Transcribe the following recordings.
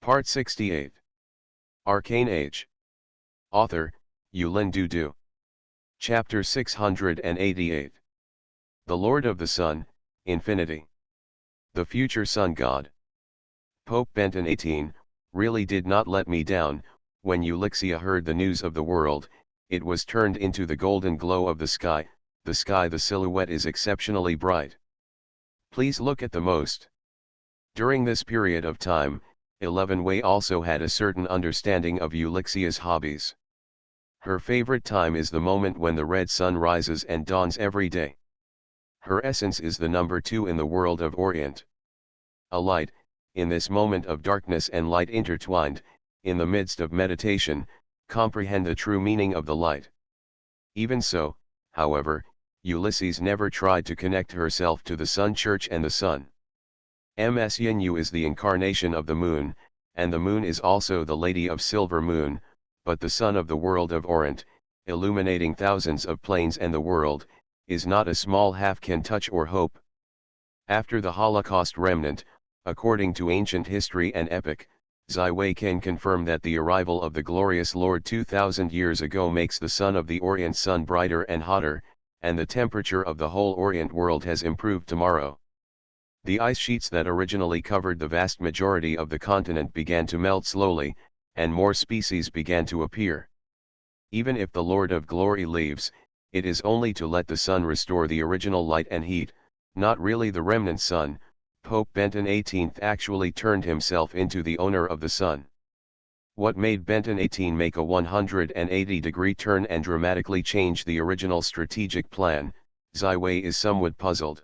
Part 68. Arcane Age. Author, Yulin Dudu. Chapter 688. The Lord of the Sun, Infinity. The Future Sun God. Pope Benton XVIII, really did not let me down. When Ulixia heard the news of the world, it was turned into the golden glow of the sky. The silhouette is exceptionally bright. Please look at the most. During this period of time, 11 Wei also had a certain understanding of Ulixia's hobbies. Her favorite time is the moment when the red sun rises and dawns every day. Her essence is the number 2 in the world of Orient. A light, in this moment of darkness and light intertwined, in the midst of meditation, comprehend the true meaning of the light. Even so, however, Ulysses never tried to connect herself to the Sun Church and the sun. Ms Yin is the incarnation of the moon, and the moon is also the Lady of Silver Moon, but the sun of the world of Orient, illuminating thousands of planes and the world, is not a small half can touch or hope. After the Holocaust remnant, according to ancient history and epic, Zai Wei can confirm that the arrival of the glorious Lord 2000 years ago makes the sun of the Orient sun brighter and hotter, and the temperature of the whole Orient world has improved tomorrow. The ice sheets that originally covered the vast majority of the continent began to melt slowly, and more species began to appear. Even if the Lord of Glory leaves, it is only to let the sun restore the original light and heat, not really the remnant sun. Pope Benton XVIII actually turned himself into the owner of the sun. What made Benton XVIII make a 180-degree turn and dramatically change the original strategic plan? Zai Wei is somewhat puzzled.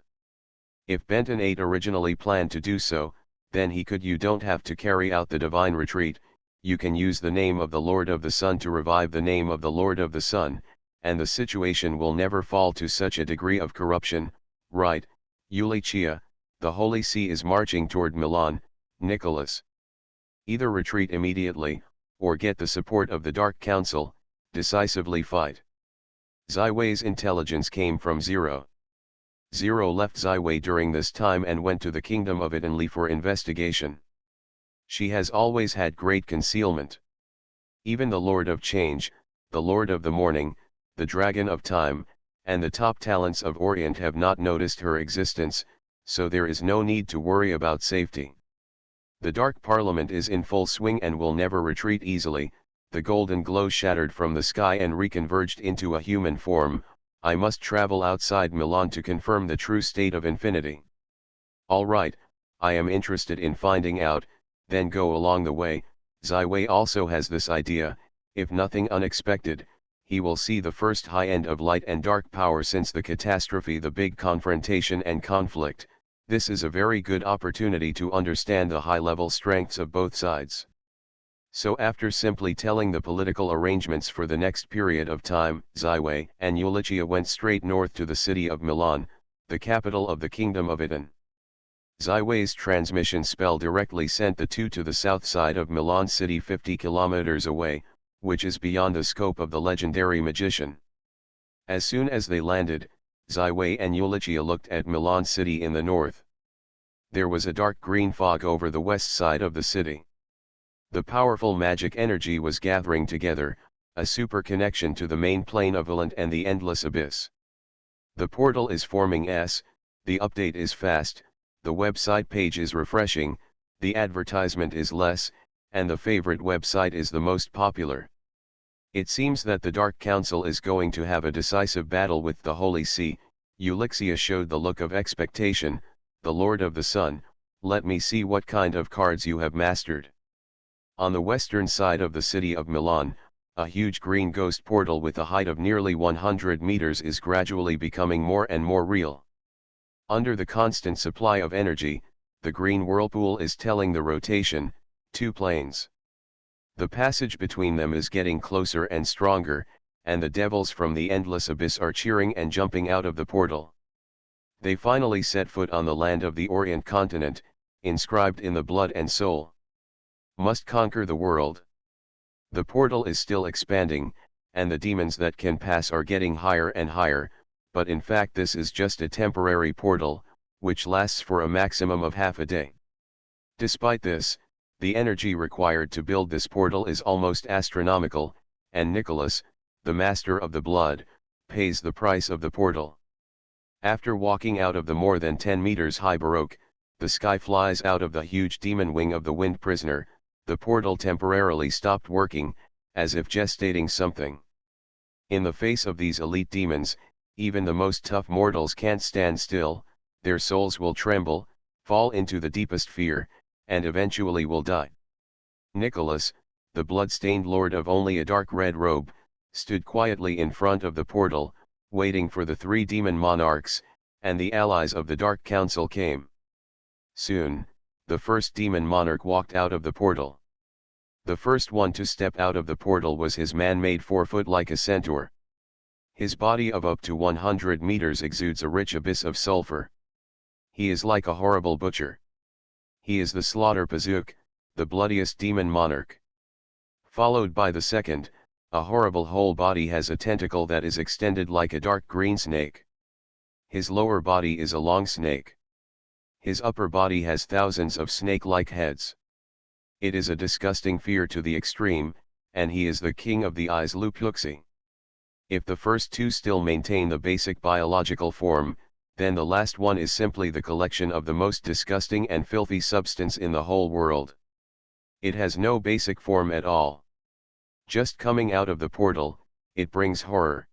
If Benton VIII originally planned to do so, then you don't have to carry out the divine retreat. You can use the name of the Lord of the Sun to revive the name of the Lord of the Sun, and the situation will never fall to such a degree of corruption, right? Ulicia, the Holy See is marching toward Milan, Nicholas. Either retreat immediately, or get the support of the Dark Council, decisively fight. Zai Wei's intelligence came from Zero. Zero left Zai Wei during this time and went to the kingdom of Italy for investigation. She has always had great concealment. Even the Lord of Change, the Lord of the Morning, the Dragon of Time, and the top talents of Orient have not noticed her existence, so there is no need to worry about safety. The Dark Parliament is in full swing and will never retreat easily. The golden glow shattered from the sky and reconverged into a human form. I must travel outside Milan to confirm the true state of infinity. All right, I am interested in finding out, then go along the way. Zai Wei also has this idea: if nothing unexpected, he will see the first high end of light and dark power since the catastrophe, the big confrontation and conflict. This is a very good opportunity to understand the high-level strengths of both sides. So after simply telling the political arrangements for the next period of time, Zai Wei and Ulicia went straight north to the city of Milan, the capital of the Kingdom of Italy. Zai Wei's transmission spell directly sent the two to the south side of Milan city 50 kilometers away, which is beyond the scope of the legendary magician. As soon as they landed, Zai Wei and Ulicia looked at Milan city in the north. There was a dark green fog over the west side of the city. The powerful magic energy was gathering together, a super connection to the main plane of Valant and the endless abyss. The portal is forming the update is fast, the website page is refreshing, the advertisement is less, and the favorite website is the most popular. It seems that the Dark Council is going to have a decisive battle with the Holy See. Ulixia showed the look of expectation. The Lord of the Sun, let me see what kind of cards you have mastered. On the western side of the city of Milan, a huge green ghost portal with a height of nearly 100 meters is gradually becoming more and more real. Under the constant supply of energy, the green whirlpool is telling the rotation, 2 planes. The passage between them is getting closer and stronger, and the devils from the endless abyss are cheering and jumping out of the portal. They finally set foot on the land of the Orient continent, inscribed in the blood and soul. Must conquer the world. The portal is still expanding, and the demons that can pass are getting higher and higher, but in fact this is just a temporary portal, which lasts for a maximum of half a day. Despite this, The energy required to build this portal is almost astronomical, and Nicholas, the master of the blood, pays the price of the portal. After walking out of the more than 10 meters high baroque, the sky flies out of the huge demon wing of the wind prisoner. The portal temporarily stopped working, as if gestating something. In the face of these elite demons, even the most tough mortals can't stand still. Their souls will tremble, fall into the deepest fear, and eventually will die. Nicholas, the blood-stained lord of only a dark red robe, stood quietly in front of the portal, waiting for the 3 demon monarchs, and the allies of the Dark Council came. Soon, the first demon monarch walked out of the portal. The first one to step out of the portal was his man-made 4-foot like a centaur. His body of up to 100 meters exudes a rich abyss of sulfur. He is like a horrible butcher. He is the Slaughter Pazook, the bloodiest demon monarch. Followed by the second, a horrible whole body has a tentacle that is extended like a dark green snake. His lower body is a long snake. His upper body has thousands of snake-like heads. It is a disgusting fear to the extreme, and he is the king of the eyes Lupluxi. If the first 2 still maintain the basic biological form, then the last one is simply the collection of the most disgusting and filthy substance in the whole world. It has no basic form at all. Just coming out of the portal, it brings horror.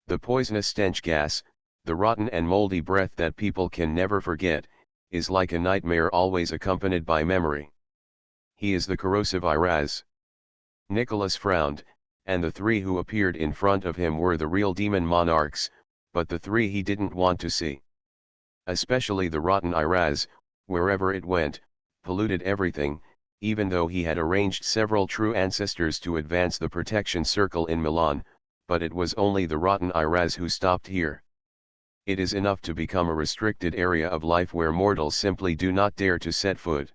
The poisonous stench gas, the rotten and moldy breath that people can never forget, is like a nightmare always accompanied by memory. He is the corrosive Iraz. Nicholas frowned, and the 3 who appeared in front of him were the real demon monarchs, but the 3 he didn't want to see. Especially the rotten Iraz, wherever it went, polluted everything, even though he had arranged several true ancestors to advance the protection circle in Milan, but it was only the rotten Iraz who stopped here. It is enough to become a restricted area of life where mortals simply do not dare to set foot.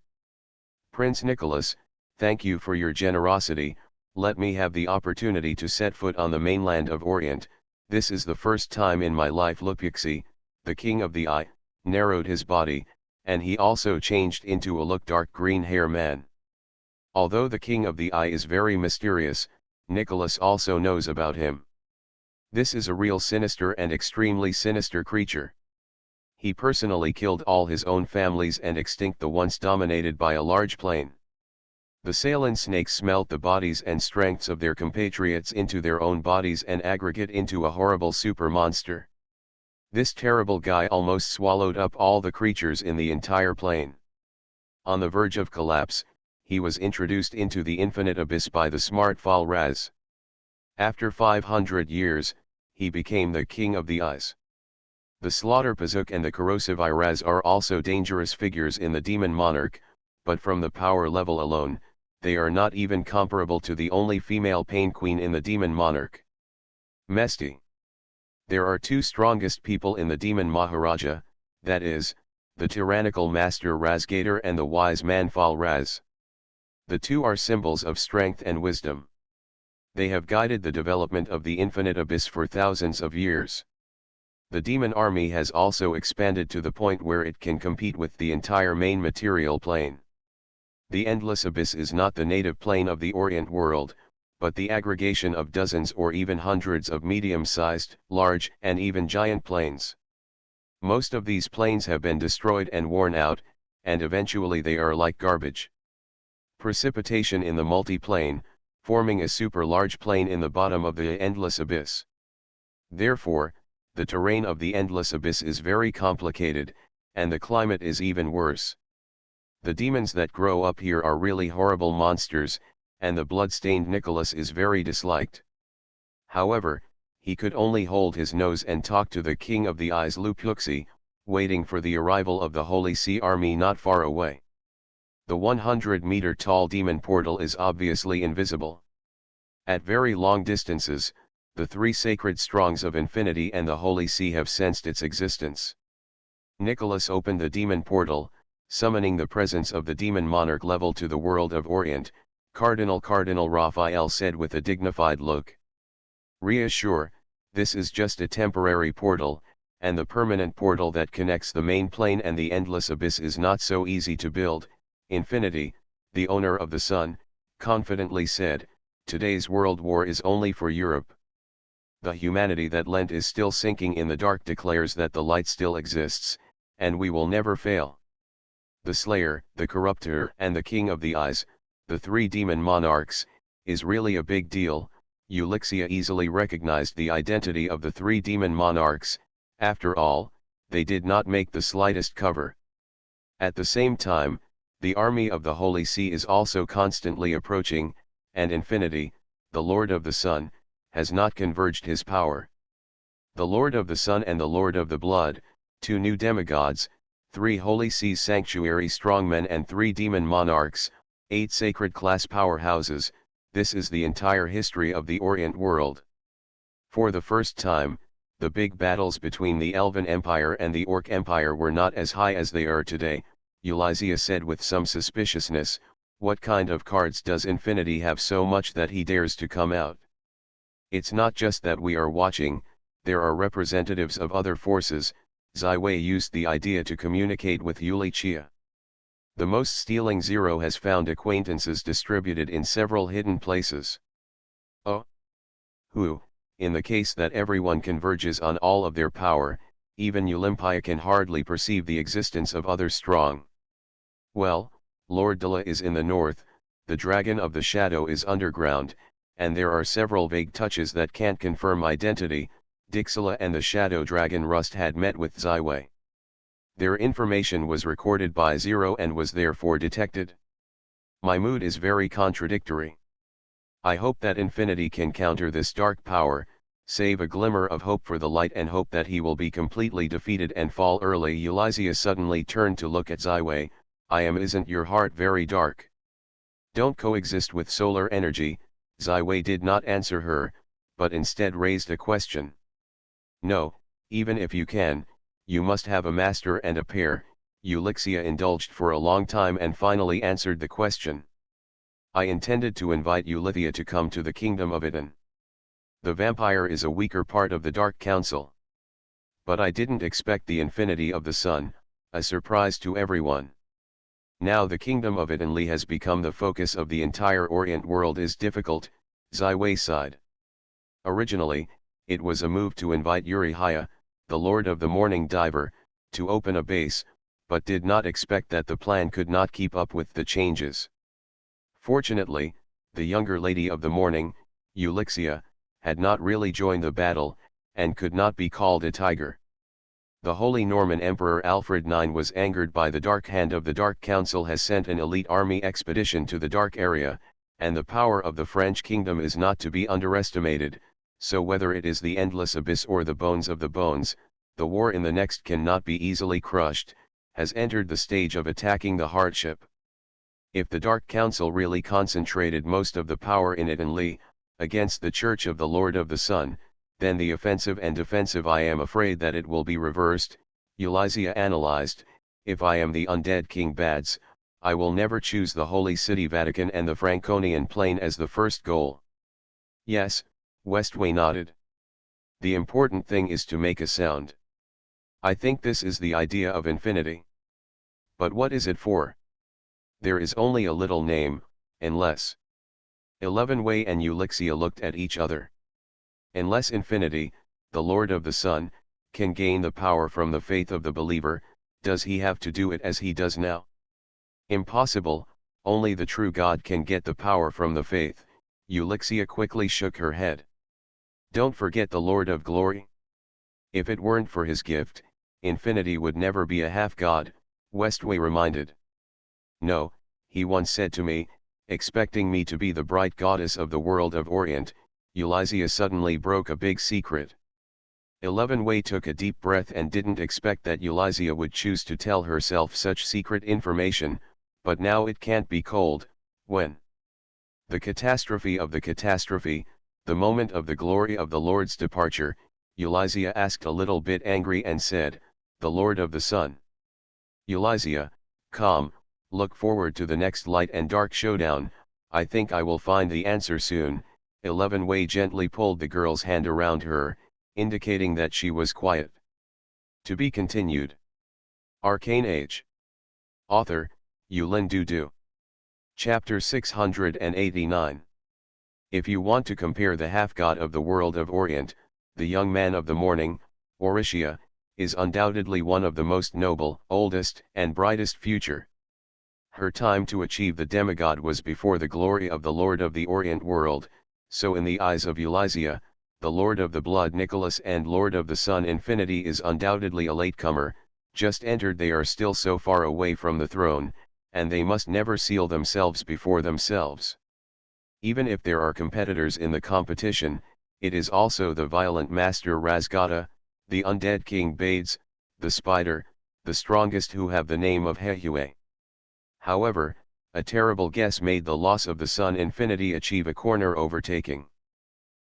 Prince Nicholas, thank you for your generosity. Let me have the opportunity to set foot on the mainland of Orient. This is the first time in my life. Lupuxi, the king of the eye, narrowed his body, and he also changed into a look dark green hair man. Although the king of the eye is very mysterious, Nicholas also knows about him. This is a real sinister and extremely sinister creature. He personally killed all his own families and extinct the once dominated by a large plain. The Sailan snakes smelt the bodies and strengths of their compatriots into their own bodies and aggregate into a horrible super monster. This terrible guy almost swallowed up all the creatures in the entire plain. On the verge of collapse, he was introduced into the infinite abyss by the smart Fal Raz. After 500 years, he became the king of the eyes. The Slaughter Pazook and the corrosive Iraz are also dangerous figures in the demon monarch, but from the power level alone, they are not even comparable to the only female pain queen in the demon monarch. Mesti. There are 2 strongest people in the demon Maharaja, that is, the tyrannical master Razgator and the wise man Fal Raz. The 2 are symbols of strength and wisdom. They have guided the development of the infinite abyss for thousands of years. The demon army has also expanded to the point where it can compete with the entire main material plane. The endless abyss is not the native plane of the Orient world, but the aggregation of dozens or even hundreds of medium-sized, large, and even giant planes. Most of these planes have been destroyed and worn out, and eventually they are like garbage. Precipitation in the multi-plane, forming a super-large plane in the bottom of the endless abyss. Therefore, the terrain of the endless abyss is very complicated, and the climate is even worse. The demons that grow up here are really horrible monsters, and the blood-stained Nicholas is very disliked. However, he could only hold his nose and talk to the king of the eyes Lupluxi, waiting for the arrival of the Holy Sea army not far away. The 100-meter-tall demon portal is obviously invisible. At very long distances, the 3 sacred strongs of infinity and the Holy See have sensed its existence. Nicholas opened the demon portal, summoning the presence of the demon monarch level to the world of Orient. Cardinal Raphael said with a dignified look. Reassure, this is just a temporary portal, and the permanent portal that connects the main plane and the endless abyss is not so easy to build. Infinity, the owner of the sun, confidently said, "Today's world war is only for Europe. The humanity that lent is still sinking in the dark declares that the light still exists, and we will never fail." The Slayer, the Corruptor, and the King of the Eyes, the three demon monarchs, is really a big deal. Ulixia easily recognized the identity of the three demon monarchs. After all, they did not make the slightest cover. At the same time, the army of the Holy See is also constantly approaching, and Infinity, the Lord of the Sun, has not converged his power. The Lord of the Sun and the Lord of the Blood, two new demigods, three Holy See's sanctuary strongmen and three demon monarchs, 8 sacred class powerhouses, this is the entire history of the Orient world. For the first time, the big battles between the Elven Empire and the Orc Empire were not as high as they are today. Ulysses said with some suspiciousness, "What kind of cards does Infinity have so much that he dares to come out? It's not just that we are watching, there are representatives of other forces." Ziwei used the idea to communicate with Ulixia. The most stealing Zero has found acquaintances distributed in several hidden places. Oh! Who, in the case that everyone converges on all of their power, even Olympia can hardly perceive the existence of others strong. Well, Lord Dila is in the north, the Dragon of the Shadow is underground, and there are several vague touches that can't confirm identity. Dixila and the Shadow Dragon Rust had met with Ziwei. Their information was recorded by Zero and was therefore detected. My mood is very contradictory. I hope that Infinity can counter this dark power, save a glimmer of hope for the light, and hope that he will be completely defeated and fall early. Ulysses suddenly turned to look at Ziwei. Isn't your heart very dark? Don't coexist with solar energy." Ziwei did not answer her, but instead raised a question. "No, even if you can, you must have a master and a pair." Ulixia indulged for a long time and finally answered the question. "I intended to invite Ulithia to come to the kingdom of Iten. The vampire is a weaker part of the Dark Council. But I didn't expect the Infinity of the Sun, a surprise to everyone. Now the kingdom of Iten has become the focus of the entire Orient world is difficult." Ziwei sighed. "Originally, it was a move to invite Urihaya, the Lord of the Morning Diver, to open a base, but did not expect that the plan could not keep up with the changes. Fortunately, the younger Lady of the Morning, Ulixia, had not really joined the battle, and could not be called a tiger. The Holy Norman Emperor Alfred IX was angered by the Dark Hand of the Dark Council, has sent an elite army expedition to the Dark Area, and the power of the French kingdom is not to be underestimated. So whether it is the endless abyss or the bones of the bones, the war in the next cannot be easily crushed, has entered the stage of attacking the hardship. If the Dark Council really concentrated most of the power in Iten against the Church of the Lord of the Sun, then the offensive and defensive, I am afraid that it will be reversed." Ulysses analyzed, "If I am the undead King Bads, I will never choose the Holy City Vatican and the Franconian Plain as the first goal." "Yes," Westway nodded. "The important thing is to make a sound. I think this is the idea of Infinity. But what is it for? There is only a little name, unless." Elevenway and Ulixia looked at each other. "Unless Infinity, the Lord of the Sun, can gain the power from the faith of the believer, does he have to do it as he does now? Impossible, only the true God can get the power from the faith." Ulixia quickly shook her head. "Don't forget the Lord of Glory. If it weren't for his gift, Infinity would never be a half-god," Westway reminded. "No," he once said to me, expecting me to be the bright goddess of the world of Orient. Ulysses suddenly broke a big secret. Elevenway took a deep breath and didn't expect that Ulysses would choose to tell herself such secret information, but now it can't be cold. When the catastrophe of the catastrophe, the moment of the glory of the Lord's departure, Ulysses asked a little bit angry and said, "The Lord of the Sun." Ulysses, calm, look forward to the next light and dark showdown. I think I will find the answer soon. Elevenway gently pulled the girl's hand around her, indicating that she was quiet. To be continued. Arcane Age. Author, Yulin Dudu. Chapter 689. If you want to compare the half-god of the world of Orient, the young man of the morning, Orisia, is undoubtedly one of the most noble, oldest, and brightest future. Her time to achieve the demigod was before the glory of the Lord of the Orient world, so in the eyes of Eulizia, the Lord of the Blood Nicholas and Lord of the Sun Infinity is undoubtedly a latecomer, just entered. They are still so far away from the throne, and they must never seal themselves before themselves. Even if there are competitors in the competition, it is also the violent master Razgada, the undead king Bades, the spider, the strongest, who have the name of Hehue. However, a terrible guess made the loss of the Sun Infinity achieve a corner overtaking.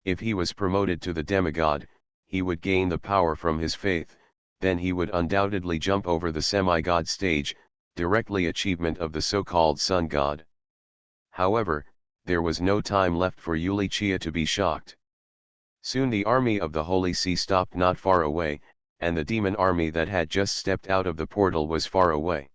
If he was promoted to the demigod, he would gain the power from his faith, then he would undoubtedly jump over the semi-god stage, directly achievement of the so-called sun god. However, there was no time left for Eulichia to be shocked. Soon the army of the Holy See stopped not far away, and the demon army that had just stepped out of the portal was far away.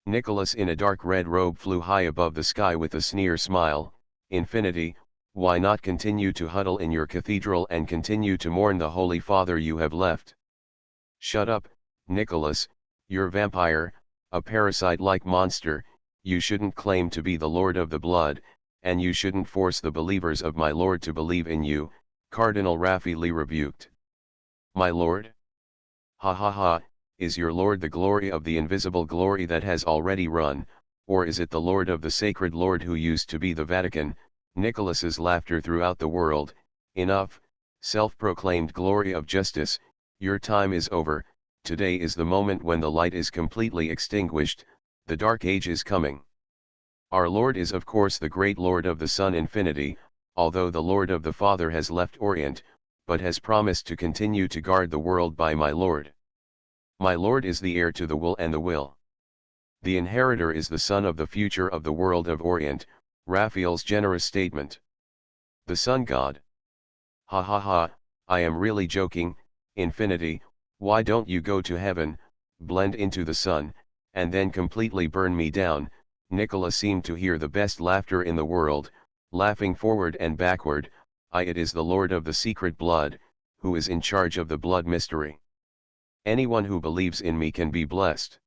Nicholas in a dark red robe flew high above the sky with a sneer smile. Infinity, why not continue to huddle in your cathedral and continue to mourn the Holy Father you have left? Shut up, Nicholas, you're vampire, a parasite-like monster. You shouldn't claim to be the Lord of the Blood, and you shouldn't force the believers of my Lord to believe in you, Cardinal Raffaele rebuked. My Lord? Ha ha ha, is your Lord the glory of the invisible glory that has already run, or is it the Lord of the sacred Lord who used to be the Vatican? Nicholas's laughter throughout the world. Enough, self-proclaimed glory of justice, your time is over. Today is the moment when the light is completely extinguished, the dark age is coming. Our Lord is of course the great Lord of the Sun Infinity, although the Lord of the Father has left Orient, but has promised to continue to guard the world by my Lord. My Lord is the heir to the will and the will. The inheritor is the son of the future of the world of Orient, Raphael's generous statement. The sun god. Ha ha ha, I am really joking. Infinity, why don't you go to heaven, blend into the sun, and then completely burn me down? Nicholas seemed to hear the best laughter in the world, laughing forward and backward. It is the Lord of the secret blood, who is in charge of the blood mystery. Anyone who believes in me can be blessed.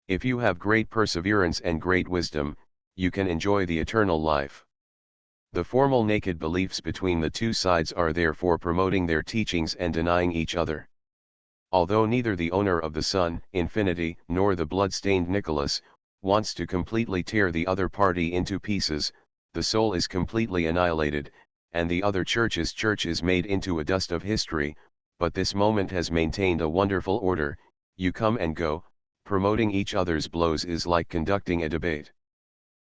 If you have great perseverance and great wisdom, you can enjoy the eternal life. The formal naked beliefs between the two sides are therefore promoting their teachings and denying each other. Although neither the owner of the Sun Infinity nor the blood-stained Nicholas wants to completely tear the other party into pieces, the soul is completely annihilated, and the other church is made into a dust of history, but this moment has maintained a wonderful order. You come and go, promoting each other's blows is like conducting a debate.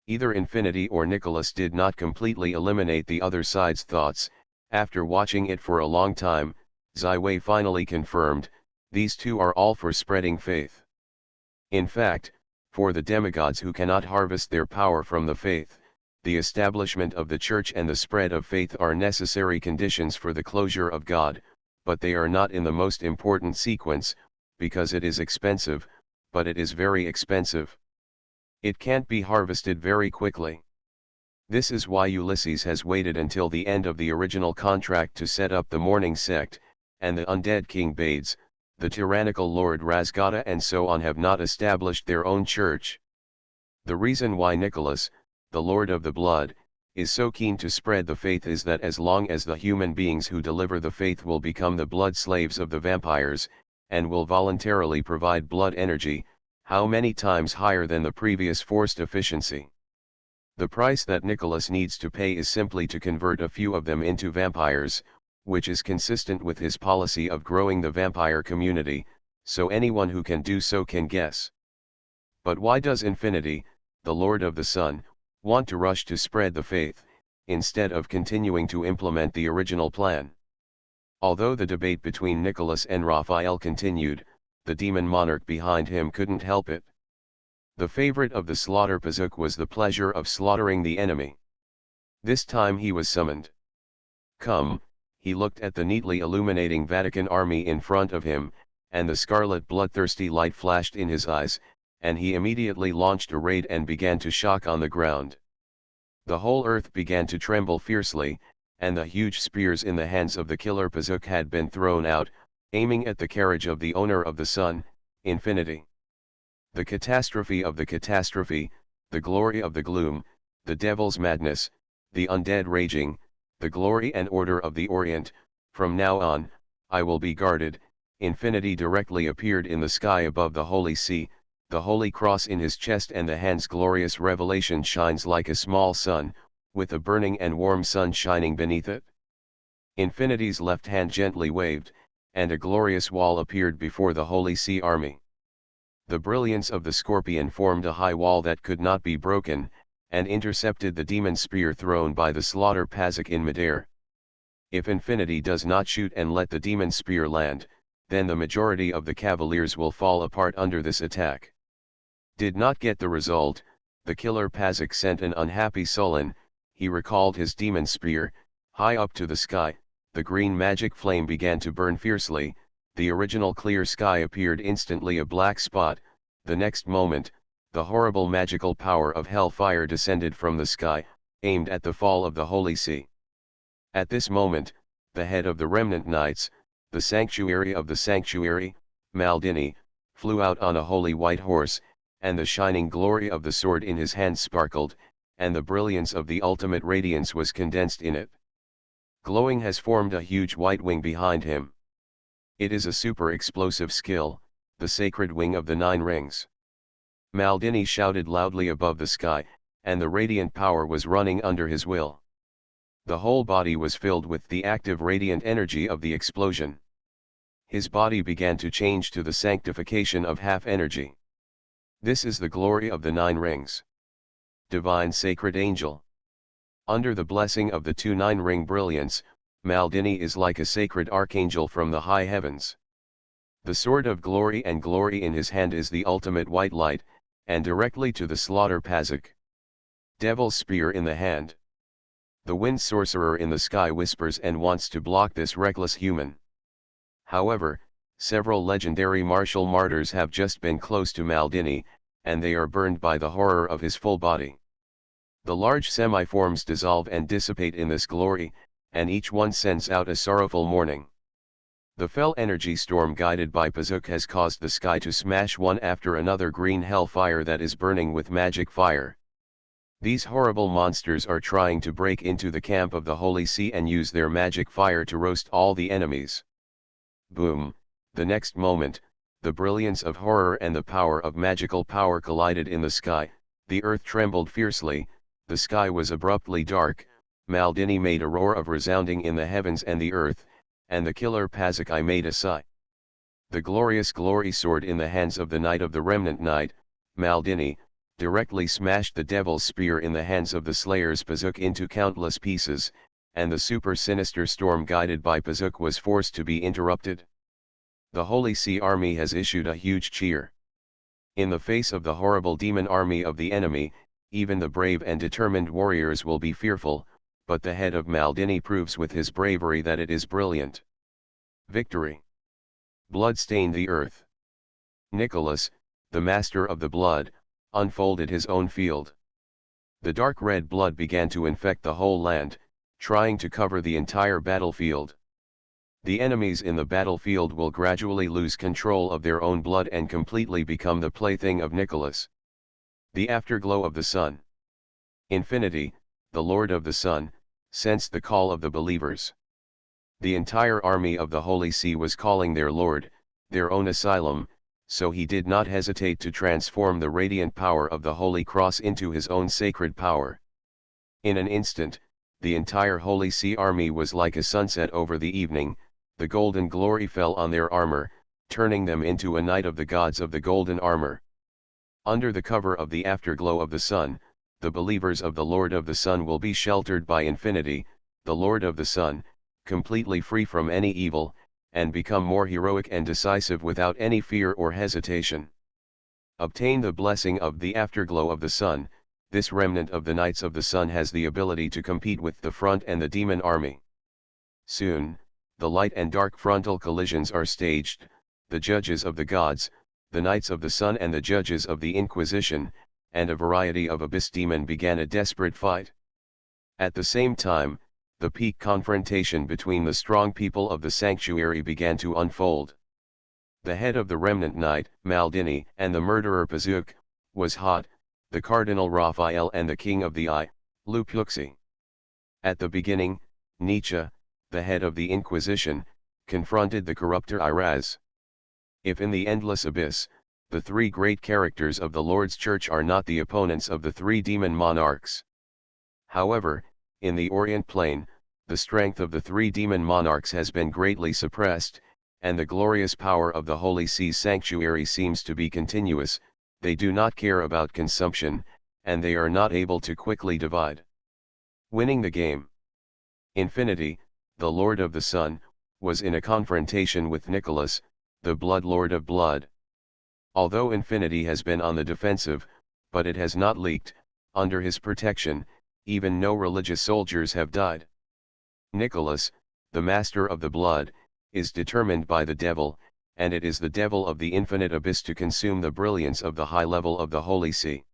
Either Infinity or Nicholas did not completely eliminate the other side's thoughts. After watching it for a long time, Ziwei finally confirmed, these two are all for spreading faith. In fact, for the demigods who cannot harvest their power from the faith, the establishment of the church and the spread of faith are necessary conditions for the closure of God, but they are not in the most important sequence, because it is expensive, but it is very expensive. It can't be harvested very quickly. This is why Ulysses has waited until the end of the original contract to set up the Morning Sect, and the undead King Bades, the tyrannical Lord Razgada and so on have not established their own church. The reason why Nicholas, the Lord of the Blood, is so keen to spread the faith is that as long as the human beings who deliver the faith will become the blood slaves of the vampires, and will voluntarily provide blood energy, how many times higher than the previous forced efficiency. The price that Nicholas needs to pay is simply to convert a few of them into vampires, which is consistent with his policy of growing the vampire community, so anyone who can do so can guess. But why does Infinity, the Lord of the Sun, want to rush to spread the faith, instead of continuing to implement the original plan? Although the debate between Nicholas and Raphael continued, the demon monarch behind him couldn't help it. The favorite of the slaughter Pazuk was the pleasure of slaughtering the enemy. This time he was summoned. Come, he looked at the neatly illuminating Vatican army in front of him, and the scarlet bloodthirsty light flashed in his eyes, and he immediately launched a raid and began to shock on the ground. The whole earth began to tremble fiercely, and the huge spears in the hands of the killer Pazuk had been thrown out, aiming at the carriage of the owner of the sun, Infinity. The catastrophe of the catastrophe, the glory of the gloom, the devil's madness, the undead raging, the glory and order of the Orient. From now on, I will be guarded. Infinity directly appeared in the sky above the Holy See, the Holy Cross in his chest, and the hand's glorious revelation shines like a small sun, with a burning and warm sun shining beneath it. Infinity's left hand gently waved, and a glorious wall appeared before the Holy See army. The brilliance of the scorpion formed a high wall that could not be broken, and intercepted the demon spear thrown by the slaughter Pazuk in midair. If Infinity does not shoot and let the demon spear land, then the majority of the cavaliers will fall apart under this attack. Did not get the result, the killer Pazuk sent an unhappy sullen. He recalled his demon spear. High up to the sky, the green magic flame began to burn fiercely. The original clear sky appeared instantly a black spot. The next moment, the horrible magical power of hellfire descended from the sky, aimed at the fall of the Holy See. At this moment, the head of the remnant knights, the sanctuary of the sanctuary, Maldini, flew out on a holy white horse, and the shining glory of the sword in his hand sparkled, and the brilliance of the ultimate radiance was condensed in it. Glowing has formed a huge white wing behind him. It is a super explosive skill, the sacred wing of the 9 rings. Maldini shouted loudly above the sky, and the radiant power was running under his will. The whole body was filled with the active radiant energy of the explosion. His body began to change to the sanctification of half energy. This is the glory of the 9 rings. Divine Sacred Angel. Under the blessing of the 2 9-ring brilliance, Maldini is like a sacred archangel from the high heavens. The sword of glory and glory in his hand is the ultimate white light, and directly to the slaughter Pazuk. Devil's spear in the hand. The wind sorcerer in the sky whispers and wants to block this reckless human. However, several legendary martial martyrs have just been close to Maldini, and they are burned by the horror of his full body. The large semi-forms dissolve and dissipate in this glory, and each one sends out a sorrowful mourning. The fell energy storm guided by Pazuk has caused the sky to smash one after another green hellfire that is burning with magic fire. These horrible monsters are trying to break into the camp of the Holy See and use their magic fire to roast all the enemies. Boom! The next moment, the brilliance of horror and the power of magical power collided in the sky. The earth trembled fiercely, the sky was abruptly dark. Maldini made a roar of resounding in the heavens and the earth, and the killer Pazuk made a sigh. The glorious glory sword in the hands of the knight of the remnant knight, Maldini, directly smashed the devil's spear in the hands of the slayer's Pazuk into countless pieces, and the super sinister storm guided by Pazuk was forced to be interrupted. The Holy See army has issued a huge cheer. In the face of the horrible demon army of the enemy, even the brave and determined warriors will be fearful, but the head of Maldini proves with his bravery that it is brilliant. Victory. Blood stained the earth. Nicholas, the master of the blood, unfolded his own field. The dark red blood began to infect the whole land, trying to cover the entire battlefield. The enemies in the battlefield will gradually lose control of their own blood and completely become the plaything of Nicholas. The afterglow of the sun. Infinity, the Lord of the Sun, sensed the call of the believers. The entire army of the Holy See was calling their Lord, their own asylum, so he did not hesitate to transform the radiant power of the Holy Cross into his own sacred power. In an instant, the entire Holy See army was like a sunset over the evening. The golden glory fell on their armor, turning them into a knight of the gods of the golden armor. Under the cover of the afterglow of the sun, the believers of the Lord of the Sun will be sheltered by Infinity, the Lord of the Sun, completely free from any evil, and become more heroic and decisive without any fear or hesitation. Obtain the blessing of the afterglow of the sun. This remnant of the Knights of the Sun has the ability to compete with the front and the demon army. Soon, the light and dark frontal collisions are staged. The judges of the gods, the Knights of the Sun and the judges of the Inquisition, and a variety of abyss demon began a desperate fight. At the same time, the peak confrontation between the strong people of the sanctuary began to unfold. The head of the remnant knight, Maldini, and the murderer Pazuc, was hot, the Cardinal Raphael and the king of the Eye, Lupuxi. At the beginning, Nietzsche, the head of the Inquisition, confronted the corrupter Iraz. If in the endless abyss, the three great characters of the Lord's Church are not the opponents of the three demon monarchs. However, in the Orient Plain, the strength of the three demon monarchs has been greatly suppressed, and the glorious power of the Holy See's sanctuary seems to be continuous. They do not care about consumption, and they are not able to quickly divide. Winning the game. Infinity, the Lord of the Sun, was in a confrontation with Nicholas, the Blood Lord of Blood. Although Infinity has been on the defensive, but it has not leaked. Under his protection, even no religious soldiers have died. Nicholas, the Master of the Blood, is determined by the devil, and it is the devil of the infinite abyss to consume the brilliance of the high level of the Holy See.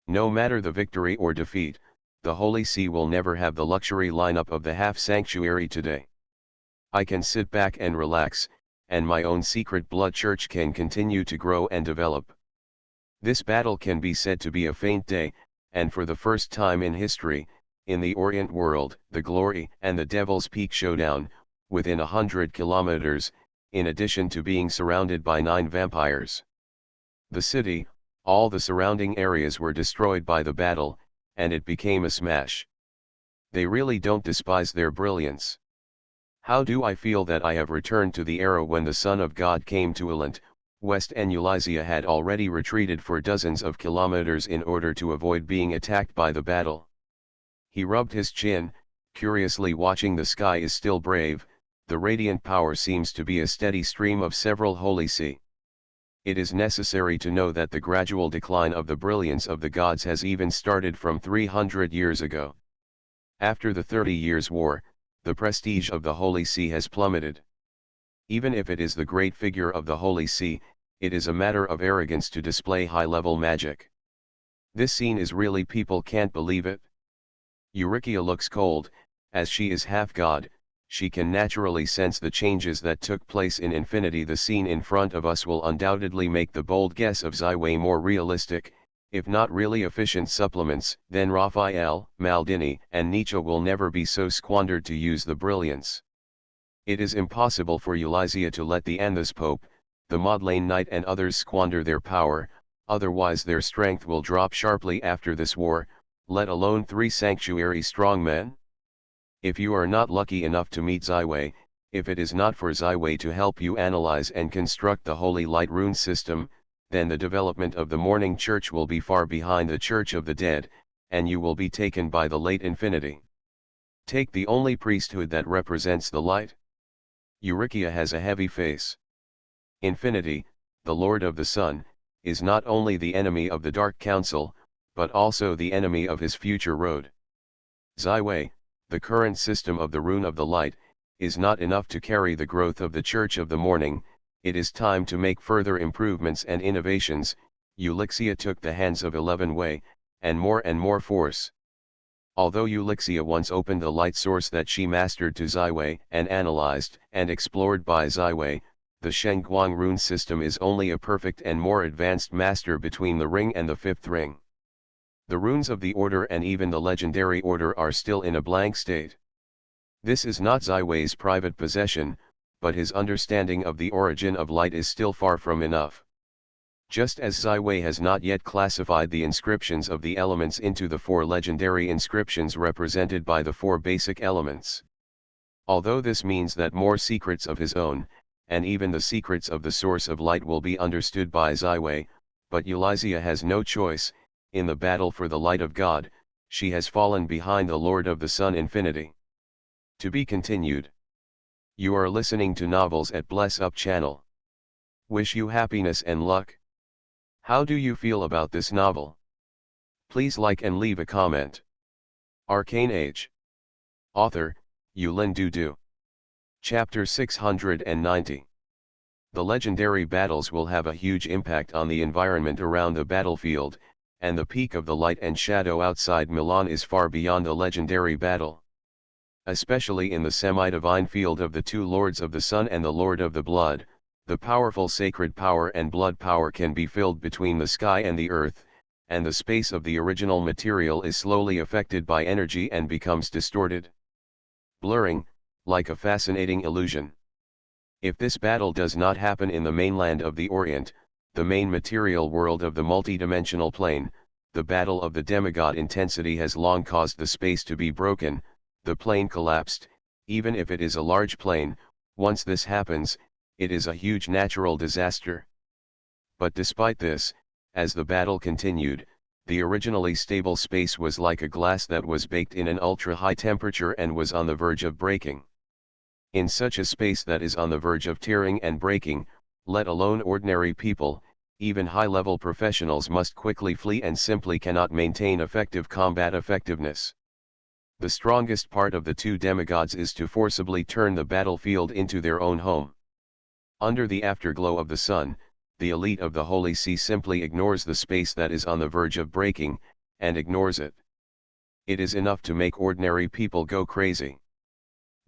No matter the victory or defeat, the Holy See will never have the luxury lineup of the half-sanctuary today. I can sit back and relax, and my own secret blood church can continue to grow and develop. This battle can be said to be a faint day, and for the first time in history, in the Orient world, the glory and the Devil's Peak showdown, within 100 kilometers, in addition to being surrounded by 9 vampires. The city, all the surrounding areas were destroyed by the battle, and it became a smash. They really don't despise their brilliance. How do I feel that I have returned to the era when the Son of God came to Elent, West, and Eulalia had already retreated for dozens of kilometers in order to avoid being attacked by the battle. He rubbed his chin, curiously watching. The sky is still brave, the radiant power seems to be a steady stream of several Holy See. It is necessary to know that the gradual decline of the brilliance of the gods has even started from 300 years ago. After the 30 Years' War, the prestige of the Holy See has plummeted. Even if it is the great figure of the Holy See, it is a matter of arrogance to display high-level magic. This scene is really, people can't believe it. Eurykia looks cold, as she is half-god. She can naturally sense the changes that took place in Infinity. The scene in front of us will undoubtedly make the bold guess of Ziwei more realistic, if not really efficient supplements. Then Raphael, Maldini, and Nietzsche will never be so squandered to use the brilliance. It is impossible for Eulalia to let the Anthos Pope, the Madeleine Knight and others squander their power, otherwise their strength will drop sharply after this war, let alone 3 sanctuary strong men. If you are not lucky enough to meet Ziwei, if it is not for Ziwei to help you analyze and construct the Holy Light rune system, then the development of the Morning Church will be far behind the Church of the Dead, and you will be taken by the late Infinity. Take the only priesthood that represents the light. Eurykia has a heavy face. Infinity, the Lord of the Sun, is not only the enemy of the Dark Council, but also the enemy of his future road. Ziwei, the current system of the Rune of the Light, is not enough to carry the growth of the Church of the Morning. It is time to make further improvements and innovations. Eulixia took the hands of 11 Wei, and more force. Although Eulixia once opened the light source that she mastered to Ziwei and analyzed and explored by Ziwei, the Shengguang rune system is only a perfect and more advanced master between the ring and the 5th ring. The runes of the Order and even the Legendary Order are still in a blank state. This is not Ziwei's private possession, but his understanding of the origin of light is still far from enough. Just as Ziwei has not yet classified the inscriptions of the elements into the 4 legendary inscriptions represented by the 4 basic elements. Although this means that more secrets of his own, and even the secrets of the source of light will be understood by Ziwei, but Eulalia has no choice. In the battle for the light of God, she has fallen behind the Lord of the Sun. Infinity. To be continued. You are listening to Novels at Bless Up channel. Wish you happiness and luck. How do you feel about this novel? Please like and leave a comment. Arcane Age. Author, Yulin Dudu. Chapter 690. The legendary battles will have a huge impact on the environment around the battlefield, and the peak of the light and shadow outside Milan is far beyond a legendary battle. Especially in the semi-divine field of the two Lords of the Sun and the Lord of the Blood, the powerful sacred power and blood power can be filled between the sky and the earth, and the space of the original material is slowly affected by energy and becomes distorted, blurring, like a fascinating illusion. If this battle does not happen in the mainland of the Orient, the main material world of the multidimensional plane, the battle of the demigod intensity has long caused the space to be broken, the plane collapsed. Even if it is a large plane, once this happens, it is a huge natural disaster. But despite this, as the battle continued, the originally stable space was like a glass that was baked in an ultra-high temperature and was on the verge of breaking. In such a space that is on the verge of tearing and breaking, let alone ordinary people, even high-level professionals must quickly flee and simply cannot maintain effective combat effectiveness. The strongest part of the two demigods is to forcibly turn the battlefield into their own home. Under the afterglow of the sun, the elite of the Holy See simply ignores the space that is on the verge of breaking, and ignores it. It is enough to make ordinary people go crazy.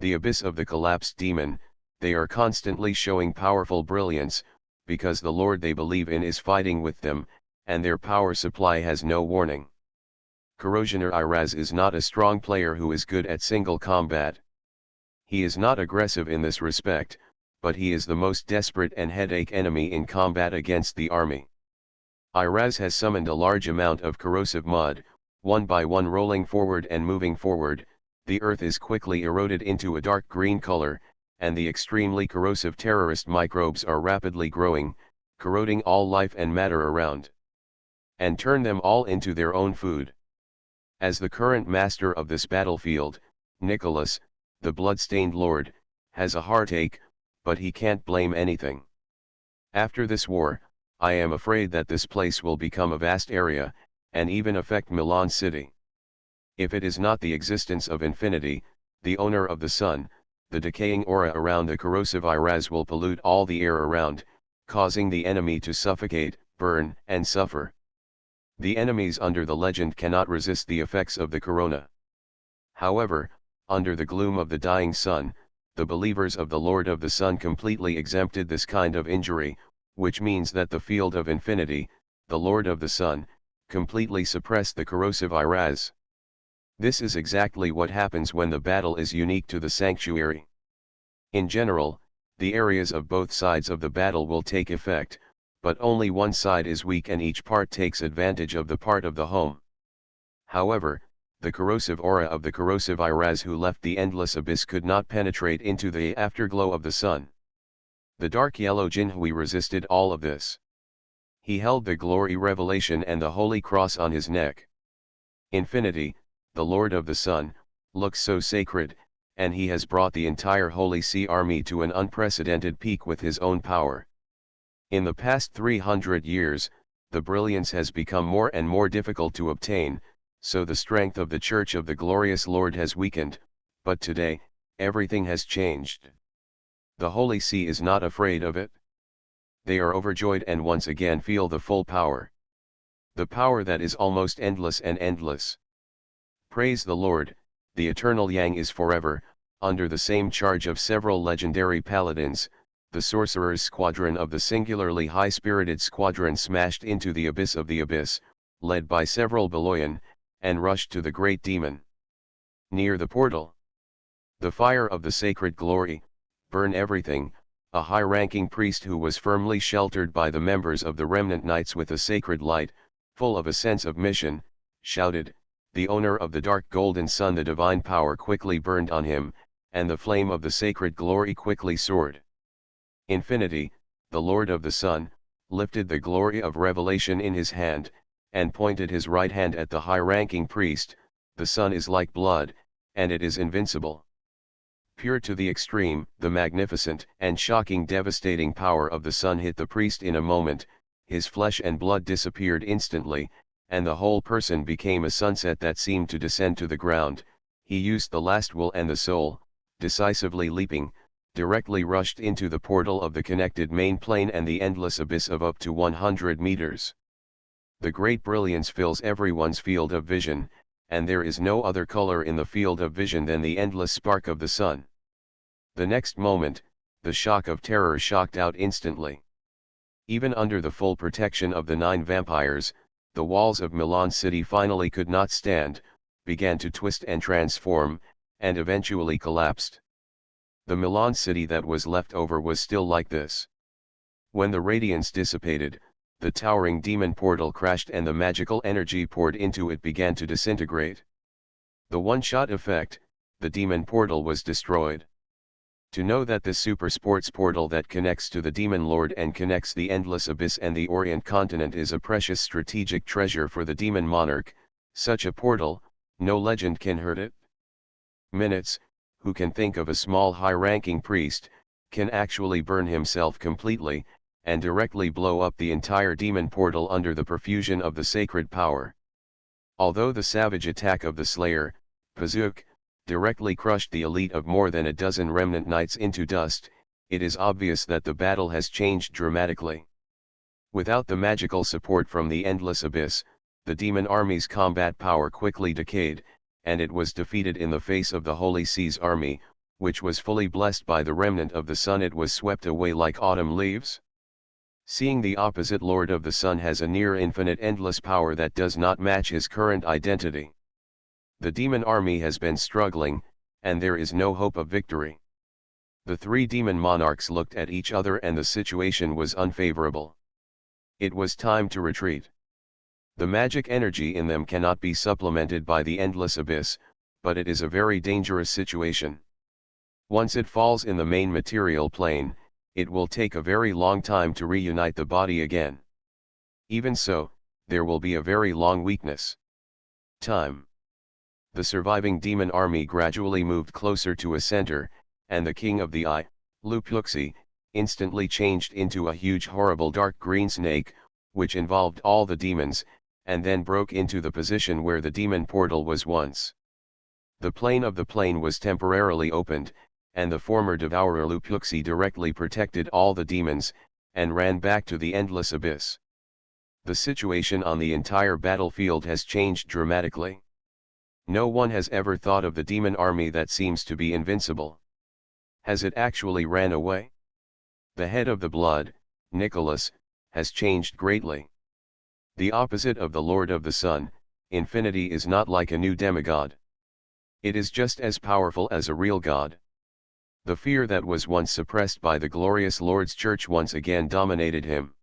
The abyss of the collapsed demon, they are constantly showing powerful brilliance, because the Lord they believe in is fighting with them, and their power supply has no warning. Corrosioner Iraz is not a strong player who is good at single combat. He is not aggressive in this respect, but he is the most desperate and headache enemy in combat against the army. Iraz has summoned a large amount of corrosive mud, one by one rolling forward and moving forward. The earth is quickly eroded into a dark green color, and the extremely corrosive terrorist microbes are rapidly growing, corroding all life and matter around, and turn them all into their own food. As the current master of this battlefield, Nicholas, the blood-stained lord, has a heartache, but he can't blame anything. After this war, I am afraid that this place will become a vast area, and even affect Milan city. If it is not the existence of infinity, the owner of the sun, the decaying aura around the corrosive Iraz will pollute all the air around, causing the enemy to suffocate, burn, and suffer. The enemies under the legend cannot resist the effects of the corona. However, under the gloom of the dying sun, the believers of the Lord of the Sun completely exempted this kind of injury, which means that the field of infinity, the Lord of the Sun, completely suppressed the corrosive Iraz. This is exactly what happens when the battle is unique to the sanctuary. In general, the areas of both sides of the battle will take effect, but only one side is weak and each part takes advantage of the part of the home. However, the corrosive aura of the corrosive Iraz who left the endless abyss could not penetrate into the afterglow of the sun. The dark yellow Jinhui resisted all of this. He held the glory revelation and the holy cross on his neck. Infinity, the Lord of the Sun, looks so sacred, and he has brought the entire Holy See army to an unprecedented peak with his own power. In the past 300 years, the brilliance has become more and more difficult to obtain, so the strength of the Church of the Glorious Lord has weakened, but today, everything has changed. The Holy See is not afraid of it. They are overjoyed and once again feel the full power. The power that is almost endless and endless. Praise the Lord, the eternal Yang is forever, under the same charge of several legendary paladins. The sorcerer's squadron of the singularly high-spirited squadron smashed into the abyss of the abyss, led by several Beloyan, and rushed to the great demon. Near the portal, the fire of the sacred glory, burn everything. A high-ranking priest who was firmly sheltered by the members of the remnant knights with a sacred light, full of a sense of mission, shouted, the owner of the dark golden sun, the divine power quickly burned on him, and the flame of the sacred glory quickly soared. Infinity, the Lord of the Sun, lifted the glory of revelation in his hand, and pointed his right hand at the high-ranking priest. The sun is like blood, and it is invincible. Pure to the extreme, the magnificent and shocking devastating power of the sun hit the priest in a moment, his flesh and blood disappeared instantly, and the whole person became a sunset that seemed to descend to the ground. He used the last will and the soul, decisively leaping, directly rushed into the portal of the connected main plane and the endless abyss of up to 100 meters. The great brilliance fills everyone's field of vision, and there is no other color in the field of vision than the endless spark of the sun. The next moment, the shock of terror shocked out instantly. Even under the full protection of the 9 vampires, the walls of Milan city finally could not stand, began to twist and transform, and eventually collapsed. The Milan city that was left over was still like this. When the radiance dissipated, the towering demon portal crashed and the magical energy poured into it began to disintegrate. The one-shot effect, the demon portal was destroyed. To know that this super sports portal that connects to the demon lord and connects the endless abyss and the Orient continent is a precious strategic treasure for the demon monarch, such a portal, no legend can hurt it. Minutes, who can think of a small high-ranking priest, can actually burn himself completely, and directly blow up the entire demon portal under the perfusion of the sacred power. Although the savage attack of the Slayer, Pazuuk, directly crushed the elite of more than a dozen remnant knights into dust, it is obvious that the battle has changed dramatically. Without the magical support from the endless abyss, the demon army's combat power quickly decayed, and it was defeated in the face of the Holy See's army, which was fully blessed by the remnant of the sun. It was swept away like autumn leaves. Seeing the opposite Lord of the Sun has a near infinite endless power that does not match his current identity. The demon army has been struggling, and there is no hope of victory. The 3 demon monarchs looked at each other and the situation was unfavorable. It was time to retreat. The magic energy in them cannot be supplemented by the endless abyss, but it is a very dangerous situation. Once it falls in the main material plane, it will take a very long time to reunite the body again. Even so, there will be a very long weakness. Time. The surviving demon army gradually moved closer to a center, and the king of the eye, Lupluxi, instantly changed into a huge horrible dark green snake, which involved all the demons, and then broke into the position where the demon portal was once. The plane of the plane was temporarily opened, and the former devourer Lupluxi directly protected all the demons, and ran back to the endless abyss. The situation on the entire battlefield has changed dramatically. No one has ever thought of the demon army that seems to be invincible. Has it actually ran away? The head of the blood, Nicholas, has changed greatly. The opposite of the Lord of the Sun, Infinity is not like a new demigod. It is just as powerful as a real god. The fear that was once suppressed by the glorious Lord's church once again dominated him.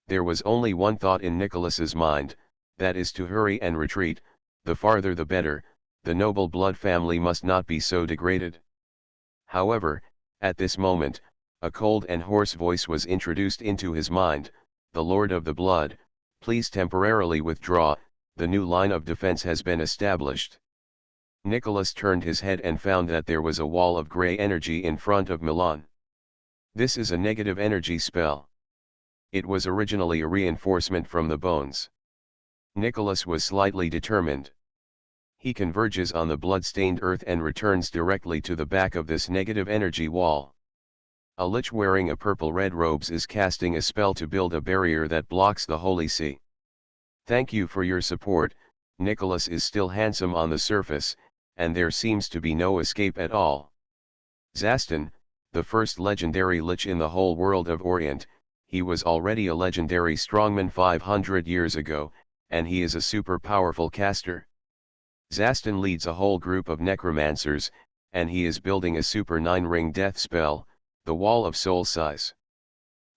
There was only one thought in Nicholas's mind, that is to hurry and retreat, the farther the better, the noble blood family must not be so degraded. However, at this moment, a cold and hoarse voice was introduced into his mind, the Lord of the Blood, please temporarily withdraw, the new line of defense has been established. Nicholas turned his head and found that there was a wall of grey energy in front of Milan. This is a negative energy spell. It was originally a reinforcement from the bones. Nicholas was slightly determined. He converges on the blood-stained earth and returns directly to the back of this negative energy wall. A lich wearing a purple-red robes is casting a spell to build a barrier that blocks the Holy See. Thank you for your support. Nicholas is still handsome on the surface, and there seems to be no escape at all. Zastan, the first legendary lich in the whole world of Orient, he was already a legendary strongman 500 years ago, and he is a super powerful caster. Zastan leads a whole group of necromancers, and he is building a super 9-ring death spell, the Wall of Soul Size.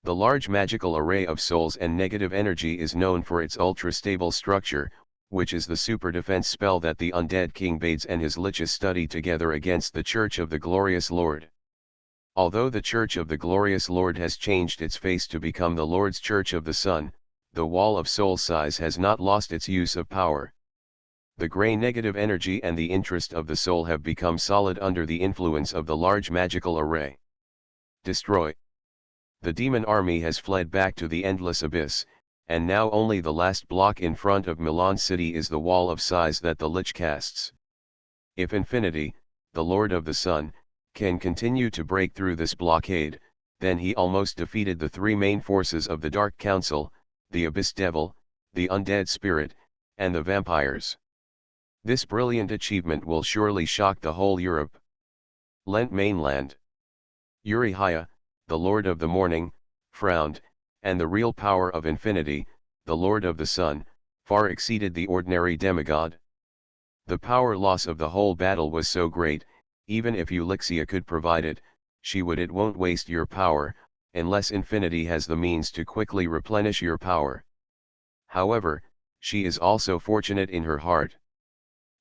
The large magical array of souls and negative energy is known for its ultra-stable structure, which is the super defense spell that the undead King Bades and his liches study together against the Church of the Glorious Lord. Although the Church of the Glorious Lord has changed its face to become the Lord's Church of the Sun, the Wall of Soul Size has not lost its use of power. The grey negative energy and the interest of the soul have become solid under the influence of the large magical array. Destroy. The demon army has fled back to the endless abyss, and now only the last block in front of Milan city is the wall of size that the lich casts. If Infinity, the Lord of the Sun, can continue to break through this blockade, then he almost defeated the three main forces of the Dark Council, the Abyss Devil, the Undead Spirit, and the Vampires. This brilliant achievement will surely shock the whole Europe. Lent mainland. Uriah, the Lord of the Morning, frowned, and the real power of Infinity, the Lord of the Sun, far exceeded the ordinary demigod. The power loss of the whole battle was so great, even if Ulixia could provide it, it won't waste your power, unless Infinity has the means to quickly replenish your power. However, she is also fortunate in her heart.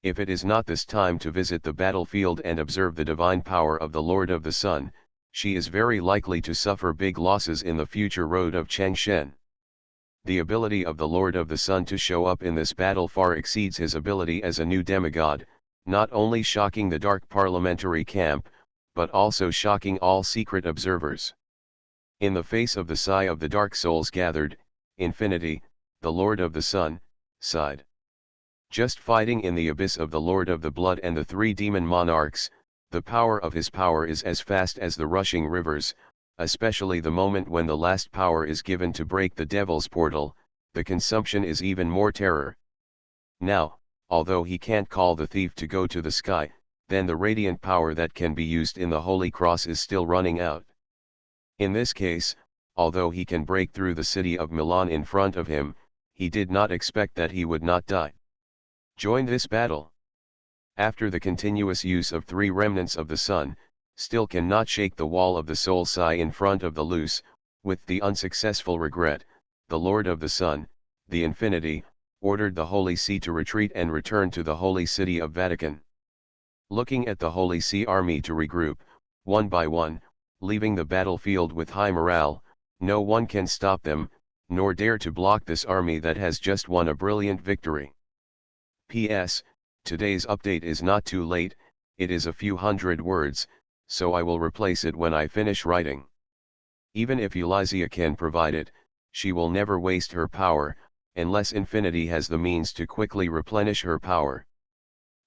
If it is not this time to visit the battlefield and observe the divine power of the Lord of the Sun, she is very likely to suffer big losses in the future road of Changshen. The ability of the Lord of the Sun to show up in this battle far exceeds his ability as a new demigod, not only shocking the Dark Parliamentary camp, but also shocking all secret observers. In the face of the sigh of the Dark Souls gathered, Infinity, the Lord of the Sun, sighed. Just fighting in the abyss of the Lord of the Blood and the three demon monarchs, the power of his power is as fast as the rushing rivers, especially the moment when the last power is given to break the devil's portal, the consumption is even more terror. Now, although he can't call the thief to go to the sky, then the radiant power that can be used in the Holy Cross is still running out. In this case, although he can break through the city of Milan in front of him, he did not expect that he would not die. Join this battle. After the continuous use of three remnants of the sun, still cannot shake the wall of the soul sigh in front of the loose, with the unsuccessful regret, the Lord of the Sun, the Infinity, ordered the Holy See to retreat and return to the Holy City of Vatican. Looking at the Holy See army to regroup, one by one, leaving the battlefield with high morale, no one can stop them, nor dare to block this army that has just won a brilliant victory. P.S. Today's update is not too late, it is a few hundred words, so I will replace it when I finish writing. Even if Ulixia can provide it, she will never waste her power, unless Infinity has the means to quickly replenish her power.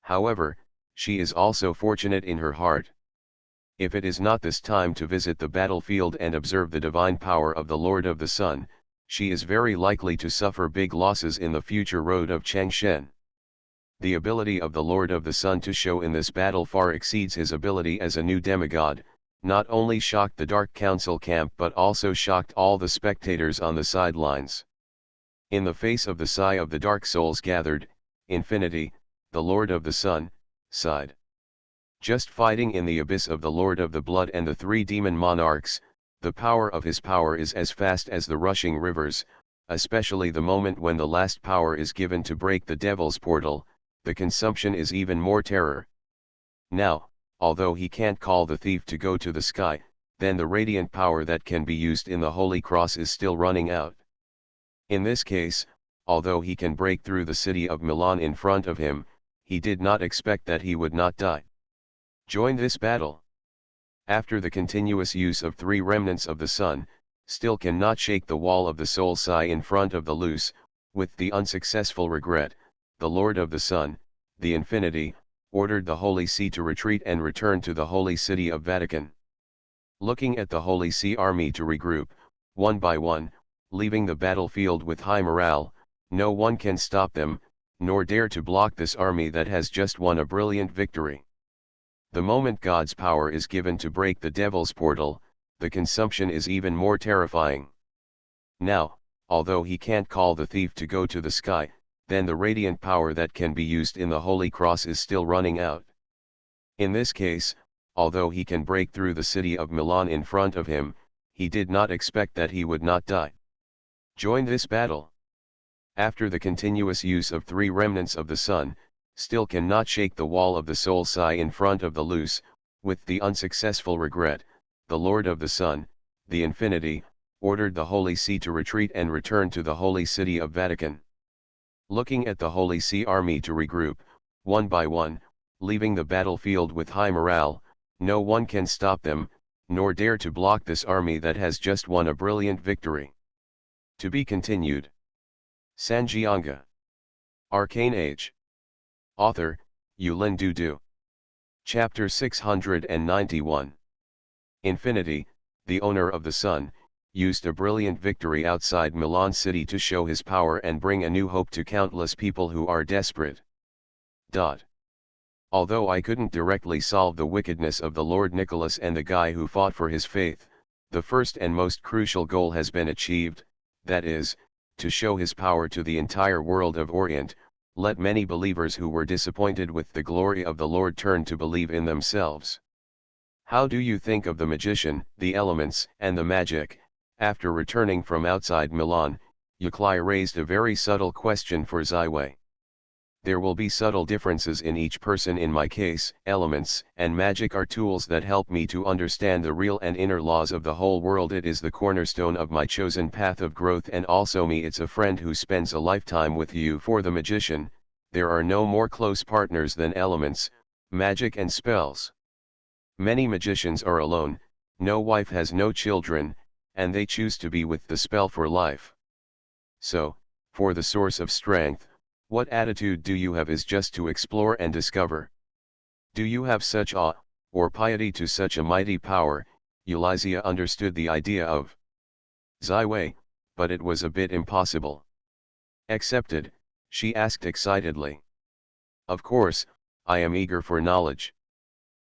However, she is also fortunate in her heart. If it is not this time to visit the battlefield and observe the divine power of the Lord of the Sun, she is very likely to suffer big losses in the future road of Changshen. The ability of the Lord of the Sun to show in this battle far exceeds his ability as a new demigod, not only shocked the Dark Council camp but also shocked all the spectators on the sidelines. In the face of the sigh of the Dark Souls gathered, Infinity, the Lord of the Sun, sighed. Just fighting in the abyss of the Lord of the Blood and the three demon monarchs, the power of his power is as fast as the rushing rivers, especially the moment when the last power is given to break the devil's portal, the consumption is even more terror. Now, although he can't call the thief to go to the sky, then the radiant power that can be used in the Holy Cross is still running out. In this case, although he can break through the city of Milan in front of him, he did not expect that he would not die. Join this battle. After the continuous use of three remnants of the sun, still cannot shake the wall of the soul sigh in front of the loose, with the unsuccessful regret, the Lord of the Sun, the Infinity, ordered the Holy See to retreat and return to the Holy City of Vatican. Looking at the Holy See army to regroup, one by one, leaving the battlefield with high morale, no one can stop them, nor dare to block this army that has just won a brilliant victory. The moment God's power is given to break the devil's portal, the consumption is even more terrifying. Now, although he can't call the thief to go to the sky, then the radiant power that can be used in the Holy Cross is still running out. In this case, although he can break through the city of Milan in front of him, he did not expect that he would not die. Join this battle. After the continuous use of three remnants of the sun, still cannot shake the wall of the soul sigh in front of the loose, with the unsuccessful regret, the Lord of the Sun, the Infinity, ordered the Holy See to retreat and return to the Holy City of Vatican. Looking at the Holy See army to regroup, one by one, leaving the battlefield with high morale, no one can stop them, nor dare to block this army that has just won a brilliant victory. To be continued. Sanjianga. Arcane Age. Author, Yulin Dudu. Chapter 691. Infinity, the owner of the sun, used a brilliant victory outside Milan city to show his power and bring a new hope to countless people who are desperate. Although I couldn't directly solve the wickedness of the Lord Nicholas and the guy who fought for his faith, the first and most crucial goal has been achieved, that is, to show his power to the entire world of Orient. Let many believers who were disappointed with the glory of the Lord turn to believe in themselves. How do you think of the magician, the elements, and the magic? After returning from outside Milan, Yuklai raised a very subtle question for Ziwei. There will be subtle differences in each person. In my case, elements and magic are tools that help me to understand the real and inner laws of the whole world. It is the cornerstone of my chosen path of growth, and also me. It's a friend who spends a lifetime with you. For the magician, there are no more close partners than elements, magic and spells. Many magicians are alone, no wife, has no children, and they choose to be with the spell for life. So, for the source of strength, what attitude do you have is just to explore and discover. Do you have such awe, or piety to such a mighty power? Eulizia understood the idea of Ziwei, but it was a bit impossible. Accepted, she asked excitedly. Of course, I am eager for knowledge.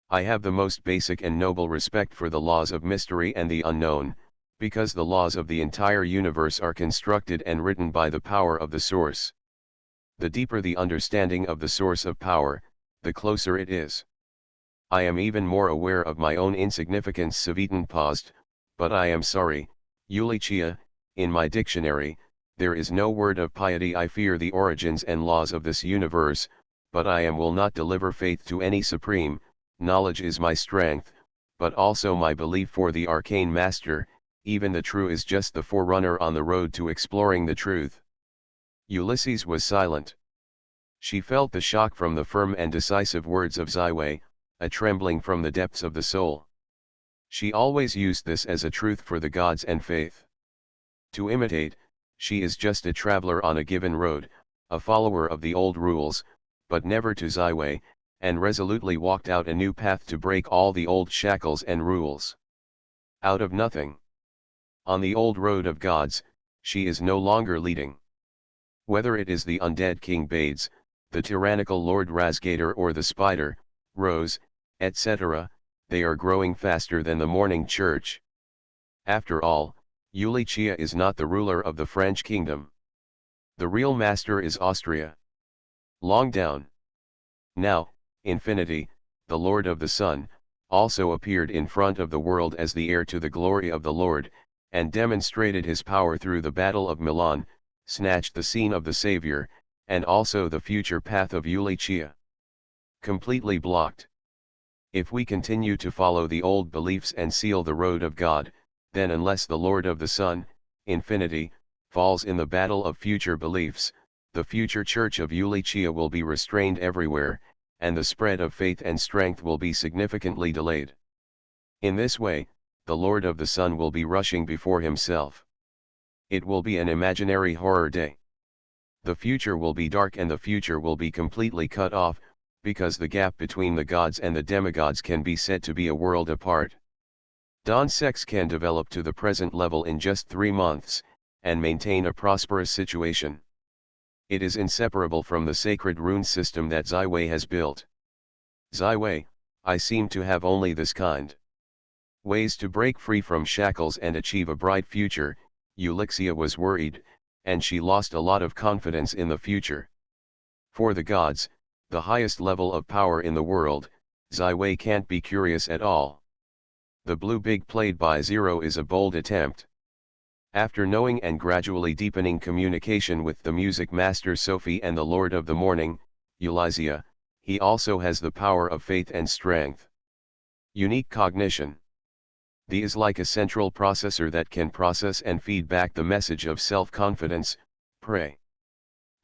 I have the most basic and noble respect for the laws of mystery and the unknown, because the laws of the entire universe are constructed and written by the power of the source. The deeper the understanding of the source of power, the closer it is. I am even more aware of my own insignificance. Savitan paused, but I am sorry, Yulichia, in my dictionary, there is no word of piety. I fear the origins and laws of this universe, but I will not deliver faith to any supreme. Knowledge is my strength, but also my belief for the arcane master. Even the true is just the forerunner on the road to exploring the truth. Ulysses was silent. She felt the shock from the firm and decisive words of Ziwei, a trembling from the depths of the soul. She always used this as a truth for the gods and faith. To imitate, she is just a traveler on a given road, a follower of the old rules, but never to Ziwei, and resolutely walked out a new path to break all the old shackles and rules. Out of nothing. On the old road of gods, she is no longer leading. Whether it is the undead King Bades, the tyrannical Lord Razgator, or the spider, Rose, etc., they are growing faster than the morning church. After all, Yulichia is not the ruler of the French kingdom. The real master is Austria. Long down. Now, Infinity, the Lord of the Sun, also appeared in front of the world as the heir to the glory of the Lord, and demonstrated his power through the Battle of Milan, snatched the scene of the Savior, and also the future path of Yulichia. Completely blocked. If we continue to follow the old beliefs and seal the road of God, then unless the Lord of the Sun, Infinity, falls in the battle of future beliefs, the future church of Yulichia will be restrained everywhere, and the spread of faith and strength will be significantly delayed. In this way, the Lord of the Sun will be rushing before himself. It will be an imaginary horror day. The future will be dark, and the future will be completely cut off, because the gap between the gods and the demigods can be said to be a world apart. Dawn sex can develop to the present level in just 3 months, and maintain a prosperous situation. It is inseparable from the sacred rune system that Ziwei has built. Ziwei, I seem to have only this kind. Ways to break free from shackles and achieve a bright future. Ulixia was worried, and she lost a lot of confidence in the future. For the gods, the highest level of power in the world, Ziwei can't be curious at all. The blue big played by Zero is a bold attempt. After knowing and gradually deepening communication with the music master Sophie and the Lord of the Morning, Ulizia, he also has the power of faith and strength. Unique cognition. The is like a central processor that can process and feed back the message of self-confidence, pray.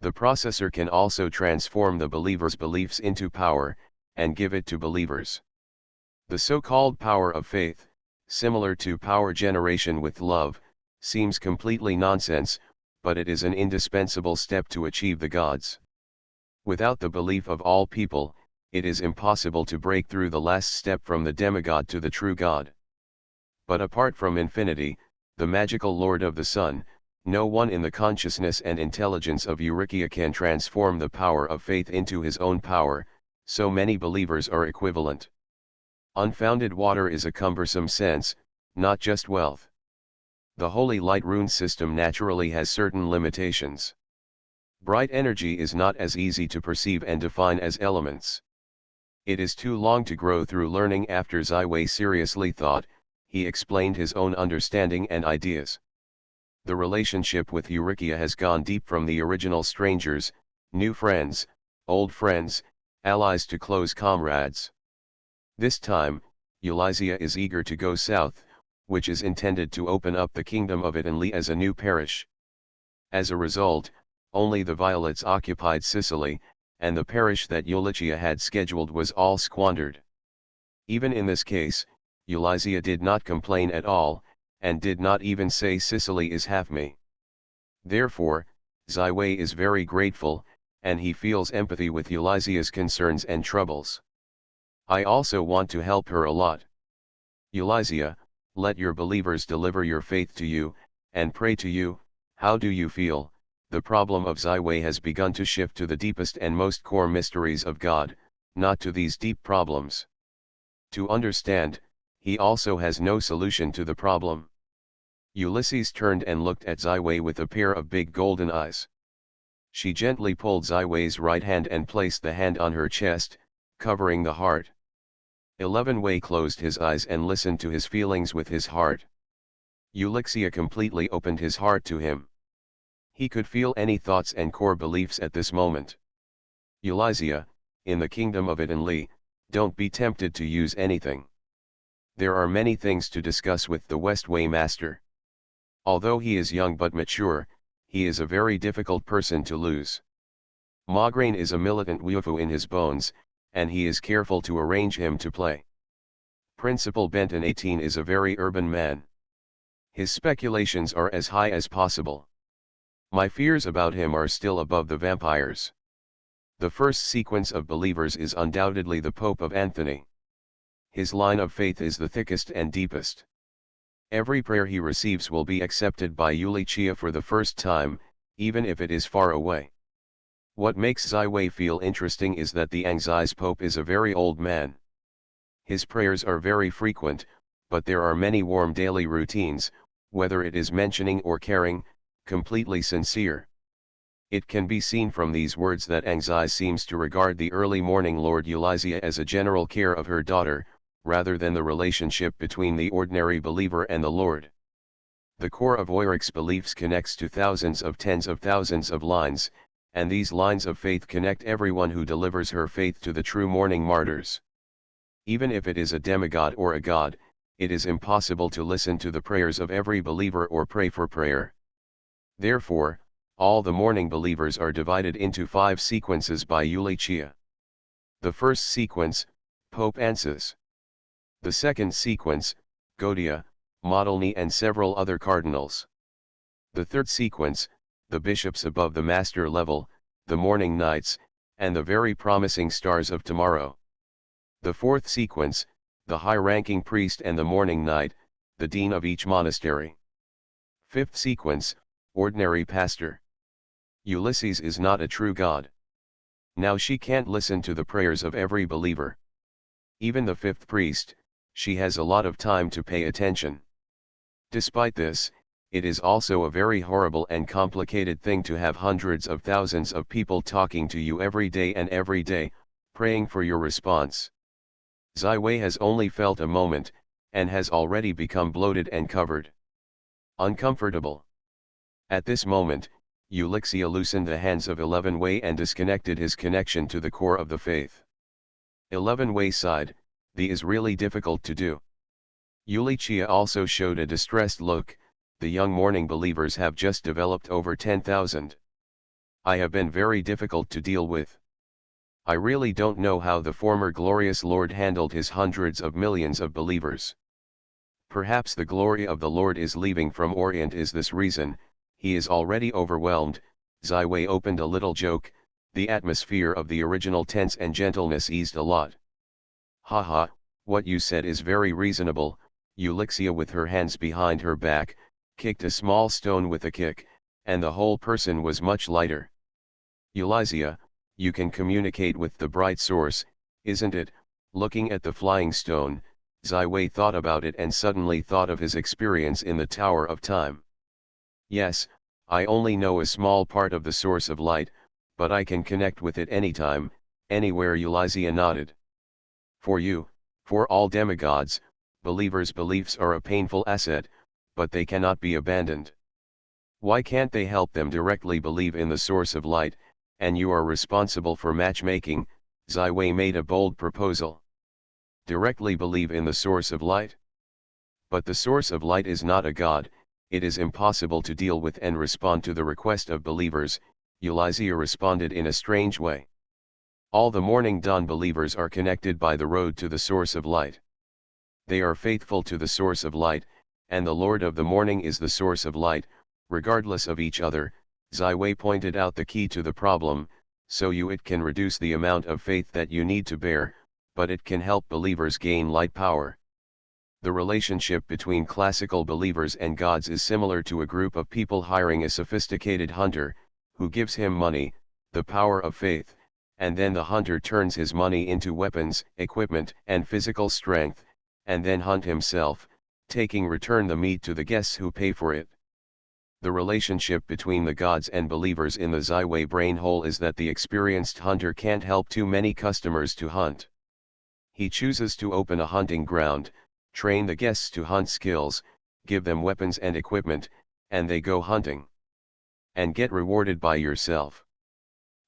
The processor can also transform the believer's beliefs into power, and give it to believers. The so-called power of faith, similar to power generation with love, seems completely nonsense, but it is an indispensable step to achieve the gods. Without the belief of all people, it is impossible to break through the last step from the demigod to the true God. But apart from infinity, the magical Lord of the Sun, no one in the consciousness and intelligence of Eurykia can transform the power of faith into his own power, so many believers are equivalent. Unfounded water is a cumbersome sense, not just wealth. The Holy Light rune system naturally has certain limitations. Bright energy is not as easy to perceive and define as elements. It is too long to grow through learning. After Ziwei seriously thought, he explained his own understanding and ideas. The relationship with Eurykia has gone deep from the original strangers, new friends, old friends, allies to close comrades. This time, Eulysia is eager to go south, which is intended to open up the kingdom of Italy as a new parish. As a result, only the Violets occupied Sicily, and the parish that Eulycia had scheduled was all squandered. Even in this case, Eulysia did not complain at all, and did not even say Sicily is half me. Therefore, Ziwei is very grateful, and he feels empathy with Eulysia's concerns and troubles. I also want to help her a lot. Eulysia, let your believers deliver your faith to you, and pray to you. How do you feel? The problem of Ziwei has begun to shift to the deepest and most core mysteries of God, not to these deep problems. To understand, he also has no solution to the problem. Ulysses turned and looked at Ziwei with a pair of big golden eyes. She gently pulled Ziwei's right hand and placed the hand on her chest, covering the heart. 11 Wei closed his eyes and listened to his feelings with his heart. Eulyxia completely opened his heart to him. He could feel any thoughts and core beliefs at this moment. Eulysia, in the kingdom of Italy, don't be tempted to use anything. There are many things to discuss with the Westway Master. Although he is young but mature, he is a very difficult person to lose. Mograine is a militant Wufu in his bones, and he is careful to arrange him to play. Principal Benton 18 is a very urban man. His speculations are as high as possible. My fears about him are still above the vampires. The first sequence of believers is undoubtedly the Pope of Anthony. His line of faith is the thickest and deepest. Every prayer he receives will be accepted by Eulycia for the first time, even if it is far away. What makes Ziwei feel interesting is that the Angzai's Pope is a very old man. His prayers are very frequent, but there are many warm daily routines, whether it is mentioning or caring, completely sincere. It can be seen from these words that Angzai seems to regard the early morning Lord Eulysia as a general care of her daughter, rather than the relationship between the ordinary believer and the Lord. The core of Oiric's beliefs connects to thousands of tens of thousands of lines, and these lines of faith connect everyone who delivers her faith to the true morning martyrs. Even if it is a demigod or a god, it is impossible to listen to the prayers of every believer or pray for prayer. Therefore, all the morning believers are divided into 5 sequences by Eulycia. The first sequence, Pope Ansis. The second sequence, Godia, Modilny and several other cardinals. The third sequence, the bishops above the master level, the morning knights, and the very promising stars of tomorrow. The fourth sequence, the high-ranking priest and the morning knight, the dean of each monastery. Fifth sequence, ordinary pastor. Ulysses is not a true god. Now she can't listen to the prayers of every believer. Even the fifth priest, she has a lot of time to pay attention. Despite this, it is also a very horrible and complicated thing to have hundreds of thousands of people talking to you every day, praying for your response. Ziwei has only felt a moment, and has already become bloated and covered. Uncomfortable. At this moment, Eulyxia loosened the hands of 11 Wei and disconnected his connection to the core of the faith. 11 Wei sighed, "This is really difficult to do." Eulycia also showed a distressed look. The young morning believers have just developed over 10,000. I have been very difficult to deal with. I really don't know how the former glorious Lord handled his hundreds of millions of believers. Perhaps the glory of the Lord is leaving from Orient is this reason. He is already overwhelmed. Ziwei opened a little joke, The atmosphere of the original tense and gentleness eased a lot. Haha, what you said is very reasonable. Ulixia, with her hands behind her back, kicked a small stone with a kick, and the whole person was much lighter. Ulyssia, you can communicate with the bright source, isn't it? Looking at the flying stone, Ziwei thought about it and suddenly thought of his experience in the Tower of Time. Yes, I only know a small part of the source of light, but I can connect with it anytime, anywhere. Ulyssia nodded. For you, for all demigods, believers' beliefs are a painful asset, but they cannot be abandoned. Why can't they help them directly believe in the source of light, and you are responsible for matchmaking? Ziwei made a bold proposal. Directly believe in the source of light? But the source of light is not a god, it is impossible to deal with and respond to the request of believers, Ulyssia responded in a strange way. All the morning dawn believers are connected by the road to the source of light. They are faithful to the source of light, and the Lord of the morning is the source of light, regardless of each other. Ziwei pointed out the key to the problem. So it can reduce the amount of faith that you need to bear, but it can help believers gain light power. The relationship between classical believers and gods is similar to a group of people hiring a sophisticated hunter, who gives him money, the power of faith, and then the hunter turns his money into weapons, equipment, and physical strength, and then hunt himself, taking return the meat to the guests who pay for it. The relationship between the gods and believers in the Ziwei brain hole is that the experienced hunter can't help too many customers to hunt. He chooses to open a hunting ground, train the guests to hunt skills, give them weapons and equipment, and they go hunting. And get rewarded by yourself.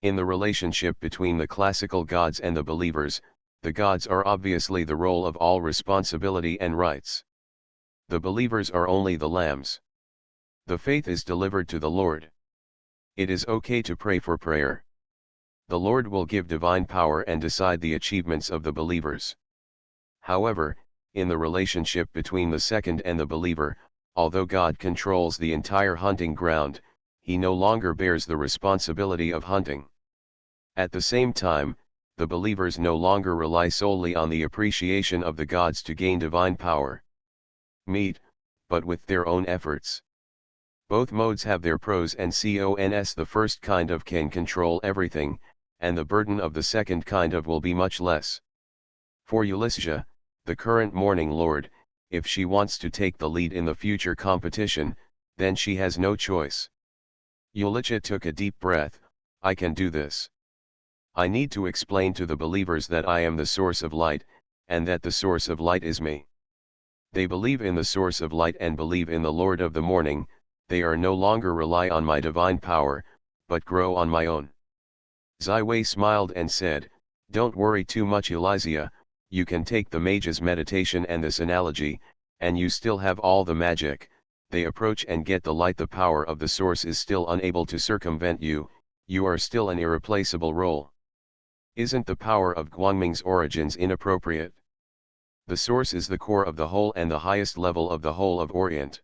In the relationship between the classical gods and the believers, the gods are obviously the role of all responsibility and rights. The believers are only the lambs. The faith is delivered to the Lord. It is okay to pray for prayer. The Lord will give divine power and decide the achievements of the believers. However, in the relationship between the second and the believer, although God controls the entire hunting ground, he no longer bears the responsibility of hunting. At the same time, the believers no longer rely solely on the appreciation of the gods to gain divine power. But with their own efforts. Both modes have their pros and cons. The first kind of can control everything, and the burden of the second kind of will be much less. For Ulyssia, the current morning lord, if she wants to take the lead in the future competition, then she has no choice. Ulyssia took a deep breath. I can do this. I need to explain to the believers that I am the source of light, and that the source of light is me. They believe in the source of light and believe in the Lord of the morning. They are no longer rely on my divine power, but grow on my own. Ziwei smiled and said, don't worry too much, Ulyssia, you can take the mage's meditation and this analogy, and you still have all the magic. They approach and get the light. The power of the source is still unable to circumvent you, you are still an irreplaceable role. Isn't the power of Guangming's origins inappropriate? The source is the core of the whole and the highest level of the whole of Orient.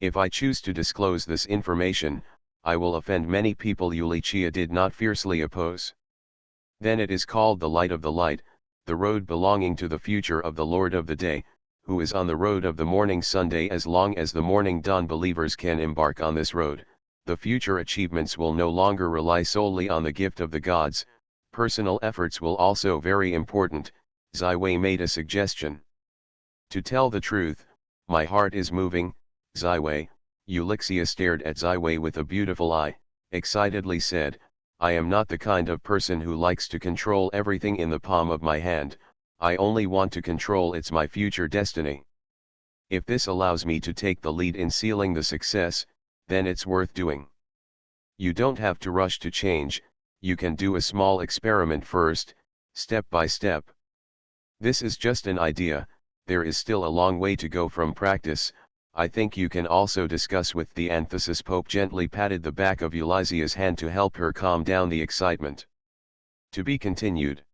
If I choose to disclose this information, I will offend many people. Ulyssia did not fiercely oppose. Then it is called the light of the light, the road belonging to the future of the Lord of the day, who is on the road of the morning Sunday. As long as the morning dawn believers can embark on this road, the future achievements will no longer rely solely on the gift of the gods. Personal efforts will also very important. Ziwei made a suggestion. To tell the truth, my heart is moving, Ziwei. Ulyssia stared at Ziwei with a beautiful eye, excitedly said, I am not the kind of person who likes to control everything in the palm of my hand. I only want to control my future destiny. If this allows me to take the lead in sealing the success, then it's worth doing. You don't have to rush to change, you can do a small experiment first, step by step. This is just an idea, there is still a long way to go from practice. I think you can also discuss with the anthesis. Pope gently patted the back of Ulyssia's hand to help her calm down the excitement. To be continued.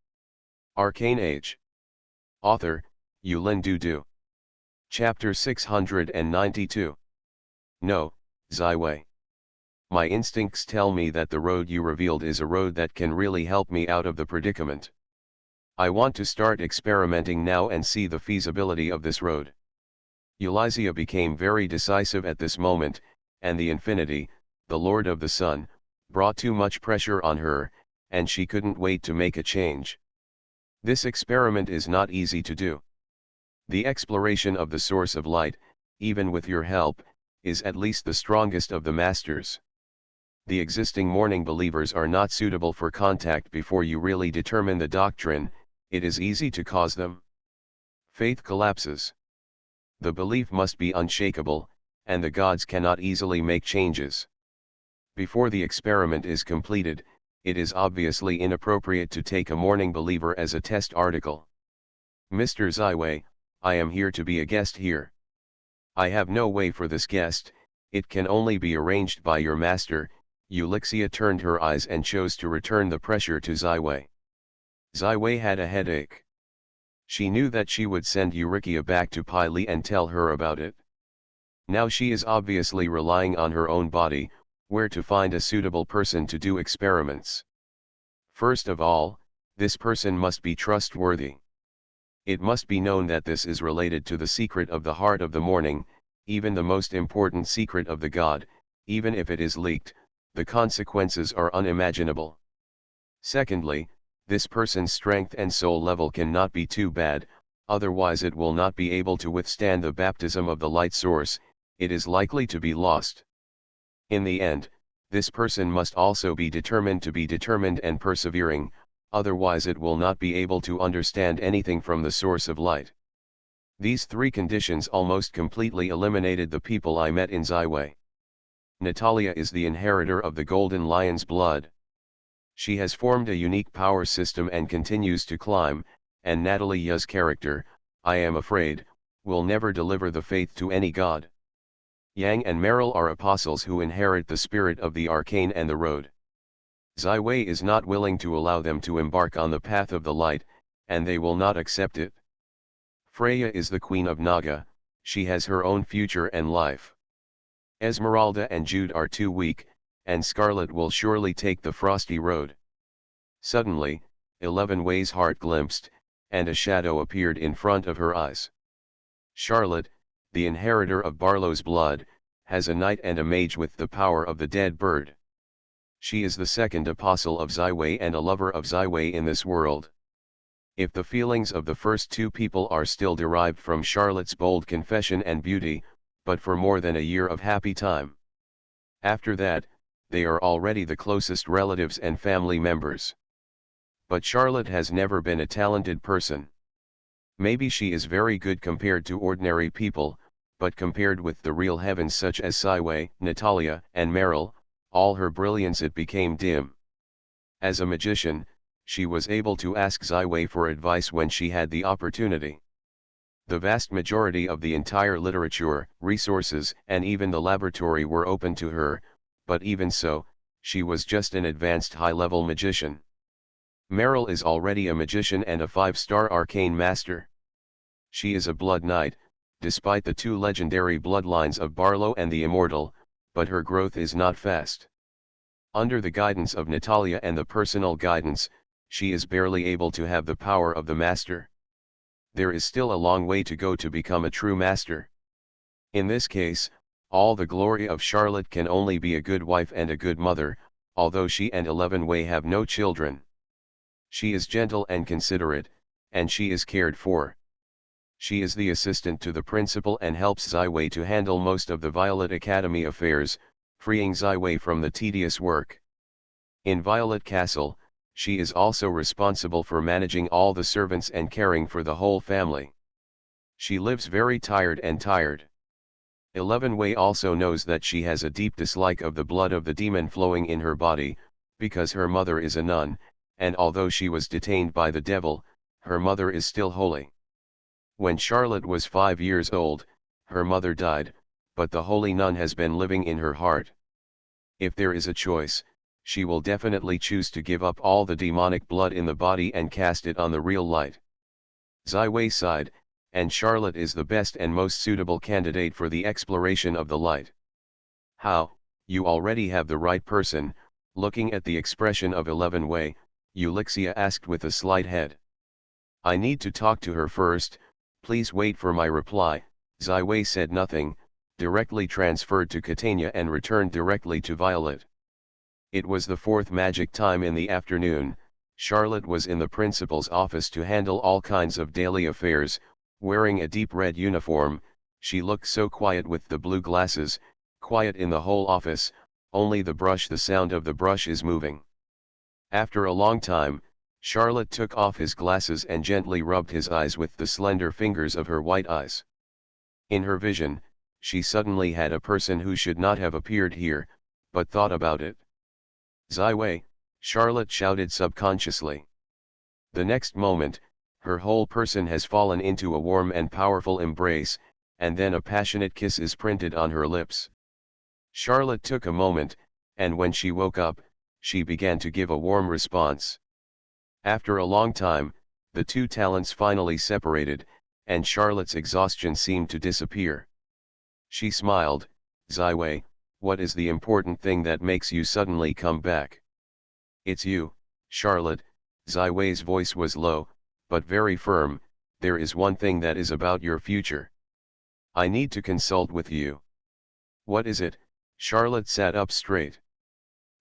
Arcane Age. Author, Yulin Dudu. Chapter 692. No, Ziwei. My instincts tell me that the road you revealed is a road that can really help me out of the predicament. I want to start experimenting now and see the feasibility of this road. Elysia became very decisive at this moment, and the Infinity, the Lord of the Sun, brought too much pressure on her, and she couldn't wait to make a change. This experiment is not easy to do. The exploration of the source of light, even with your help, is at least the strongest of the masters. The existing morning believers are not suitable for contact before you really determine the doctrine. It is easy to cause them. Faith collapses. The belief must be unshakable, and the gods cannot easily make changes. Before the experiment is completed, it is obviously inappropriate to take a morning believer as a test article. Mr. Zyway, I am here to be a guest here. I have no way for this guest, it can only be arranged by your master. Elysia turned her eyes and chose to return the pressure to Zyway. Zyway had a headache. She knew that she would send Eurykia back to Pili and tell her about it. Now she is obviously relying on her own body, where to find a suitable person to do experiments. First of all, this person must be trustworthy. It must be known that this is related to the secret of the heart of the morning, even the most important secret of the god. Even if it is leaked, the consequences are unimaginable. Secondly, this person's strength and soul level cannot be too bad, otherwise it will not be able to withstand the baptism of the light source. It is likely to be lost. In the end, this person must also be determined and persevering, otherwise it will not be able to understand anything from the source of light. These three conditions almost completely eliminated the people I met in Zyway. Natalia is the inheritor of the Golden Lion's blood. She has formed a unique power system and continues to climb, and Natalia's character, I am afraid, will never deliver the faith to any god. Yang and Meryl are apostles who inherit the spirit of the arcane and the road. Zyway is not willing to allow them to embark on the path of the light, and they will not accept it. Freya is the queen of Naga, she has her own future and life. Esmeralda and Jude are too weak, and Scarlet will surely take the frosty road. Suddenly, 11-Way's heart glimpsed, and a shadow appeared in front of her eyes. Charlotte, the inheritor of Barlow's blood, has a knight and a mage with the power of the dead bird. She is the second apostle of Zyway and a lover of Zyway in this world. If the feelings of the first two people are still derived from Charlotte's bold confession and beauty, but for more than a year of happy time. After that, they are already the closest relatives and family members. But Charlotte has never been a talented person. Maybe she is very good compared to ordinary people, but compared with the real heavens such as Zyway, Natalia, and Meryl, all her brilliance it became dim. As a magician, she was able to ask Zyway for advice when she had the opportunity. The vast majority of the entire literature, resources, and even the laboratory were open to her, but even so, she was just an advanced high-level magician. Meryl is already a magician and a 5-star arcane master. She is a blood knight, despite the two legendary bloodlines of Barlow and the Immortal, but her growth is not fast. Under the guidance of Natalia and the personal guidance, she is barely able to have the power of the master. There is still a long way to go to become a true master. In this case, all the glory of Charlotte can only be a good wife and a good mother, although she and 11-Way have no children. She is gentle and considerate, and she is cared for. She is the assistant to the principal and helps Zyway to handle most of the Violet Academy affairs, freeing Zyway from the tedious work. In Violet Castle, she is also responsible for managing all the servants and caring for the whole family. She lives very tired. 11-Way also knows that she has a deep dislike of the blood of the demon flowing in her body, because her mother is a nun, and although she was detained by the devil, her mother is still holy. When Charlotte was 5 years old, her mother died, but the holy nun has been living in her heart. If there is a choice, she will definitely choose to give up all the demonic blood in the body and cast it on the real light. Zyway sighed, and Charlotte is the best and most suitable candidate for the exploration of the light. How, You already have the right person. Looking at the expression of 11 Wei, Ulixia asked with a slight head. I need to talk to her first, please wait for my reply. Zai Wei said nothing, directly transferred to Catania and returned directly to Violet. It was the fourth magic time in the afternoon. Charlotte was in the principal's office to handle all kinds of daily affairs. Wearing a deep red uniform, she looked so quiet with the blue glasses, quiet in the whole office, only the sound of the brush is moving. After a long time, Charlotte took off his glasses and gently rubbed his eyes with the slender fingers of her white eyes. In her vision, she suddenly had a person who should not have appeared here, but thought about it. Zai Wei, Charlotte shouted subconsciously. The next moment, her whole person has fallen into a warm and powerful embrace, and then a passionate kiss is printed on her lips. Charlotte took a moment, and when she woke up, she began to give a warm response. After a long time, the two talents finally separated, and Charlotte's exhaustion seemed to disappear. She smiled. Zai Wei, what is the important thing that makes you suddenly come back? It's you, Charlotte. Zai Wei's voice was low, but very firm. There is one thing that is about your future. I need to consult with you. What is it? Charlotte sat up straight.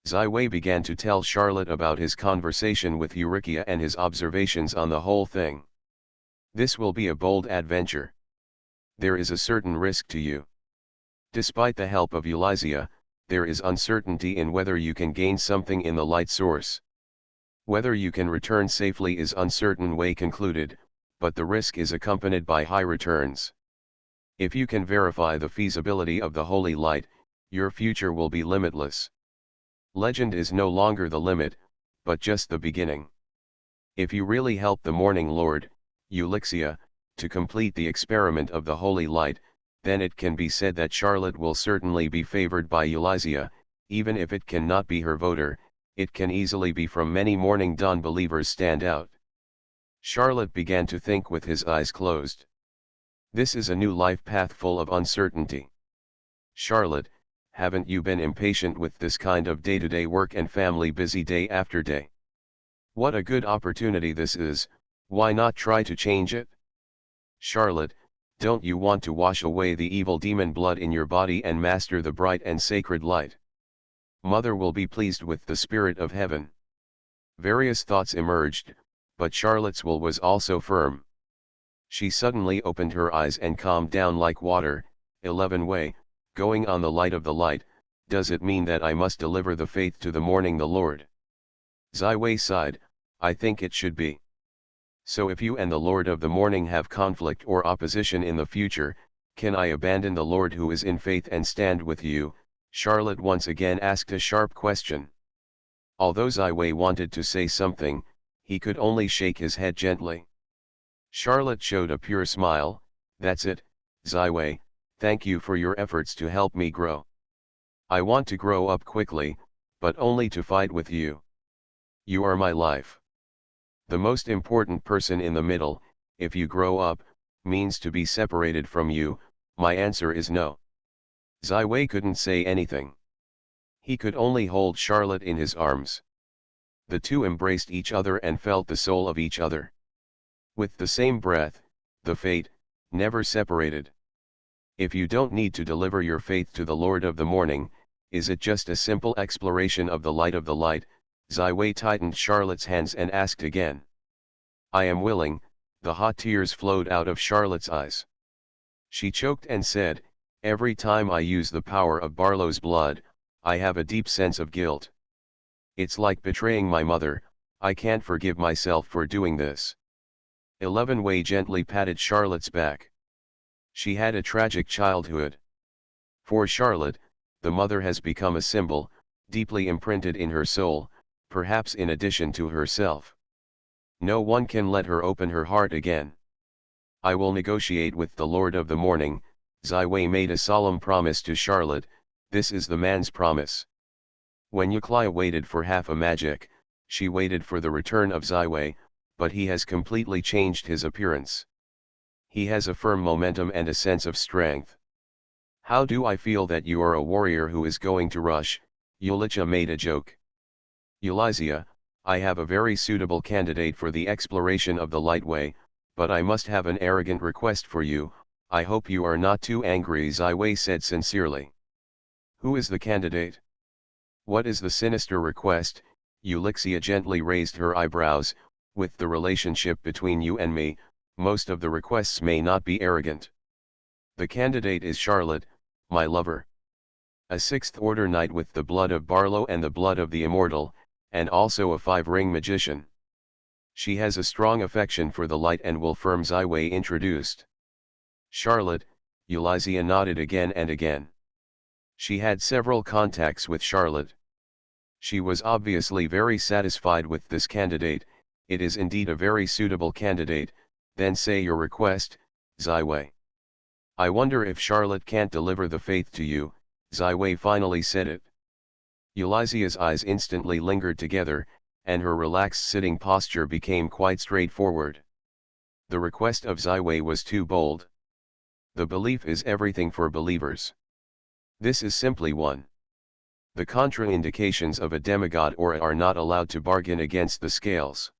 Zai Wei began to tell Charlotte about his conversation with Eurykia and his observations on the whole thing. This will be a bold adventure. There is a certain risk to you. Despite the help of Ulixia, there is uncertainty in whether you can gain something in the light source. Whether you can return safely is uncertain, Wei concluded, but the risk is accompanied by high returns. If you can verify the feasibility of the holy light, your future will be limitless. Legend is no longer the limit, but just the beginning. If you really help the Morning Lord, Ulixia, to complete the experiment of the holy light, then it can be said that Charlotte will certainly be favored by Ulixia. Even if it cannot be her voter, it can easily be from many Morning Dawn believers stand out. Charlotte began to think with his eyes closed. This is a new life path full of uncertainty. Charlotte, haven't you been impatient with this kind of day-to-day work and family busy day after day? What a good opportunity this is, why not try to change it? Charlotte, don't you want to wash away the evil demon blood in your body and master the bright and sacred light? Mother will be pleased with the spirit of heaven. Various thoughts emerged, but Charlotte's will was also firm. She suddenly opened her eyes and calmed down like water. 11 Wei, going on the light of the light, does it mean that I must deliver the faith to the morning the Lord? Zai Wei sighed, I think it should be. So if you and the Lord of the morning have conflict or opposition in the future, can I abandon the Lord who is in faith and stand with you? Charlotte once again asked a sharp question. Although Zai Wei wanted to say something, he could only shake his head gently. Charlotte showed a pure smile. That's it, Zai Wei, thank you for your efforts to help me grow. I want to grow up quickly, but only to fight with you. You are my life. The most important person in the middle, if you grow up, means to be separated from you. My answer is no. Zai Wei couldn't say anything. He could only hold Charlotte in his arms. The two embraced each other and felt the soul of each other. With the same breath, the fate, never separated. If you don't need to deliver your faith to the Lord of the morning, is it just a simple exploration of the light? Zai Wei tightened Charlotte's hands and asked again. I am willing. The hot tears flowed out of Charlotte's eyes. She choked and said, every time I use the power of Barlow's blood, I have a deep sense of guilt. It's like betraying my mother. I can't forgive myself for doing this. 11 Wei gently patted Charlotte's back. She had a tragic childhood. For Charlotte, the mother has become a symbol, deeply imprinted in her soul, perhaps in addition to herself. No one can let her open her heart again. I will negotiate with the Lord of the morning. Zai Wei made a solemn promise to Charlotte. This is the man's promise. When Euclid waited for half a magic, she waited for the return of Zai Wei, but he has completely changed his appearance. He has a firm momentum and a sense of strength. How do I feel that you are a warrior who is going to rush? Ulicha made a joke. Eulizia, I have a very suitable candidate for the exploration of the light way, but I must have an arrogant request for you. I hope you are not too angry, Ziwei said sincerely. Who is the candidate? What is the sinister request? Ulixia gently raised her eyebrows. With the relationship between you and me, most of the requests may not be arrogant. The candidate is Charlotte, my lover. A sixth-order knight with the blood of Barlow and the blood of the immortal, and also a five-ring magician. She has a strong affection for the light and will firm Ziwei introduced. Charlotte, Ulizia nodded again and again. She had several contacts with Charlotte. She was obviously very satisfied with this candidate. It is indeed a very suitable candidate. Then say your request, Ziwei. I wonder if Charlotte can't deliver the faith to you. Ziwei finally said it. Ulizia's eyes instantly lingered together, and her relaxed sitting posture became quite straightforward. The request of Ziwei was too bold. The belief is everything for believers. This is simply one. The contraindications of a demigod aura are not allowed to bargain against the scales.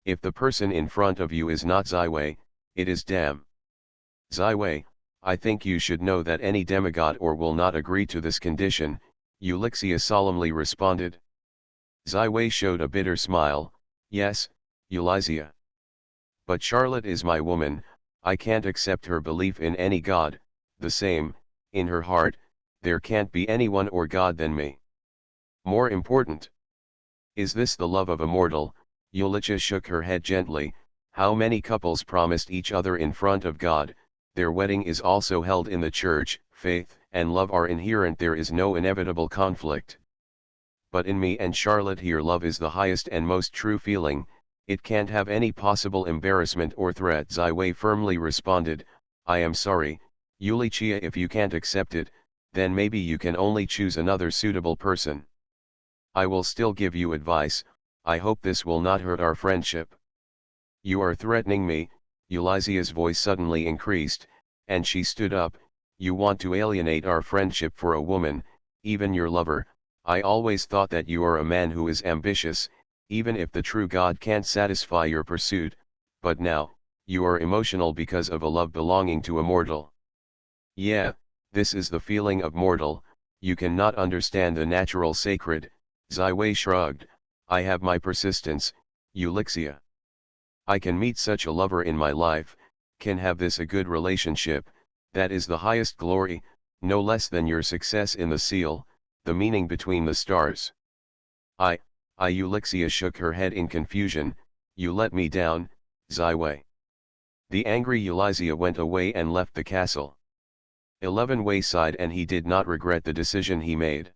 If the person in front of you is not Ziwei, it is damn. Ziwei, I think you should know that any demigod or will not agree to this condition, Ulixia solemnly responded. Ziwei showed a bitter smile. Yes, Ulizia. But Charlotte is my woman, I can't accept her belief in any god. The same, in her heart, there can't be anyone or god than me. More important. Is this the love of a mortal? Ulicha shook her head gently. How many couples promised each other in front of God? Their wedding is also held in the church. Faith and love are inherent, there is no inevitable conflict. But in me and Charlotte here, love is the highest and most true feeling, it can't have any possible embarrassment or threat. Ziwei firmly responded. I am sorry, Ulichia, if you can't accept it, then maybe you can only choose another suitable person. I will still give you advice, I hope this will not hurt our friendship. You are threatening me. Ulizia's voice suddenly increased, and she stood up. You want to alienate our friendship for a woman, even your lover. I always thought that you are a man who is ambitious, even if the true God can't satisfy your pursuit, but now, you are emotional because of a love belonging to a mortal. Yeah, this is the feeling of mortal, you cannot understand the natural sacred. Ziwei shrugged. I have my persistence, Ulixia. I can meet such a lover in my life, can have this a good relationship, that is the highest glory, no less than your success in the seal, the meaning between the stars. Ulixia shook her head in confusion. You let me down, Ziwei. The angry Ulizia went away and left the castle. 11 Wei sighed, and he did not regret the decision he made.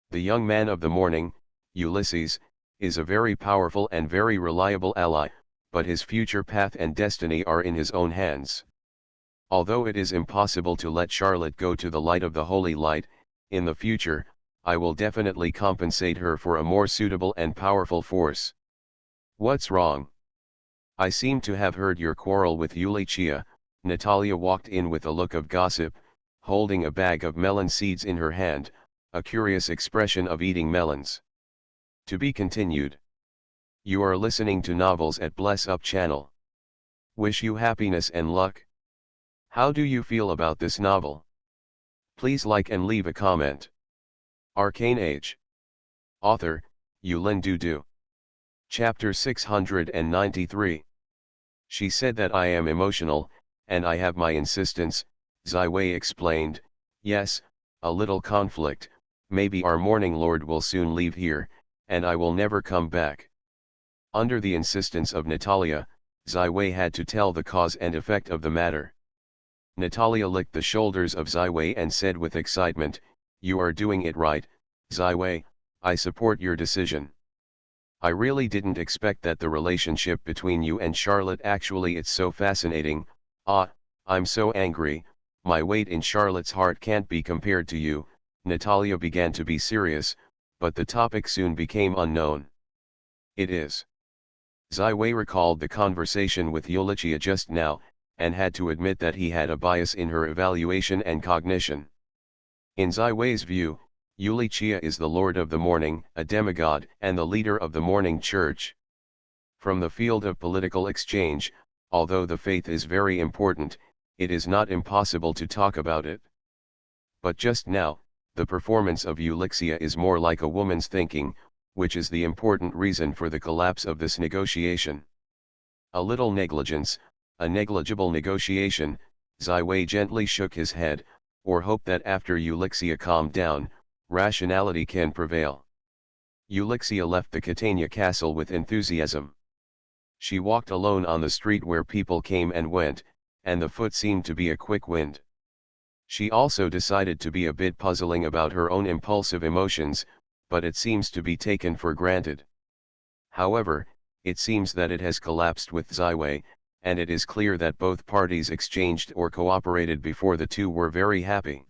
The young man of the morning, Ulysses, is a very powerful and very reliable ally, but his future path and destiny are in his own hands. Although it is impossible to let Charlotte go to the light of the holy light, in the future, I will definitely compensate her for a more suitable and powerful force. What's wrong? I seem to have heard your quarrel with Ulichia. Natalia walked in with a look of gossip, holding a bag of melon seeds in her hand, a curious expression of eating melons. To be continued. You are listening to novels at Bless Up channel. Wish you happiness and luck. How do you feel about this novel? Please like and leave a comment. Arcane Age. Author, Yulin Dudu. Chapter 693. She said that I am emotional, and I have my insistence, Ziwei explained. Yes, a little conflict, maybe our morning lord will soon leave here, and I will never come back. Under the insistence of Natalia, Ziwei had to tell the cause and effect of the matter. Natalia licked the shoulders of Ziwei and said with excitement, You are doing it right, Ziwei, I support your decision. I really didn't expect that the relationship between you and Charlotte it's so fascinating. I'm so angry, my weight in Charlotte's heart can't be compared to you. Natalia began to be serious, but the topic soon became unknown. It is. Ziwei recalled the conversation with Ulichia just now, and had to admit that he had a bias in her evaluation and cognition. In Ziwei's view, Yulichia is the Lord of the Morning, a demigod, and the leader of the Morning Church. From the field of political exchange, although the faith is very important, it is not impossible to talk about it. But just now, the performance of Ulixia is more like a woman's thinking, which is the important reason for the collapse of this negotiation. A little negligence, a negligible negotiation, Ziwei gently shook his head, or hoped that after Ulixia calmed down, rationality can prevail. Ulixia left the Catania castle with enthusiasm. She walked alone on the street where people came and went, and the foot seemed to be a quick wind. She also decided to be a bit puzzling about her own impulsive emotions, but it seems to be taken for granted. However, it seems that it has collapsed with Ziwei, and it is clear that both parties exchanged or cooperated before the two were very happy.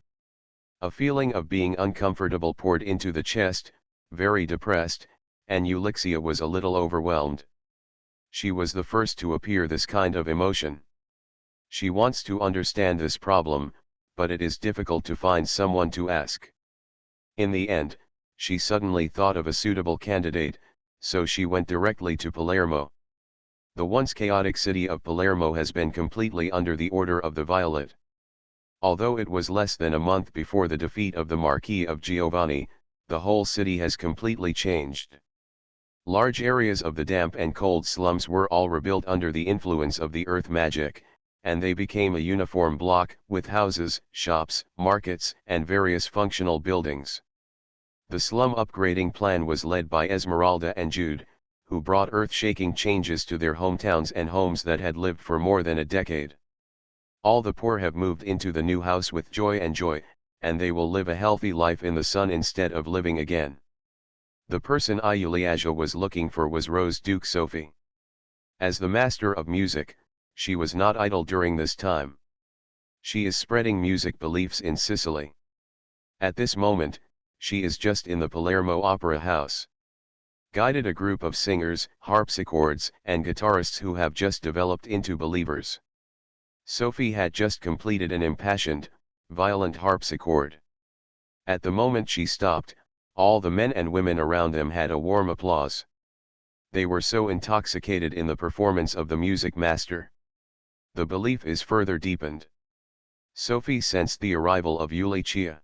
A feeling of being uncomfortable poured into the chest, very depressed, and Ulixia was a little overwhelmed. She was the first to appear this kind of emotion. She wants to understand this problem, but it is difficult to find someone to ask. In the end, she suddenly thought of a suitable candidate, so she went directly to Palermo. The once chaotic city of Palermo has been completely under the Order of the Violet. Although it was less than a month before the defeat of the Marquis of Giovanni, the whole city has completely changed. Large areas of the damp and cold slums were all rebuilt under the influence of the earth magic, and they became a uniform block, with houses, shops, markets, and various functional buildings. The slum upgrading plan was led by Esmeralda and Jude, who brought earth-shaking changes to their hometowns and homes that had lived for more than a decade. All the poor have moved into the new house with joy, and they will live a healthy life in the sun instead of living again. The person Iuliaja was looking for was Rose Duke Sophie. As the master of music, she was not idle during this time. She is spreading music beliefs in Sicily. At this moment, she is just in the Palermo Opera House. Guided a group of singers, harpsichords, and guitarists who have just developed into believers. Sophie had just completed an impassioned, violent harpsichord. At the moment she stopped, all the men and women around them had a warm applause. They were so intoxicated in the performance of the music master. The belief is further deepened. Sophie sensed the arrival of Ulixia.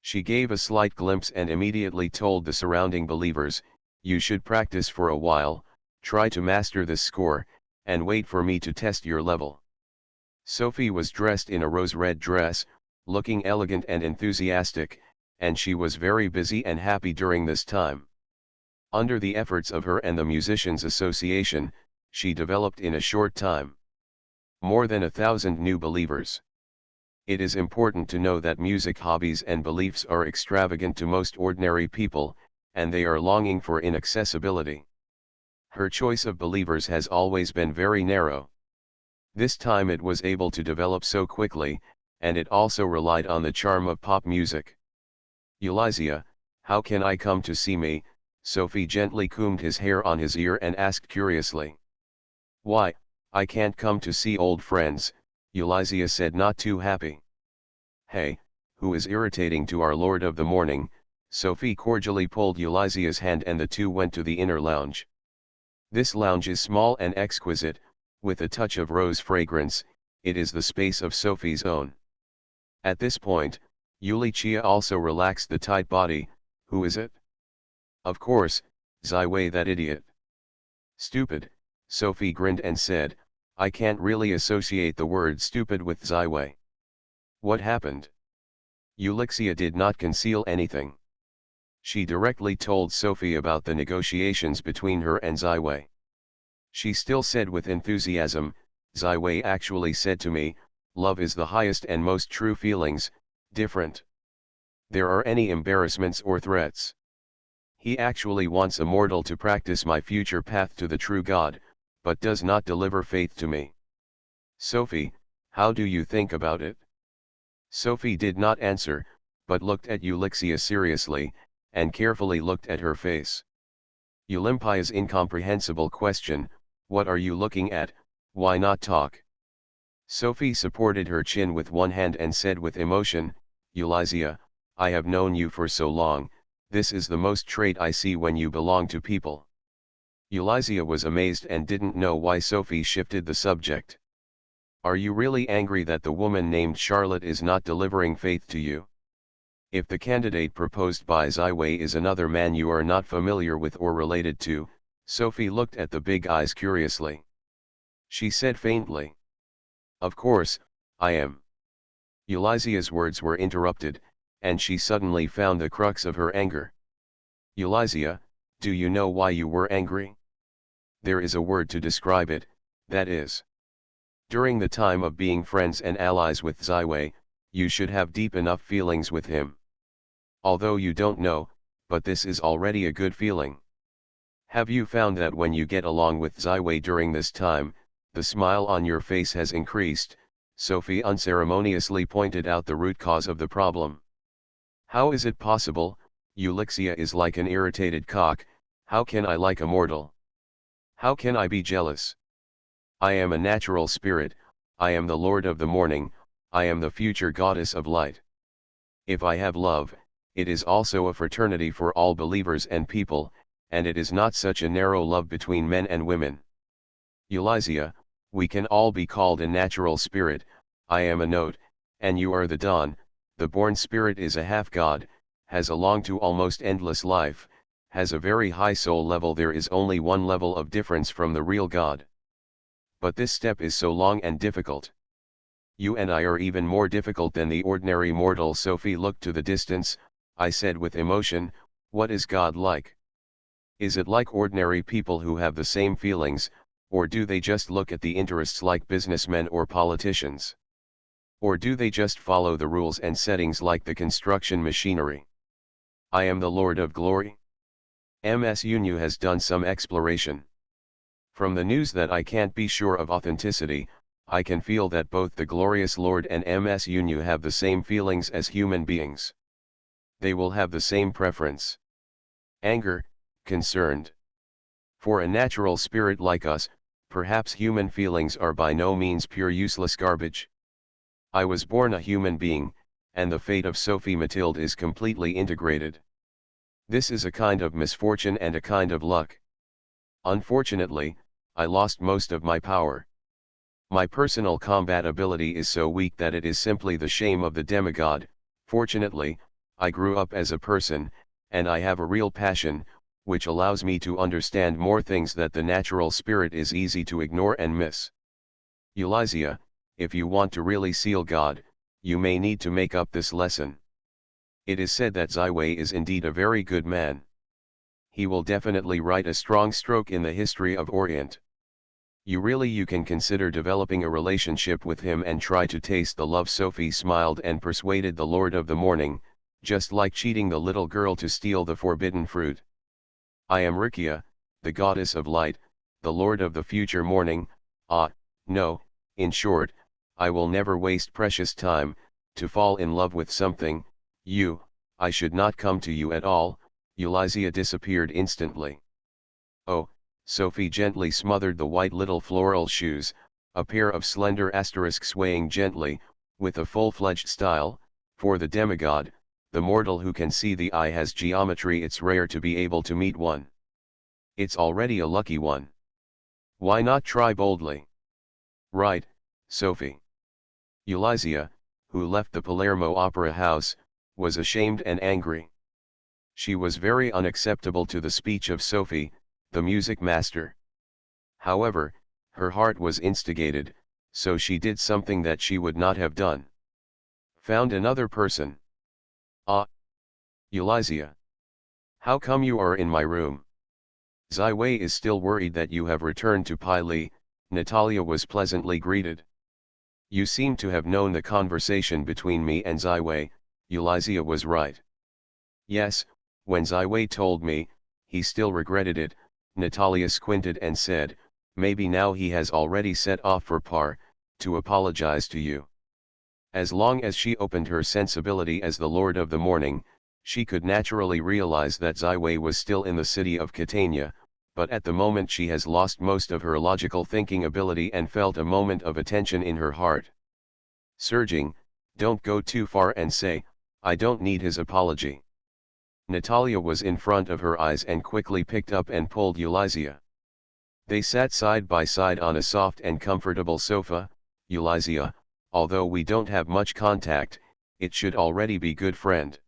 She gave a slight glimpse and immediately told the surrounding believers, "You should practice for a while, try to master this score, and wait for me to test your level." Sophie was dressed in a rose-red dress, looking elegant and enthusiastic, and she was very busy and happy during this time. Under the efforts of her and the Musicians' Association, she developed in a short time more than 1,000 new believers. It is important to know that music hobbies and beliefs are extravagant to most ordinary people, and they are longing for inaccessibility. Her choice of believers has always been very narrow. This time it was able to develop so quickly, and it also relied on the charm of pop music. "Ulixia, how can I come to see me?" Sophie gently combed his hair on his ear and asked curiously. "Why, I can't come to see old friends," Ulixia said, not too happy. "Hey, who is irritating to our Lord of the Morning?" Sophie cordially pulled Ulixia's hand and the two went to the inner lounge. This lounge is small and exquisite, with a touch of rose fragrance. It is the space of Sophie's own. At this point, Ulixia also relaxed the tight body. "Who is it?" "Of course, Ziwei, that idiot." "Stupid," Sophie grinned and said, "I can't really associate the word stupid with Ziwei." "What happened?" Ulixia did not conceal anything. She directly told Sophie about the negotiations between her and Ziwei. She still said with enthusiasm, "Ziwei actually said to me, love is the highest and most true feelings, different. There are any embarrassments or threats. He actually wants a mortal to practice my future path to the true God, but does not deliver faith to me." "Sophie, how do you think about it?" Sophie did not answer, but looked at Ulixia seriously, and carefully looked at her face. Olympaia's incomprehensible question, "What are you looking at, why not talk?" Sophie supported her chin with one hand and said with emotion, Eulizia, I have known you for so long, this is the most trait I see when you belong to people. Eulizia was amazed and didn't know why Sophie shifted the subject. Are you really angry that the woman named Charlotte is not delivering faith to you? If the candidate proposed by Ziwei is another man you are not familiar with or related to, Sophie looked at the big eyes curiously. She said faintly. Of course, I am. Eulizia's words were interrupted, and she suddenly found the crux of her anger. Eulizia, do you know why you were angry? There is a word to describe it, that is. During the time of being friends and allies with Ziwei, you should have deep enough feelings with him. Although you don't know, but this is already a good feeling. Have you found that when you get along with Ziwei during this time, the smile on your face has increased? Sophie unceremoniously pointed out the root cause of the problem. How is it possible? Eulixia is like an irritated cock, how can I like a mortal? How can I be jealous? I am a natural spirit, I am the Lord of the morning, I am the future goddess of light. If I have love, it is also a fraternity for all believers and people, and it is not such a narrow love between men and women. Eulizia, we can all be called a natural spirit, I am a node, and you are the dawn, the born spirit is a half-god, has a long to almost endless life, has a very high soul level. There is only one level of difference from the real God. But this step is so long and difficult. You and I are even more difficult than the ordinary mortal. Sophie looked to the distance. I said with emotion, what is God like? Is it like ordinary people who have the same feelings, or do they just look at the interests like businessmen or politicians? Or do they just follow the rules and settings like the construction machinery? I am the Lord of Glory. Ms. Yunyu has done some exploration. From the news that I can't be sure of authenticity, I can feel that both the glorious Lord and Ms. Yunyu have the same feelings as human beings. They will have the same preference. Anger, concerned. For a natural spirit like us, perhaps human feelings are by no means pure useless garbage. I was born a human being, and the fate of Sophie Mathilde is completely integrated. This is a kind of misfortune and a kind of luck. Unfortunately, I lost most of my power. My personal combat ability is so weak that it is simply the shame of the demigod. Fortunately, I grew up as a person, and I have a real passion, which allows me to understand more things that the natural spirit is easy to ignore and miss. Eulizia, if you want to really seal God, you may need to make up this lesson. It is said that Ziwei is indeed a very good man. He will definitely write a strong stroke in the history of Orient. You can consider developing a relationship with him and try to taste the love. Sophie smiled and persuaded the Lord of the Morning, just like cheating the little girl to steal the forbidden fruit. I am Rikia, the goddess of light, the Lord of the future morning. No, in short, I will never waste precious time, to fall in love with something. I should not come to you at all. Eulizia disappeared instantly. Oh, Sophie gently smothered the white little floral shoes, a pair of slender asterisks swaying gently, with a full-fledged style. For the demigod, the mortal who can see the eye has geometry. It's rare to be able to meet one. It's already a lucky one. Why not try boldly? Right, Sophie. Eulizia, who left the Palermo Opera House, was ashamed and angry. She was very unacceptable to the speech of Sophie, the music master. However, her heart was instigated, so she did something that she would not have done. Found another person. Eulizia. How come you are in my room? Ziwei is still worried that you have returned to Pai Li. Natalia was pleasantly greeted. You seem to have known the conversation between me and Ziwei. Eulizia was right. Yes, when Ziwei told me, he still regretted it. Natalia squinted and said, maybe now he has already set off for Par, to apologize to you. As long as she opened her sensibility as the Lord of the Morning, she could naturally realize that Ziwei was still in the city of Catania, but at the moment she has lost most of her logical thinking ability and felt a moment of attention in her heart. Surging, don't go too far and say, I don't need his apology. Natalia was in front of her eyes and quickly picked up and pulled Eulizia. They sat side by side on a soft and comfortable sofa. Eulizia, although we don't have much contact, it should already be good friend.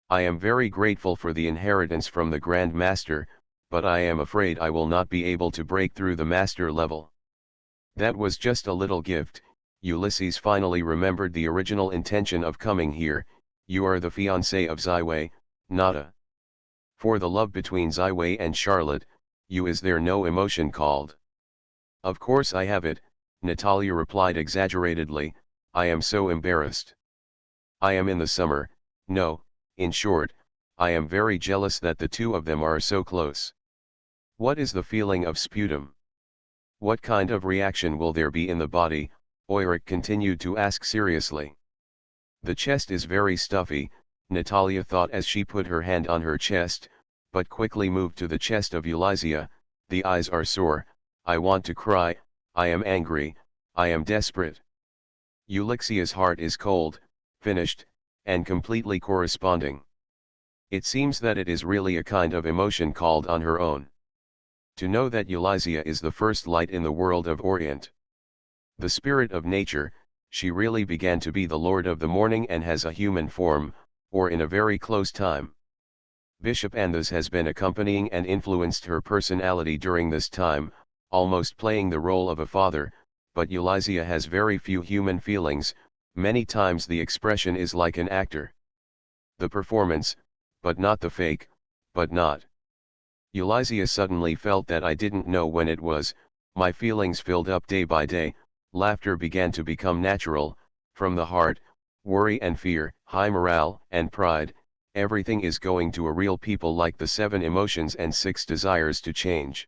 I am very grateful for the inheritance from the Grand Master, but I am afraid I will not be able to break through the master level. That was just a little gift. Ulysses finally remembered the original intention of coming here. You are the fiancé of Ziwei, Nada. For the love between Ziwei and Charlotte, is there no emotion called? Of course I have it, Natalia replied exaggeratedly, I am so embarrassed. I am in the summer, no, in short, I am very jealous that the two of them are so close. What is the feeling of sputum? What kind of reaction will there be in the body? Ulrich continued to ask seriously. The chest is very stuffy, Natalia thought as she put her hand on her chest, but quickly moved to the chest of Eulizia. The eyes are sore, I want to cry, I am angry, I am desperate. Eulixia's heart is cold, finished, and completely corresponding. It seems that it is really a kind of emotion called on her own. To know that Eulizia is the first light in the world of Orient. The spirit of nature, she really began to be the lord of the morning and has a human form, or in a very close time. Bishop Anthas has been accompanying and influenced her personality during this time, almost playing the role of a father, but Eulizia has very few human feelings, many times the expression is like an actor. The performance, but not the fake, but not. Eulizia suddenly felt that I didn't know when it was, my feelings filled up day by day, laughter began to become natural, from the heart, worry and fear, high morale and pride, everything is going to a real people like the 7 emotions and 6 desires to change.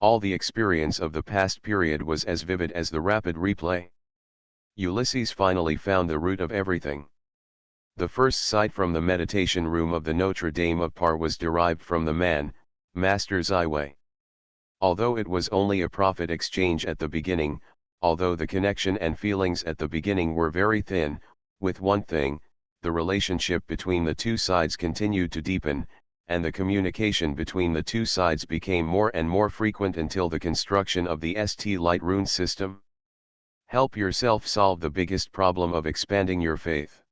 All the experience of the past period was as vivid as the rapid replay. Ulysses finally found the root of everything. The first sight from the meditation room of the Notre Dame of Par was derived from the man, Master Ziwei. Although it was only a profit exchange at the beginning, although the connection and feelings at the beginning were very thin, with one thing, the relationship between the two sides continued to deepen, and the communication between the two sides became more and more frequent until the construction of the ST Light rune system. Help yourself solve the biggest problem of expanding your faith.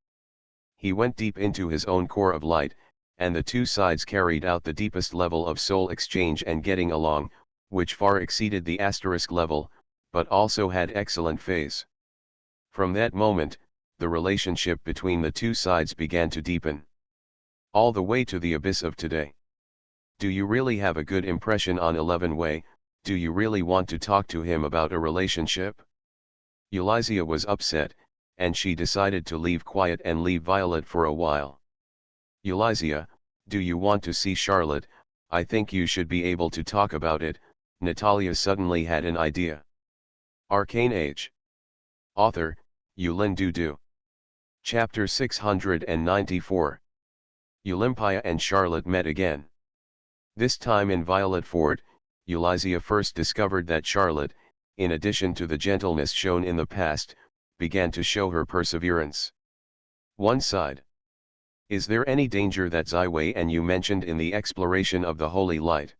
He went deep into his own core of light, and the two sides carried out the deepest level of soul exchange and getting along, which far exceeded the asterisk level, but also had excellent phase. From that moment, the relationship between the two sides began to deepen. All the way to the abyss of today. Do you really have a good impression on 11 Way? Do you really want to talk to him about a relationship? Eulizia was upset, and she decided to leave quiet and leave Violet for a while. Eulizia, do you want to see Charlotte? I think you should be able to talk about it. Natalia suddenly had an idea. Arcane Age. Author, Yulin Dudu. Chapter 694. Olympia and Charlotte met again. This time in Violet Fort, Eulizia first discovered that Charlotte, in addition to the gentleness shown in the past, began to show her perseverance. One side. Is there any danger that Ziwei and you mentioned in the exploration of the holy light?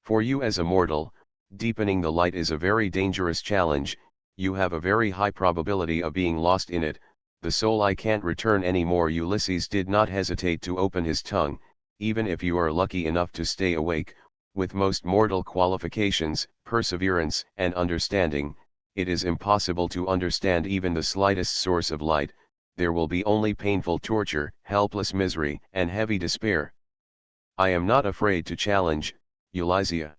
For you as a mortal, deepening the light is a very dangerous challenge, you have a very high probability of being lost in it, the soul I can't return anymore. Ulysses did not hesitate to open his tongue, even if you are lucky enough to stay awake, with most mortal qualifications, perseverance and understanding, it is impossible to understand even the slightest source of light, there will be only painful torture, helpless misery and heavy despair. I am not afraid to challenge, Eulizia.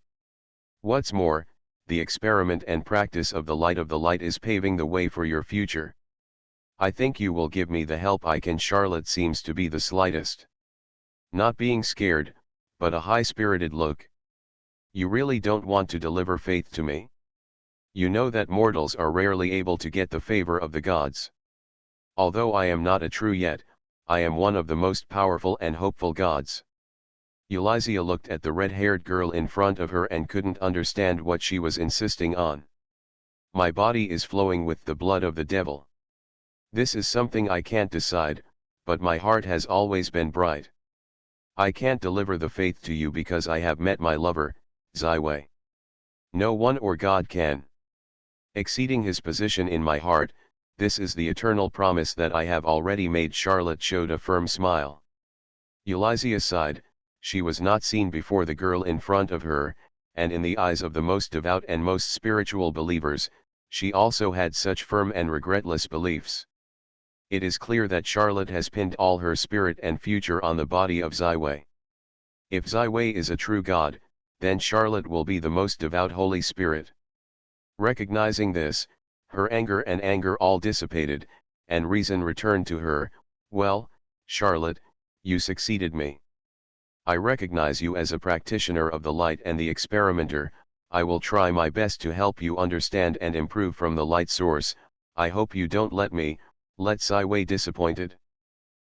What's more, the experiment and practice of the light is paving the way for your future. I think you will give me the help I can. Charlotte seems to be the slightest. Not being scared, but a high-spirited look. You really don't want to deliver faith to me? You know that mortals are rarely able to get the favor of the gods. Although I am not a true yet, I am one of the most powerful and hopeful gods. Elysia looked at the red-haired girl in front of her and couldn't understand what she was insisting on. My body is flowing with the blood of the devil. This is something I can't decide, but my heart has always been bright. I can't deliver the faith to you because I have met my lover, Ziwei. No one or God can. Exceeding his position in my heart, this is the eternal promise that I have already made. Charlotte showed a firm smile. Elysia sighed. She was not seen before the girl in front of her, and in the eyes of the most devout and most spiritual believers, she also had such firm and regretless beliefs. It is clear that Charlotte has pinned all her spirit and future on the body of Ziwei. If Ziwei is a true God, then Charlotte will be the most devout Holy Spirit. Recognizing this, her anger all dissipated, and reason returned to her. Well, Charlotte, you succeeded me. I recognize you as a practitioner of the light and the experimenter. I will try my best to help you understand and improve from the light source. I hope you don't let Ziwei disappointed.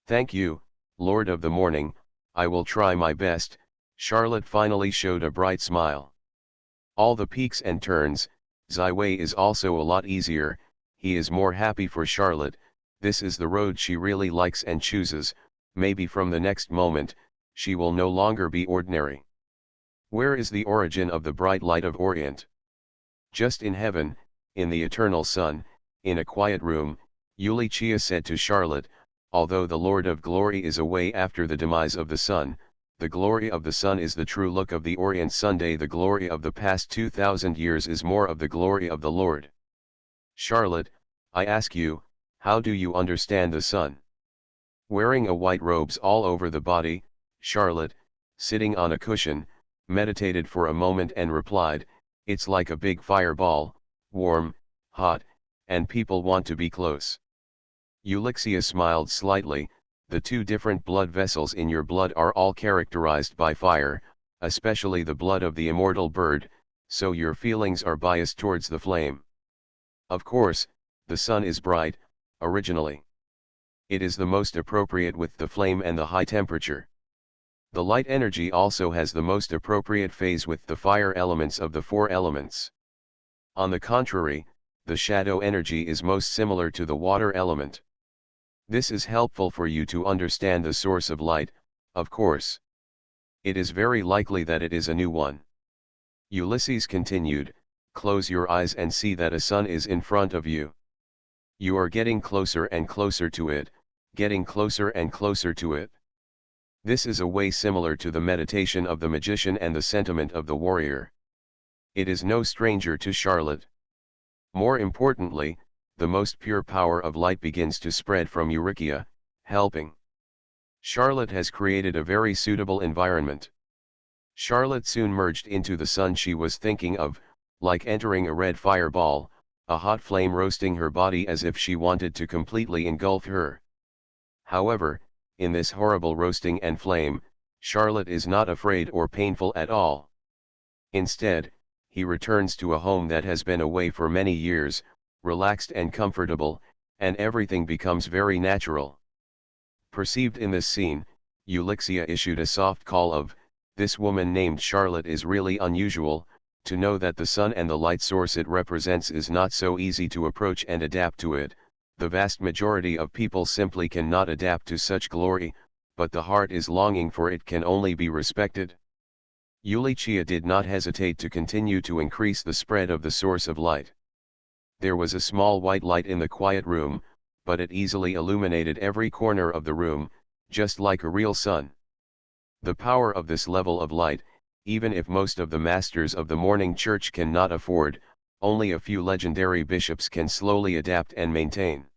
Thank you, Lord of the Morning, I will try my best. Charlotte finally showed a bright smile. All the peaks and turns, Ziwei is also a lot easier. He is more happy for Charlotte. This is the road she really likes and chooses. Maybe from the next moment, she will no longer be ordinary. Where is the origin of the bright light of Orient? Just in heaven, in the eternal sun, in a quiet room, Elysia said to Charlotte. Although the Lord of Glory is away after the demise of the sun, the glory of the sun is the true look of the Orient Sunday. The glory of the past 2000 years is more of the glory of the Lord. Charlotte, I ask you, how do you understand the sun? Wearing a white robes all over the body, Charlotte, sitting on a cushion, meditated for a moment and replied, it's like a big fireball, warm, hot, and people want to be close. Elysia smiled slightly. The two different blood vessels in your blood are all characterized by fire, especially the blood of the immortal bird, so your feelings are biased towards the flame. Of course, the sun is bright, originally. It is the most appropriate with the flame and the high temperature. The light energy also has the most appropriate phase with the fire elements of the four elements. On the contrary, the shadow energy is most similar to the water element. This is helpful for you to understand the source of light, of course. It is very likely that it is a new one. Ulysses continued, close your eyes and see that a sun is in front of you. You are getting closer and closer to it, getting closer and closer to it. This is a way similar to the meditation of the magician and the sentiment of the warrior. It is no stranger to Charlotte. More importantly, the most pure power of light begins to spread from Eurychia, helping. Charlotte has created a very suitable environment. Charlotte soon merged into the sun she was thinking of, like entering a red fireball, a hot flame roasting her body as if she wanted to completely engulf her. However, in this horrible roasting and flame, Charlotte is not afraid or painful at all. Instead, he returns to a home that has been away for many years, relaxed and comfortable, and everything becomes very natural. Perceived in this scene, Elysia issued a soft call of, this woman named Charlotte is really unusual. To know that the sun and the light source it represents is not so easy to approach and adapt to it. The vast majority of people simply cannot adapt to such glory, but the heart is longing for it can only be respected. Elysia did not hesitate to continue to increase the spread of the source of light. There was a small white light in the quiet room, but it easily illuminated every corner of the room, just like a real sun. The power of this level of light, even if most of the masters of the morning church cannot afford, only a few legendary bishops can slowly adapt and maintain.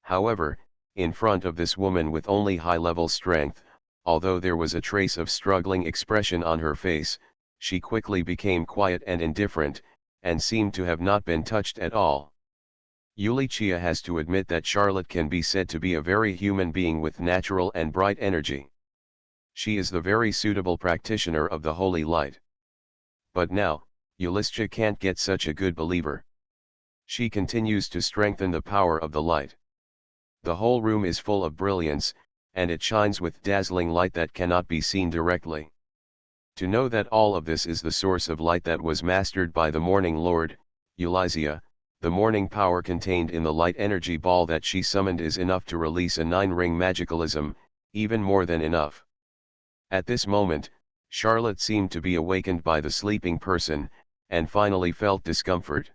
However, in front of this woman with only high-level strength, although there was a trace of struggling expression on her face, she quickly became quiet and indifferent, and seemed to have not been touched at all. Elysia has to admit that Charlotte can be said to be a very human being with natural and bright energy. She is the very suitable practitioner of the holy light. But now, Elysia can't get such a good believer. She continues to strengthen the power of the light. The whole room is full of brilliance, and it shines with dazzling light that cannot be seen directly. To know that all of this is the source of light that was mastered by the Morning Lord, Elysia, the morning power contained in the light energy ball that she summoned is enough to release a 9-ring magicalism, even more than enough. At this moment, Charlotte seemed to be awakened by the sleeping person, and finally felt discomfort.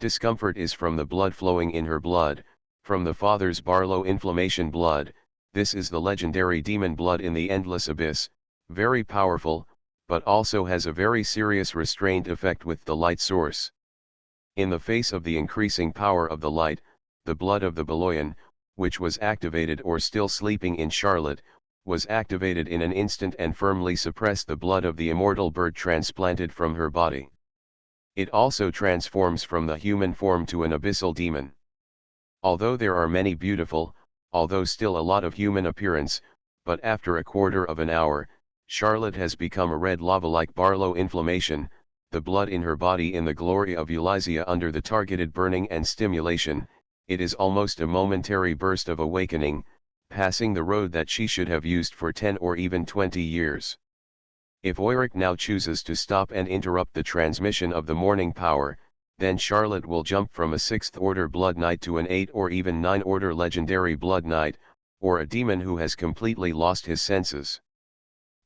Discomfort is from the blood flowing in her blood, from the father's Barlow inflammation blood. This is the legendary demon blood in the endless abyss, very powerful, but also has a very serious restraint effect with the light source. In the face of the increasing power of the light, the blood of the Beloyan, which was activated or still sleeping in Charlotte, was activated in an instant and firmly suppressed the blood of the immortal bird transplanted from her body. It also transforms from the human form to an abyssal demon. Although there are many beautiful, although still a lot of human appearance, but after a quarter of an hour, Charlotte has become a red lava-like Barlow inflammation, the blood in her body in the glory of Elysia under the targeted burning and stimulation. It is almost a momentary burst of awakening, passing the road that she should have used for 10 or even 20 years. If Oiric now chooses to stop and interrupt the transmission of the morning power, then Charlotte will jump from a 6th order blood knight to an 8 or even 9 order legendary blood knight, or a demon who has completely lost his senses.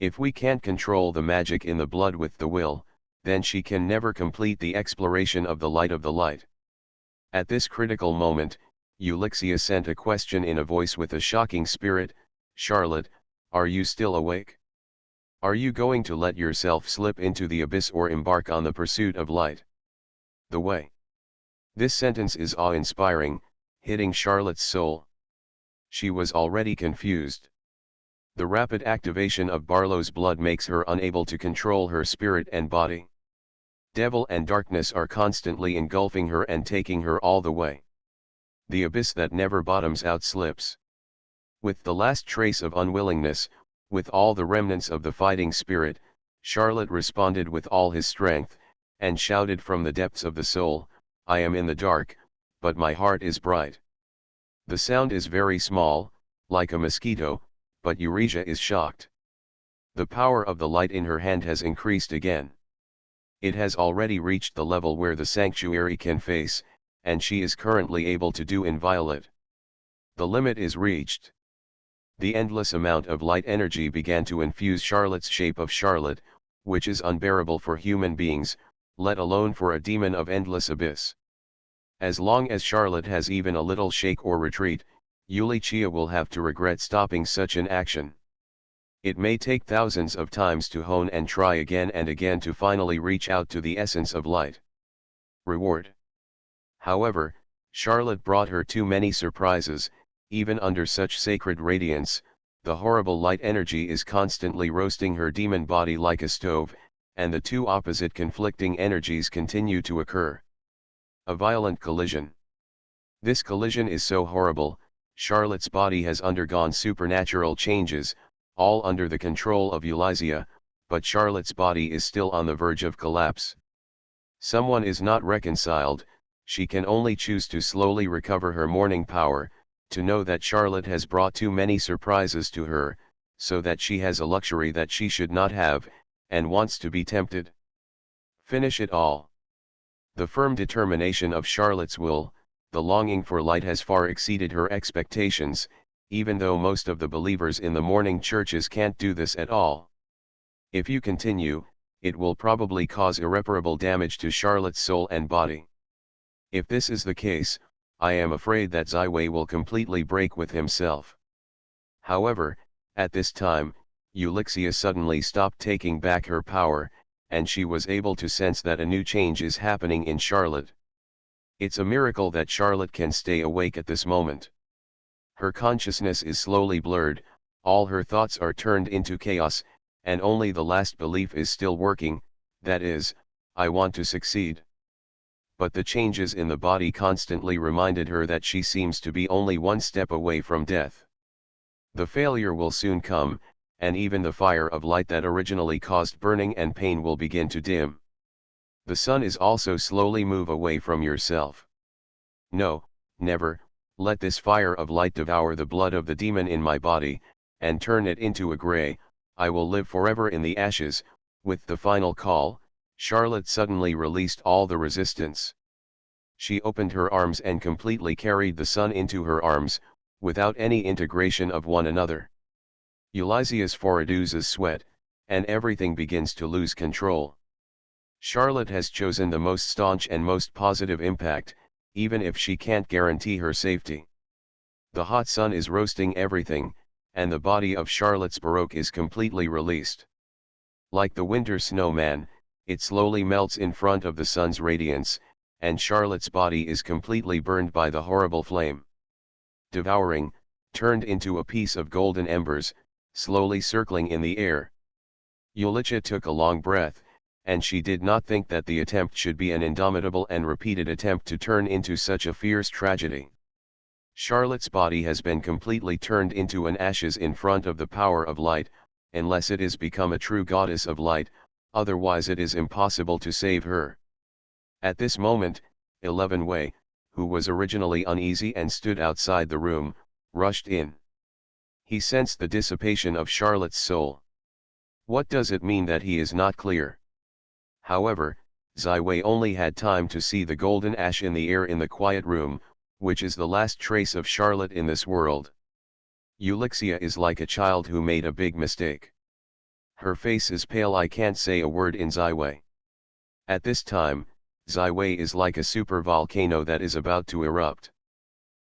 If we can't control the magic in the blood with the will, then she can never complete the exploration of the light of the light. At this critical moment, Elysia sent a question in a voice with a shocking spirit: "Charlotte, are you still awake? Are you going to let yourself slip into the abyss or embark on the pursuit of light?" The way. This sentence is awe-inspiring, hitting Charlotte's soul. She was already confused. The rapid activation of Barlow's blood makes her unable to control her spirit and body. Devil and darkness are constantly engulfing her and taking her all the way. The abyss that never bottoms out slips. With the last trace of unwillingness, with all the remnants of the fighting spirit, Charlotte responded with all his strength, and shouted from the depths of the soul, "I am in the dark, but my heart is bright." The sound is very small, like a mosquito, but Elysia is shocked. The power of the light in her hand has increased again. It has already reached the level where the sanctuary can face, and she is currently able to do inviolate. The limit is reached. The endless amount of light energy began to infuse Charlotte's shape of Charlotte, which is unbearable for human beings, let alone for a demon of endless abyss. As long as Charlotte has even a little shake or retreat, Elysia will have to regret stopping such an action. It may take thousands of times to hone and try again and again to finally reach out to the essence of light. Reward. However, Charlotte brought her too many surprises. Even under such sacred radiance, the horrible light energy is constantly roasting her demon body like a stove, and the two opposite conflicting energies continue to occur. A violent collision. This collision is so horrible, Charlotte's body has undergone supernatural changes, all under the control of Elysia, but Charlotte's body is still on the verge of collapse. Someone is not reconciled. She can only choose to slowly recover her morning power, to know that Charlotte has brought too many surprises to her, so that she has a luxury that she should not have, and wants to be tempted. Finish it all. The firm determination of Charlotte's will, the longing for light has far exceeded her expectations, even though most of the believers in the morning churches can't do this at all. If you continue, it will probably cause irreparable damage to Charlotte's soul and body. If this is the case, I am afraid that Zyway will completely break with himself. However, at this time, Elysia suddenly stopped taking back her power, and she was able to sense that a new change is happening in Charlotte. It's a miracle that Charlotte can stay awake at this moment. Her consciousness is slowly blurred, all her thoughts are turned into chaos, and only the last belief is still working, that is, "I want to succeed." But the changes in the body constantly reminded her that she seems to be only one step away from death. The failure will soon come, and even the fire of light that originally caused burning and pain will begin to dim. The sun is also slowly move away from yourself. No, never, Let this fire of light devour the blood of the demon in my body, and turn it into a gray. I will live forever in the ashes." With the final call, Charlotte suddenly released all the resistance. She opened her arms and completely carried the sun into her arms, without any integration of one another. Eulysia's forehead oozes sweat, and everything begins to lose control. Charlotte has chosen the most staunch and most positive impact, even if she can't guarantee her safety. The hot sun is roasting everything, and the body of Charlotte's Baroque is completely released. Like the winter snowman, it slowly melts in front of the sun's radiance, and Charlotte's body is completely burned by the horrible flame. Devouring, turned into a piece of golden embers, slowly circling in the air. Eulycia took a long breath, and she did not think that the attempt should be an indomitable and repeated attempt to turn into such a fierce tragedy. Charlotte's body has been completely turned into an ashes in front of the power of light, unless it is become a true goddess of light, otherwise it is impossible to save her. At this moment, 11 Wei, who was originally uneasy and stood outside the room, rushed in. He sensed the dissipation of Charlotte's soul. What does it mean that he is not clear? However, Zai Wei only had time to see the golden ash in the air in the quiet room, which is the last trace of Charlotte in this world. Eulycia is like a child who made a big mistake. Her face is pale. I can't say a word in Zai Wei. At this time, Zai Wei is like a super volcano that is about to erupt.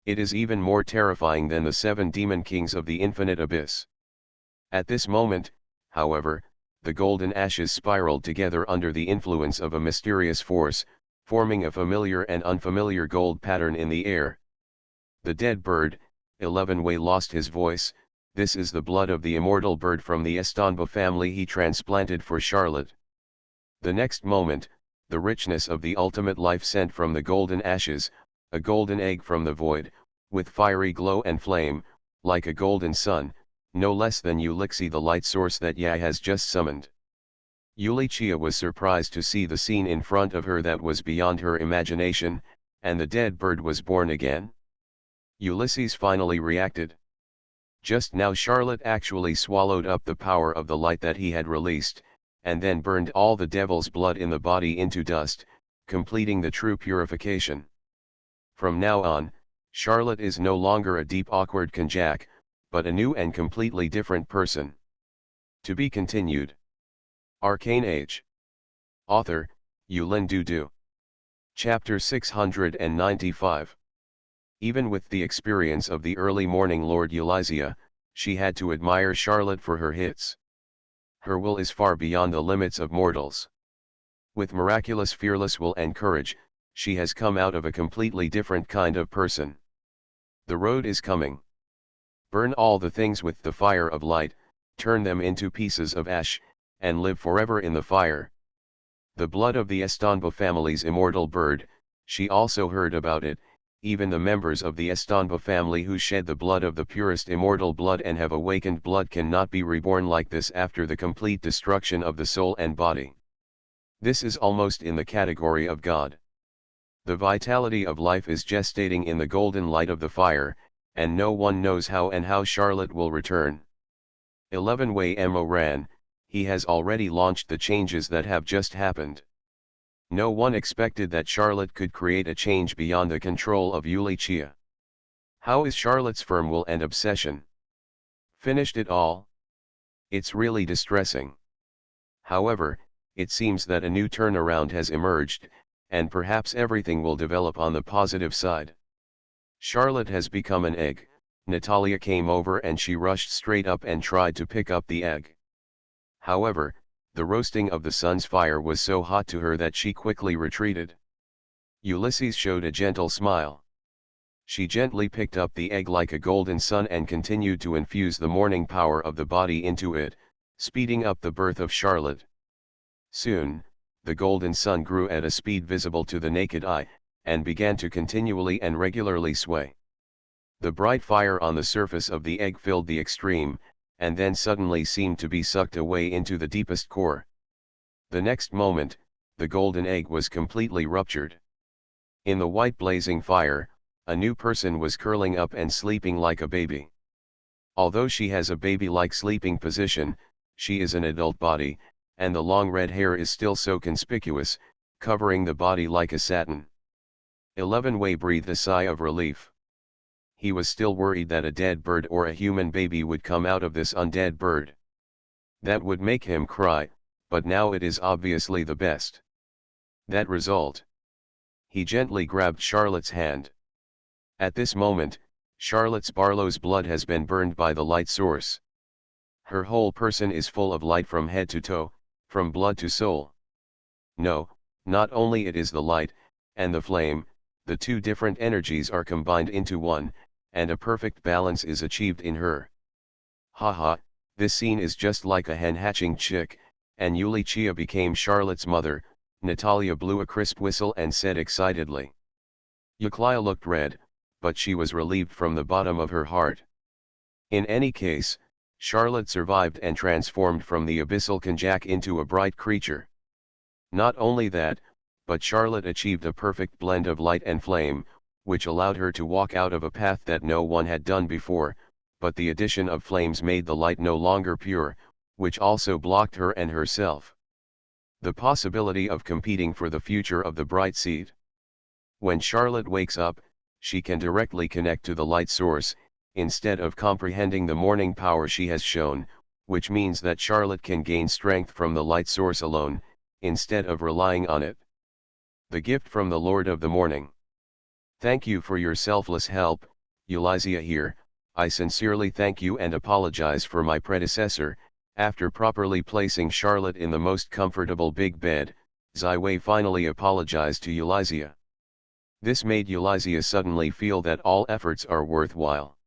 It is even more terrifying than the 7 demon kings of the infinite abyss. At this moment, however, the golden ashes spiraled together under the influence of a mysterious force, forming a familiar and unfamiliar gold pattern in the air. The dead bird, 11 Wei lost his voice. This is the blood of the immortal bird from the Estonba family he transplanted for Charlotte. The next moment, the richness of the ultimate life sent from the golden ashes, a golden egg from the void, with fiery glow and flame, like a golden sun, no less than Eulycia, the light source that Yai has just summoned. Eulycia was surprised to see the scene in front of her that was beyond her imagination, and the dead bird was born again. Ulysses finally reacted. Just now Charlotte actually swallowed up the power of the light that he had released, and then burned all the devil's blood in the body into dust, completing the true purification. From now on, Charlotte is no longer a deep awkward Konjac, but a new and completely different person. To be continued. Arcane Age. Author, Yulin Dudu. Chapter 695. Even with the experience of the early morning Lord Eulysia, she had to admire Charlotte for her hits. Her will is far beyond the limits of mortals. With miraculous fearless will and courage, she has come out of a completely different kind of person. The road is coming. Burn all the things with the fire of light, turn them into pieces of ash, and live forever in the fire. The blood of the Estonba family's immortal bird, she also heard about it. Even the members of the Estonba family who shed the blood of the purest immortal blood and have awakened blood cannot be reborn like this after the complete destruction of the soul and body. This is almost in the category of God. The vitality of life is gestating in the golden light of the fire, and no one knows how and how Charlotte will return. 11 Wei Mo ran, he has already launched the changes that have just happened. No one expected that Charlotte could create a change beyond the control of Eulycia. How is Charlotte's firm will and obsession? Finished it all? It's really distressing. However, it seems that a new turnaround has emerged, and perhaps everything will develop on the positive side. Charlotte has become an egg. Natalia came over and she rushed straight up and tried to pick up the egg. However, the roasting of the sun's fire was so hot to her that she quickly retreated. Ulysses showed a gentle smile. She gently picked up the egg like a golden sun and continued to infuse the morning power of the body into it, speeding up the birth of Charlotte. Soon, the golden sun grew at a speed visible to the naked eye, and began to continually and regularly sway. The bright fire on the surface of the egg filled the extreme, and then suddenly seemed to be sucked away into the deepest core. The next moment, the golden egg was completely ruptured. In the white blazing fire, A new person was curling up and sleeping like a baby. Although she has a baby-like sleeping position, she is an adult body, and the long red hair is still so conspicuous, covering the body like a satin. 11 Wei breathed a sigh of relief. He was still worried that a dead bird or a human baby would come out of this undead bird. That would make him cry, but now it is obviously the best. That result. He gently grabbed Charlotte's hand. At this moment, Charlotte Barlow's blood has been burned by the light source. Her whole person is full of light from head to toe, from blood to soul. No, not only it is the light, and the flame, the two different energies are combined into one, and a perfect balance is achieved in her. Haha, this scene is just like a hen hatching chick, and Yulichia became Charlotte's mother. Natalia blew a crisp whistle and said excitedly. Euclia looked red, but she was relieved from the bottom of her heart. In any case, Charlotte survived and transformed from the abyssal konjac into a bright creature. Not only that, but Charlotte achieved a perfect blend of light and flame, which allowed her to walk out of a path that no one had done before, but the addition of flames made the light no longer pure, which also blocked her and herself. The possibility of competing for the future of the bright seed. When Charlotte wakes up, she can directly connect to the light source, instead of comprehending the morning power she has shown, which means that Charlotte can gain strength from the light source alone, instead of relying on it. The gift from the Lord of the Morning. Thank you for your selfless help, Eulizia here. I sincerely thank you and apologize for my predecessor. After properly placing Charlotte in the most comfortable big bed, Ziwei finally apologized to Eulizia. This made Eulizia suddenly feel that all efforts are worthwhile.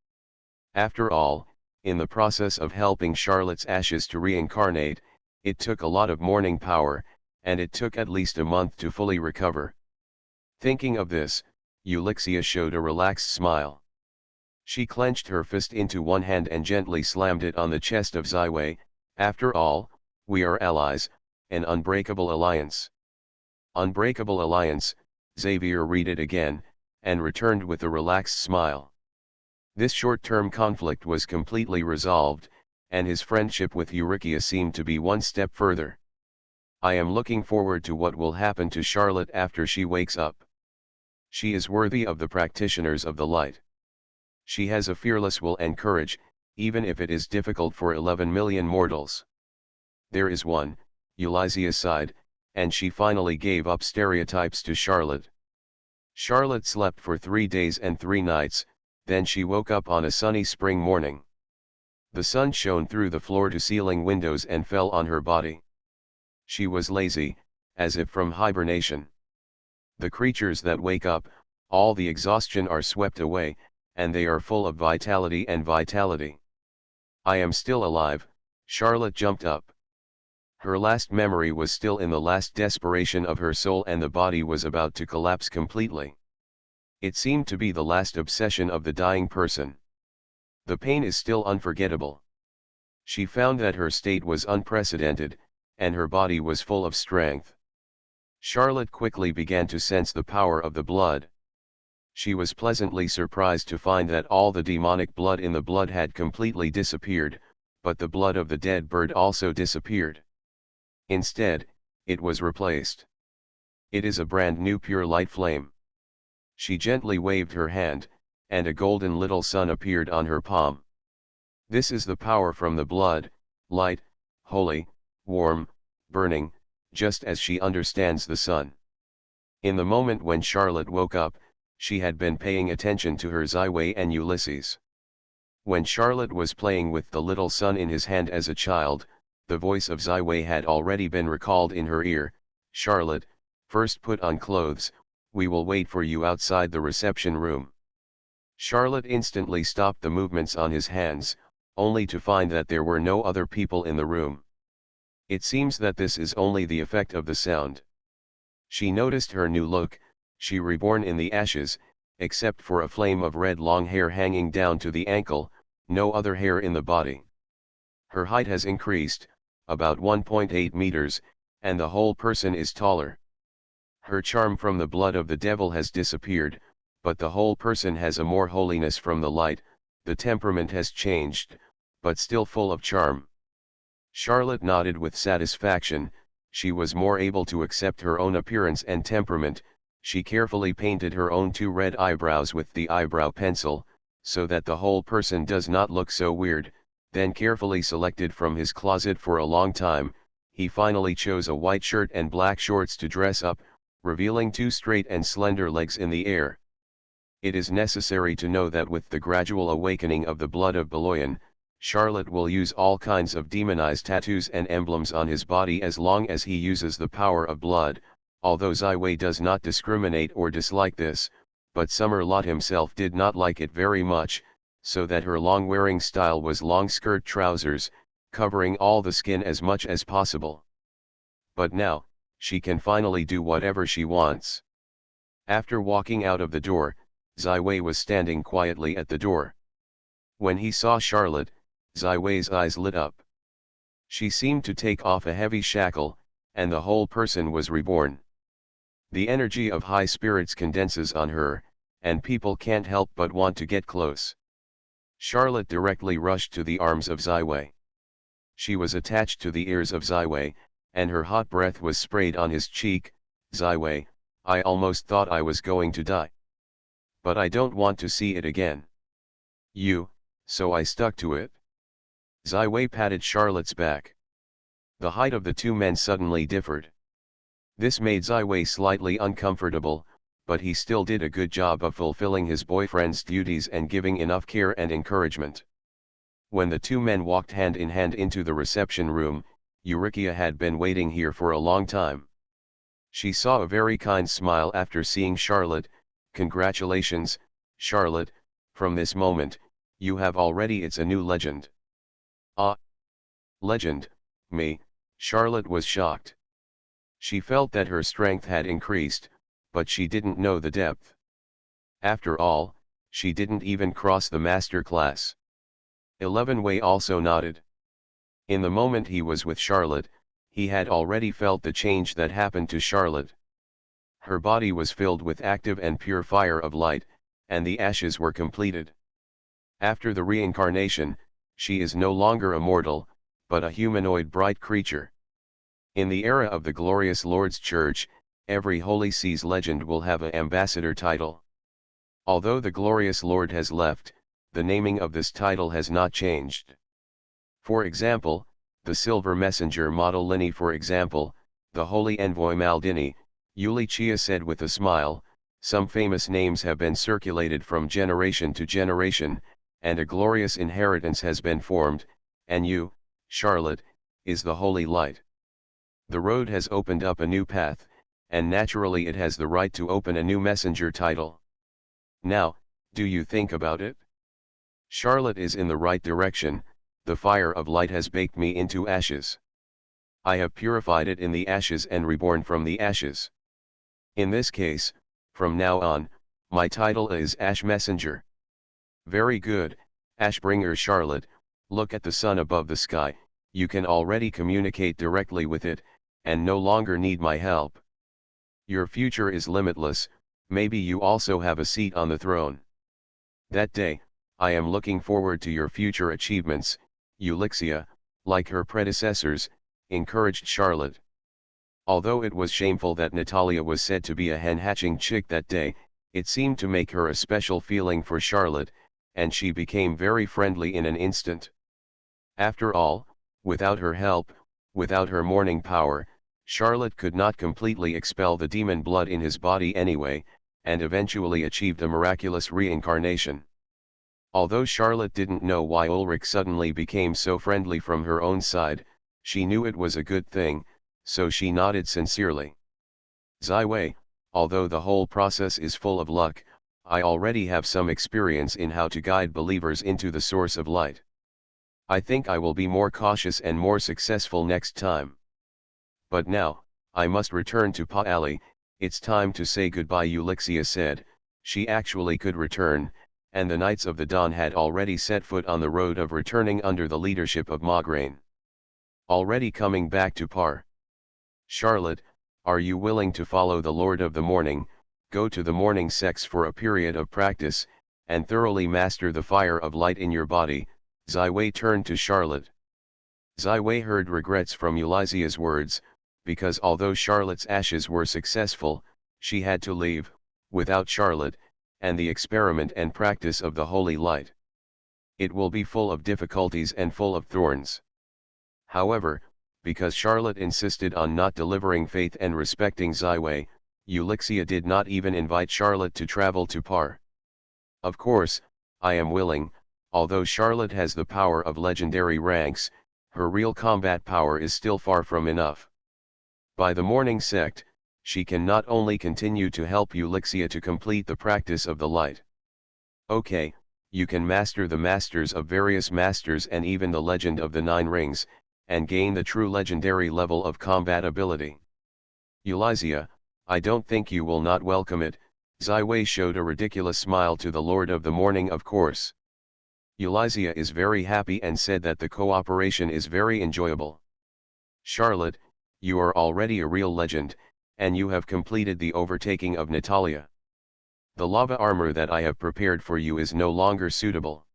After all, in the process of helping Charlotte's ashes to reincarnate, it took a lot of morning power, and it took at least a month to fully recover. Thinking of this, Eulixia showed a relaxed smile. She clenched her fist into one hand and gently slammed it on the chest of Ziwei. After all, we are allies, an unbreakable alliance. Unbreakable alliance, Xavier read it again, and returned with a relaxed smile. This short-term conflict was completely resolved, and his friendship with Eurychia seemed to be one step further. I am looking forward to what will happen to Charlotte after she wakes up. She is worthy of the practitioners of the light. She has a fearless will and courage, even if it is difficult for 11 million mortals. There is one, Eulizia sighed, and she finally gave up stereotypes to Charlotte. Charlotte slept for 3 days and 3 nights, then she woke up on a sunny spring morning. The sun shone through the floor-to-ceiling windows and fell on her body. She was lazy, as if from hibernation. The creatures that wake up, all the exhaustion are swept away, and they are full of vitality and vitality. I am still alive, Charlotte jumped up. Her last memory was still in the last desperation of her soul and the body was about to collapse completely. It seemed to be the last obsession of the dying person. The pain is still unforgettable. She found that her state was unprecedented, and her body was full of strength. Charlotte quickly began to sense the power of the blood. She was pleasantly surprised to find that all the demonic blood in the blood had completely disappeared, but the blood of the dead bird also disappeared. Instead, it was replaced. It is a brand new pure light flame. She gently waved her hand, and a golden little sun appeared on her palm. This is the power from the blood, light, holy, warm, burning, just as she understands the sun. In the moment when Charlotte woke up, she had been paying attention to her Ziwei and Ulysses. When Charlotte was playing with the little sun in his hand as a child, the voice of Ziwei had already been recalled in her ear. Charlotte, first put on clothes, we will wait for you outside the reception room. Charlotte instantly stopped the movements on his hands, only to find that there were no other people in the room. It seems that this is only the effect of the sound. She noticed her new look, she reborn in the ashes, except for a flame of red long hair hanging down to the ankle, no other hair in the body. Her height has increased, about 1.8 meters, and the whole person is taller. Her charm from the blood of the devil has disappeared, but the whole person has a more holiness from the light, the temperament has changed, but still full of charm. Charlotte nodded with satisfaction. She was more able to accept her own appearance and temperament. She carefully painted her own 2 red eyebrows with the eyebrow pencil, so that the whole person does not look so weird, then carefully selected from his closet for a long time. He finally chose a white shirt and black shorts to dress up, revealing 2 straight and slender legs in the air. It is necessary to know that with the gradual awakening of the blood of Beloyan, Charlotte will use all kinds of demonized tattoos and emblems on his body as long as he uses the power of blood, although Ziwei does not discriminate or dislike this, but Summer Lot himself did not like it very much, so that her long wearing style was long skirt trousers, covering all the skin as much as possible. But now, she can finally do whatever she wants. After walking out of the door, Ziwei was standing quietly at the door. When he saw Charlotte, Ziwei's eyes lit up. She seemed to take off a heavy shackle, and the whole person was reborn. The energy of high spirits condenses on her, and people can't help but want to get close. Charlotte directly rushed to the arms of Ziwei. She was attached to the ears of Ziwei, and her hot breath was sprayed on his cheek. Ziwei, I almost thought I was going to die. But I don't want to see it again. So I stuck to it. Ziwei patted Charlotte's back. The height of the 2 men suddenly differed. This made Ziwei slightly uncomfortable, but he still did a good job of fulfilling his boyfriend's duties and giving enough care and encouragement. When the 2 men walked hand in hand into the reception room, Eurykia had been waiting here for a long time. She saw a very kind smile after seeing Charlotte. Congratulations, Charlotte, from this moment, you have already it's a new legend. Ah! Legend, me, Charlotte was shocked. She felt that her strength had increased, but she didn't know the depth. After all, she didn't even cross the master class. 11 Wei also nodded. In the moment he was with Charlotte, he had already felt the change that happened to Charlotte. Her body was filled with active and pure fire of light, and the ashes were completed. After the reincarnation, she is no longer a mortal, but a humanoid bright creature. In the era of the glorious Lord's Church, every Holy See's legend will have an ambassador title. Although the glorious Lord has left, the naming of this title has not changed. For example, the Silver Messenger model Lini, for example, the Holy Envoy Maldini, Yuli Chia said with a smile. Some famous names have been circulated from generation to generation, and a glorious inheritance has been formed, and you, Charlotte, is the holy light. The road has opened up a new path, and naturally it has the right to open a new messenger title. Now, do you think about it? Charlotte is in the right direction. The fire of light has baked me into ashes. I have purified it in the ashes and reborn from the ashes. In this case, from now on, my title is Ash Messenger. Very good, Ashbringer Charlotte, look at the sun above the sky, you can already communicate directly with it, and no longer need my help. Your future is limitless, maybe you also have a seat on the throne. That day, I am looking forward to your future achievements. Eulyxia, like her predecessors, encouraged Charlotte. Although it was shameful that Natalia was said to be a hen-hatching chick that day, it seemed to make her a special feeling for Charlotte, and she became very friendly in an instant. After all, without her help, without her morning power, Charlotte could not completely expel the demon blood in his body anyway, and eventually achieved a miraculous reincarnation. Although Charlotte didn't know why Ulrich suddenly became so friendly from her own side, she knew it was a good thing, so she nodded sincerely. Ziwei, although the whole process is full of luck, I already have some experience in how to guide believers into the source of light. I think I will be more cautious and more successful next time. But now, I must return to Paali. It's time to say goodbye, Eulyxia said. She actually could return, and the Knights of the Dawn had already set foot on the road of returning under the leadership of Mograine. Already coming back to Par. Charlotte, are you willing to follow the Lord of the Morning, go to the morning sex for a period of practice, and thoroughly master the fire of light in your body. Ziwei turned to Charlotte. Ziwei heard regrets from Eulysia's words, because although Charlotte's ashes were successful, she had to leave, without Charlotte, and the experiment and practice of the holy light. It will be full of difficulties and full of thorns. However, because Charlotte insisted on not delivering faith and respecting Ziwei, Eulyxia did not even invite Charlotte to travel to Par. Of course, I am willing, although Charlotte has the power of legendary ranks, her real combat power is still far from enough. By the morning sect, she can not only continue to help Eulyxia to complete the practice of the light. Okay, you can master the masters of various masters and even the legend of the 9 rings, and gain the true legendary level of combat ability. Eulysia, I don't think you will not welcome it. Ziwei showed a ridiculous smile to the Lord of the Morning. Of course. Eulysia is very happy and said that the cooperation is very enjoyable. Charlotte, you are already a real legend, and you have completed the overtaking of Natalia. The lava armor that I have prepared for you is no longer suitable.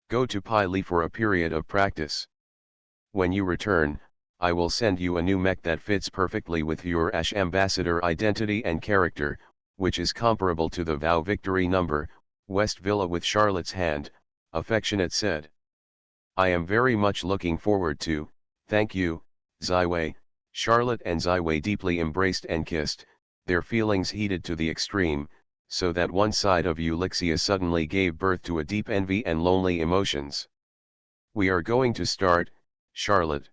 Go to Pi Li for a period of practice. When you return, I will send you a new mech that fits perfectly with your Ash Ambassador identity and character, which is comparable to the Vow Victory number. West Villa with Charlotte's hand, affectionate said. I am very much looking forward to, thank you, Ziwei. Charlotte and Ziwei deeply embraced and kissed, their feelings heated to the extreme, so that one side of Eulyxia suddenly gave birth to a deep envy and lonely emotions. We are going to start, Charlotte.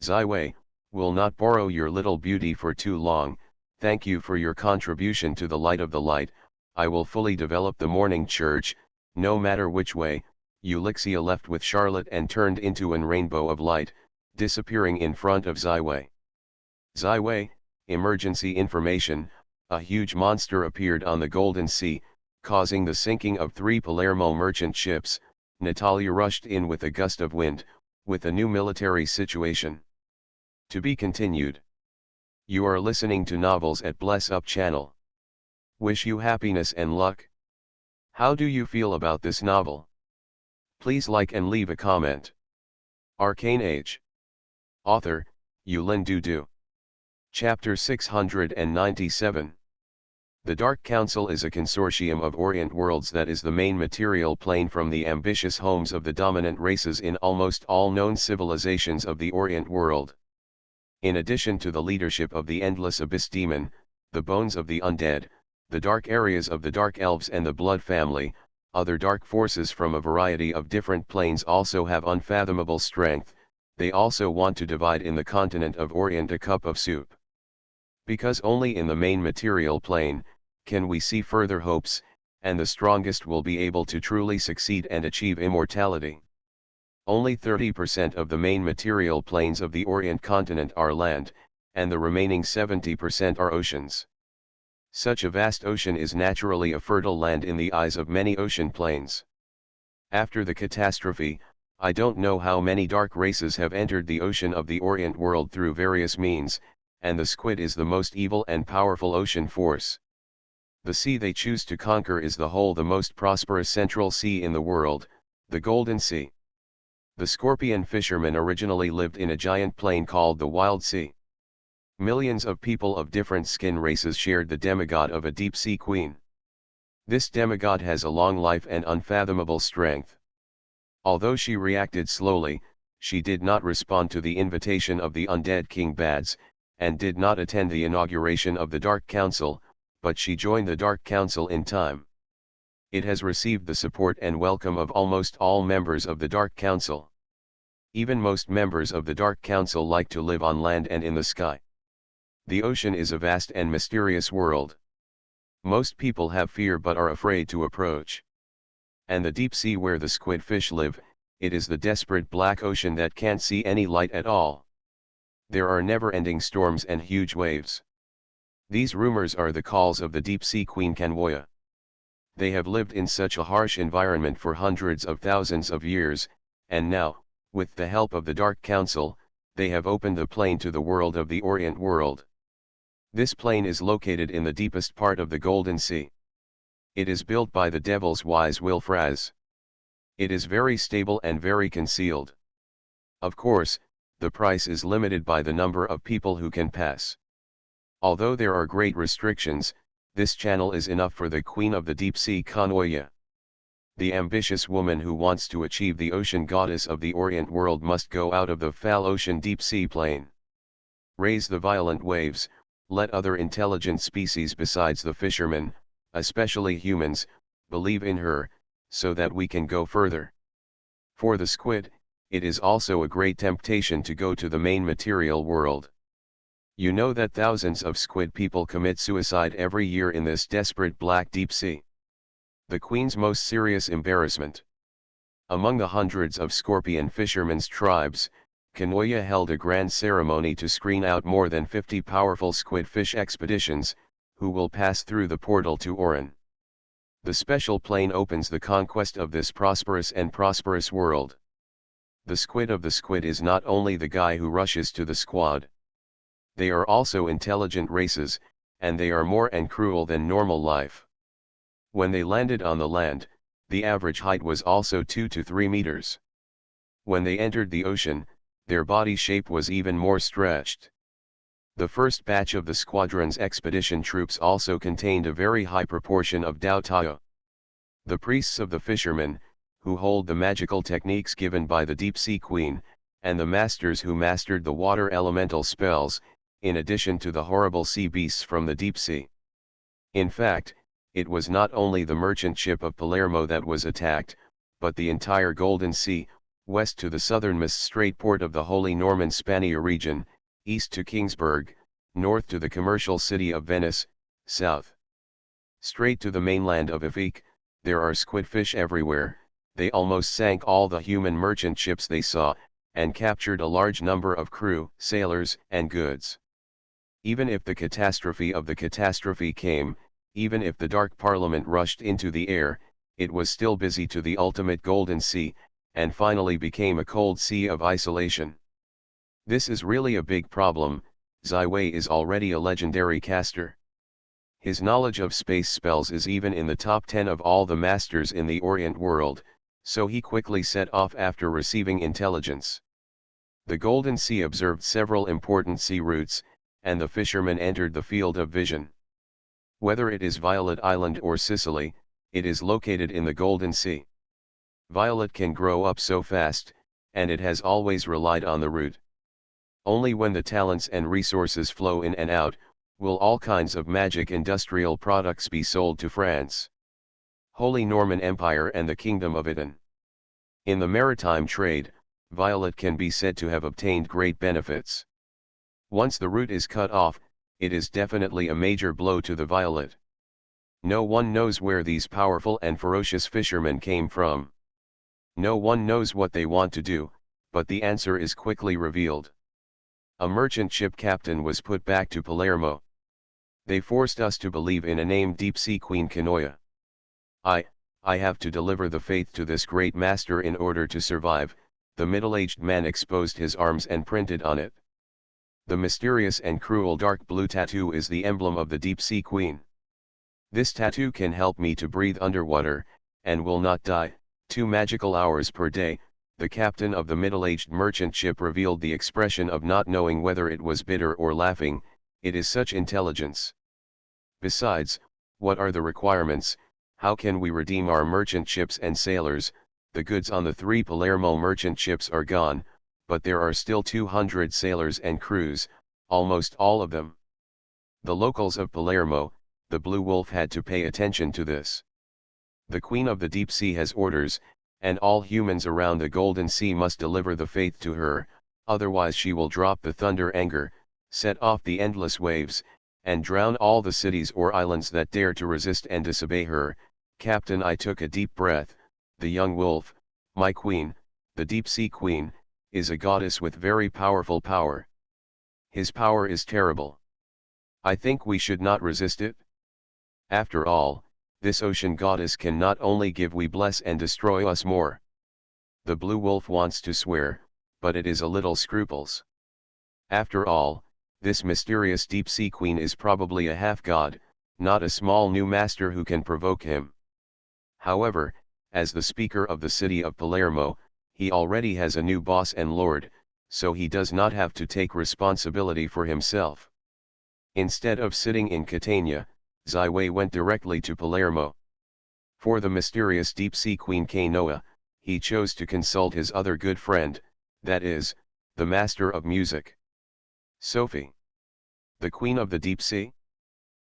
Ziwei, will not borrow your little beauty for too long. Thank you for your contribution to the light of the light. I will fully develop the morning church, no matter which way. Eulyxia left with Charlotte and turned into an rainbow of light, disappearing in front of Ziwei. Ziwei, emergency information, a huge monster appeared on the Golden Sea, causing the sinking of 3 Palermo merchant ships. Natalia rushed in with a gust of wind, with a new military situation. To be continued. You are listening to novels at Bless Up channel. Wish you happiness and luck. How do you feel about this novel? Please like and leave a comment. Arcane Age. Author, Yulin Dudu. Chapter 697. The Dark Council is a consortium of Orient worlds that is the main material plane from the ambitious homes of the dominant races in almost all known civilizations of the Orient world. In addition to the leadership of the Endless Abyss Demon, the bones of the undead, the dark areas of the Dark Elves and the Blood Family, other dark forces from a variety of different planes also have unfathomable strength. They also want to divide in the continent of Orient a cup of soup. Because only in the main material plane, can we see further hopes, and the strongest will be able to truly succeed and achieve immortality. Only 30% of the main material planes of the Orient continent are land, and the remaining 70% are oceans. Such a vast ocean is naturally a fertile land in the eyes of many ocean planes. After the catastrophe, I don't know how many dark races have entered the ocean of the Orient world through various means, and the squid is the most evil and powerful ocean force. The sea they choose to conquer is the most prosperous central sea in the world, the Golden Sea. The scorpion fishermen originally lived in a giant plain called the Wild Sea. Millions of people of different skin races shared the demigod of a deep sea queen. This demigod has a long life and unfathomable strength. Although she reacted slowly, she did not respond to the invitation of the undead King Bads, and did not attend the inauguration of the Dark Council, but she joined the Dark Council in time. It has received the support and welcome of almost all members of the Dark Council. Even most members of the Dark Council like to live on land and in the sky. The ocean is a vast and mysterious world. Most people have fear but are afraid to approach. And the deep sea where the squid fish live, it is the desperate black ocean that can't see any light at all. There are never-ending storms and huge waves. These rumors are the calls of the deep sea queen Kanwoya. They have lived in such a harsh environment for hundreds of thousands of years, and now, with the help of the Dark Council, they have opened the plain to the world of the Orient world. This plane is located in the deepest part of the Golden Sea. It is built by the devil's wise will Fraz. It is very stable and very concealed. Of course, the price is limited by the number of people who can pass. Although there are great restrictions, this channel is enough for the Queen of the Deep Sea Kanoya. The ambitious woman who wants to achieve the ocean goddess of the Orient world must go out of the foul ocean deep sea plane. Raise the violent waves, let other intelligent species besides the fishermen, especially humans, believe in her, so that we can go further. For the squid, it is also a great temptation to go to the main material world. You know that thousands of squid people commit suicide every year in this desperate black deep sea. The Queen's most serious embarrassment. Among the hundreds of scorpion fishermen's tribes, Kanoya held a grand ceremony to screen out more than 50 powerful squid fish expeditions, who will pass through the portal to Oran. The special plane opens the conquest of this prosperous world. The squid of the squid is not only the guy who rushes to the squad. They are also intelligent races, and they are more and cruel than normal life. When they landed on the land, the average height was also 2 to 3 meters. When they entered the ocean, their body shape was even more stretched. The first batch of the squadron's expedition troops also contained a very high proportion of Dao Tao. The priests of the fishermen, who hold the magical techniques given by the Deep Sea Queen, and the masters who mastered the water elemental spells, in addition to the horrible sea beasts from the deep sea. In fact, it was not only the merchant ship of Palermo that was attacked, but the entire Golden Sea, west to the southernmost strait port of the Holy Norman Spania region, east to Kingsburg, north to the commercial city of Venice, south straight to the mainland of Ifique. There are squidfish everywhere. They almost sank all the human merchant ships they saw, and captured a large number of crew, sailors, and goods. Even if the catastrophe of the catastrophe came, even if the Dark Parliament rushed into the air, it was still busy to the ultimate Golden Sea, and finally became a cold sea of isolation. This is really a big problem. Zai Wei is already a legendary caster. His knowledge of space spells is even in the top 10 of all the masters in the Orient world, so he quickly set off after receiving intelligence. The Golden Sea observed several important sea routes, and the fishermen entered the field of vision. Whether it is Violet Island or Sicily, it is located in the Golden Sea. Violet can grow up so fast, and it has always relied on the root. Only when the talents and resources flow in and out, will all kinds of magic industrial products be sold to France, Holy Norman Empire and the Kingdom of Iton. In the maritime trade, Violet can be said to have obtained great benefits. Once the root is cut off, it is definitely a major blow to the Violet. No one knows where these powerful and ferocious fishermen came from. No one knows what they want to do, but the answer is quickly revealed. A merchant ship captain was put back to Palermo. They forced us to believe in a named Deep Sea Queen Kanoya. I have to deliver the faith to this great master in order to survive. The middle-aged man exposed his arms and printed on it. The mysterious and cruel dark blue tattoo is the emblem of the Deep Sea Queen. This tattoo can help me to breathe underwater, and will not die. 2 magical hours per day. The captain of the middle-aged merchant ship revealed the expression of not knowing whether it was bitter or laughing. It is such intelligence. Besides, what are the requirements? How can we redeem our merchant ships and sailors? The goods on the 3 Palermo merchant ships are gone, but there are still 200 sailors and crews, almost all of them. The locals of Palermo, the Blue Wolf, had to pay attention to this. The Queen of the Deep Sea has orders, and all humans around the Golden Sea must deliver the faith to her, otherwise she will drop the thunder anger, set off the endless waves, and drown all the cities or islands that dare to resist and disobey her. Captain, I took a deep breath. The young wolf, my queen, the Deep Sea Queen, is a goddess with very powerful power. His power is terrible. I think we should not resist it. After all, this ocean goddess can not only give, we bless and destroy us more. The Blue Wolf wants to swear, but it is a little scruples. After all, This mysterious deep-sea queen is probably a half-god, not a small new master who can provoke him. However, as the speaker of the city of Palermo, he already has a new boss and lord, so he does not have to take responsibility for himself. Instead of sitting in Catania, Ziwei went directly to Palermo. For the mysterious deep-sea queen Kanoa, he chose to consult his other good friend, that is, the master of music. Sophie. The queen of the deep sea?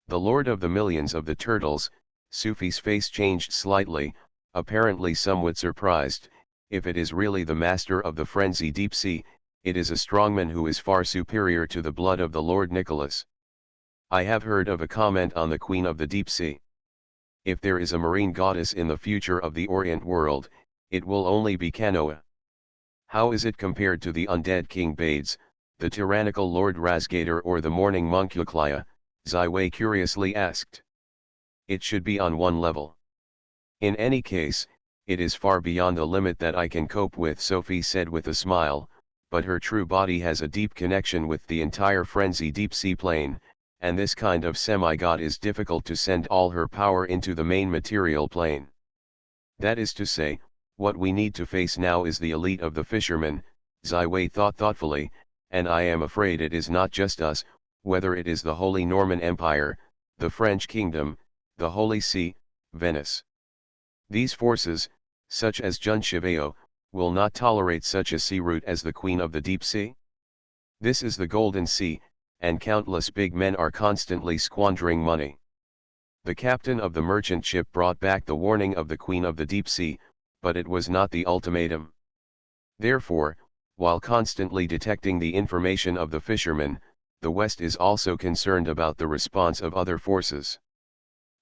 The lord of the millions of the turtles. Sophie's face changed slightly, apparently somewhat surprised. If it is really the master of the frenzy deep sea, it is a strongman who is far superior to the blood of the Lord Nicholas. I have heard of a comment on the queen of the deep sea. If there is a marine goddess in the future of the Orient world, it will only be Kanoa. How is it compared to the undead King Bades, the tyrannical Lord Razgator or the mourning monk Euclea? Ziwei curiously asked. It should be on one level. In any case, it is far beyond the limit that I can cope with, Sophie said with a smile, but her true body has a deep connection with the entire frenzy deep sea plane, and this kind of semi-god is difficult to send all her power into the main material plane. That is to say, what we need to face now is the elite of the fishermen, Ziwei thought thoughtfully, and I am afraid it is not just us, whether it is the Holy Norman Empire, the French Kingdom, the Holy See, Venice. These forces, such as Jun Shiveo, will not tolerate such a sea route as the Queen of the Deep Sea. This is the Golden Sea, and countless big men are constantly squandering money. The captain of the merchant ship brought back the warning of the Queen of the Deep Sea, but it was not the ultimatum. Therefore, while constantly detecting the information of the fishermen, the West is also concerned about the response of other forces.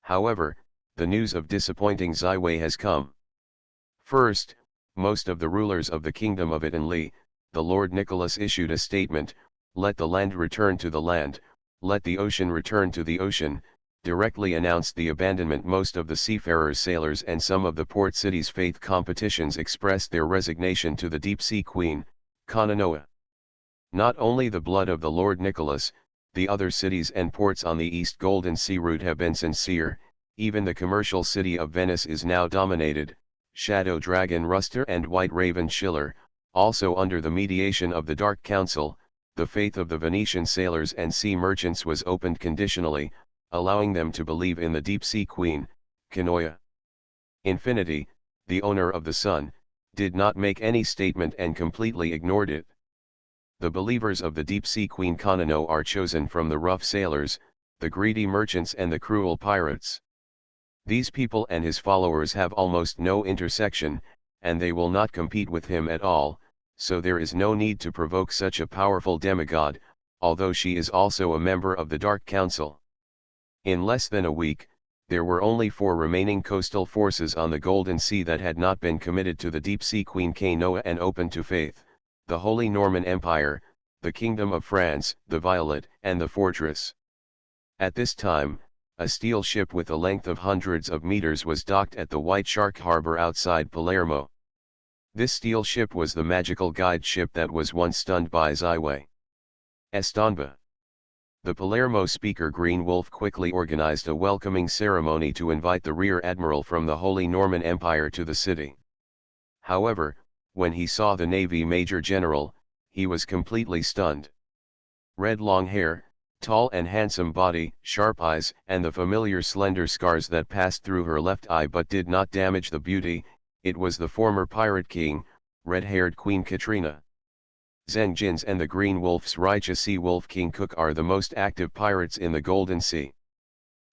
However, the news of disappointing Ziwei has come. First, most of the rulers of the kingdom of Italy, the Lord Nicholas issued a statement, "Let the land return to the land, let the ocean return to the ocean," directly announced the abandonment. Most of the seafarers, sailors and some of the port cities' faith competitions expressed their resignation to the deep sea queen, Kanoa. Not only the blood of the Lord Nicholas, the other cities and ports on the East Golden Sea route have been sincere, even the commercial city of Venice is now dominated. Shadow Dragon Ruster and White Raven Schiller, also under the mediation of the Dark Council, the faith of the Venetian sailors and sea merchants was opened conditionally, allowing them to believe in the deep sea queen, Kanoa. Infinity, the owner of the sun, did not make any statement and completely ignored it. The believers of the deep sea queen Kanoa are chosen from the rough sailors, the greedy merchants and the cruel pirates. These people and his followers have almost no intersection, and they will not compete with him at all, so there is no need to provoke such a powerful demigod, although she is also a member of the Dark Council. In less than a week, there were only 4 remaining coastal forces on the Golden Sea that had not been committed to the deep sea queen Kanoa and open to faith: the Holy Norman Empire, the Kingdom of France, the Violet, and the Fortress. At this time, a steel ship with a length of hundreds of meters was docked at the White Shark Harbor outside Palermo. This steel ship was the magical guide ship that was once stunned by Ziwei. Estonba. The Palermo speaker Green Wolf quickly organized a welcoming ceremony to invite the Rear Admiral from the Holy Norman Empire to the city. However, when he saw the Navy Major General, he was completely stunned. Red long hair, tall and handsome body, sharp eyes, and the familiar slender scars that passed through her left eye but did not damage the beauty, it was the former Pirate King, red-haired Queen Katrina. Zheng Jins and the Green Wolf's righteous Sea Wolf King Cook are the most active pirates in the Golden Sea.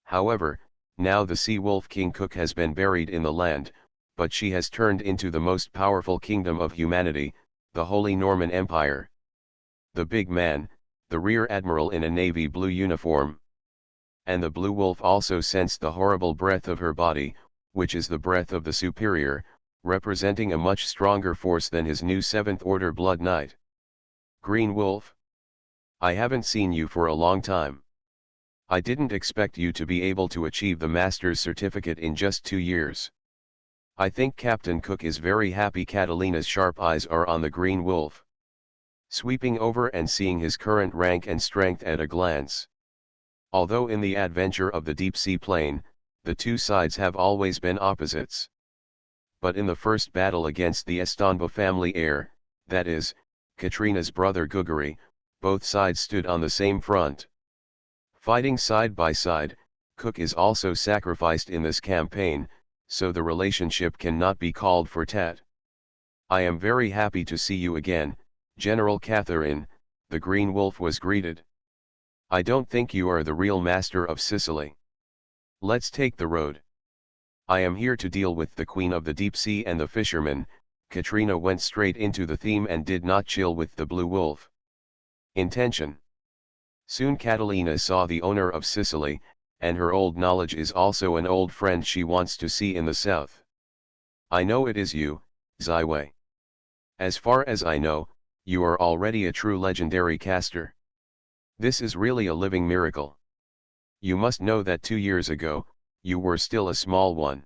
However, now the Sea Wolf King Cook has been buried in the land, but she has turned into the most powerful kingdom of humanity, the Holy Norman Empire. The big man, the Rear Admiral in a navy blue uniform. And the Blue Wolf also sensed the horrible breath of her body, which is the breath of the superior, representing a much stronger force than his new 7th Order Blood Knight. Green Wolf? I haven't seen you for a long time. I didn't expect you to be able to achieve the Master's certificate in just 2 years. I think Captain Cook is very happy. Catalina's sharp eyes are on the Green Wolf. sweeping over and seeing his current rank and strength at a glance. Although in the adventure of the deep sea plane, the two sides have always been opposites. But in the first battle against the Estanba family heir, that is, Katrina's brother Guguri, both sides stood on the same front. Fighting side by side, Cook is also sacrificed in this campaign, so the relationship cannot be called for tat. I am very happy to see you again, General Catherine, the Green Wolf was greeted. I don't think you are the real master of Sicily. Let's take the road. I am here to deal with the Queen of the Deep Sea and the fisherman. Katrina went straight into the theme and did not chill with the Blue Wolf. Intention. Soon Catalina saw the owner of Sicily, and her old knowledge is also an old friend she wants to see in the south. I know it is you, Zaiwei. As far as I know, you are already a true legendary caster. This is really a living miracle. You must know that 2 years ago, you were still a small one.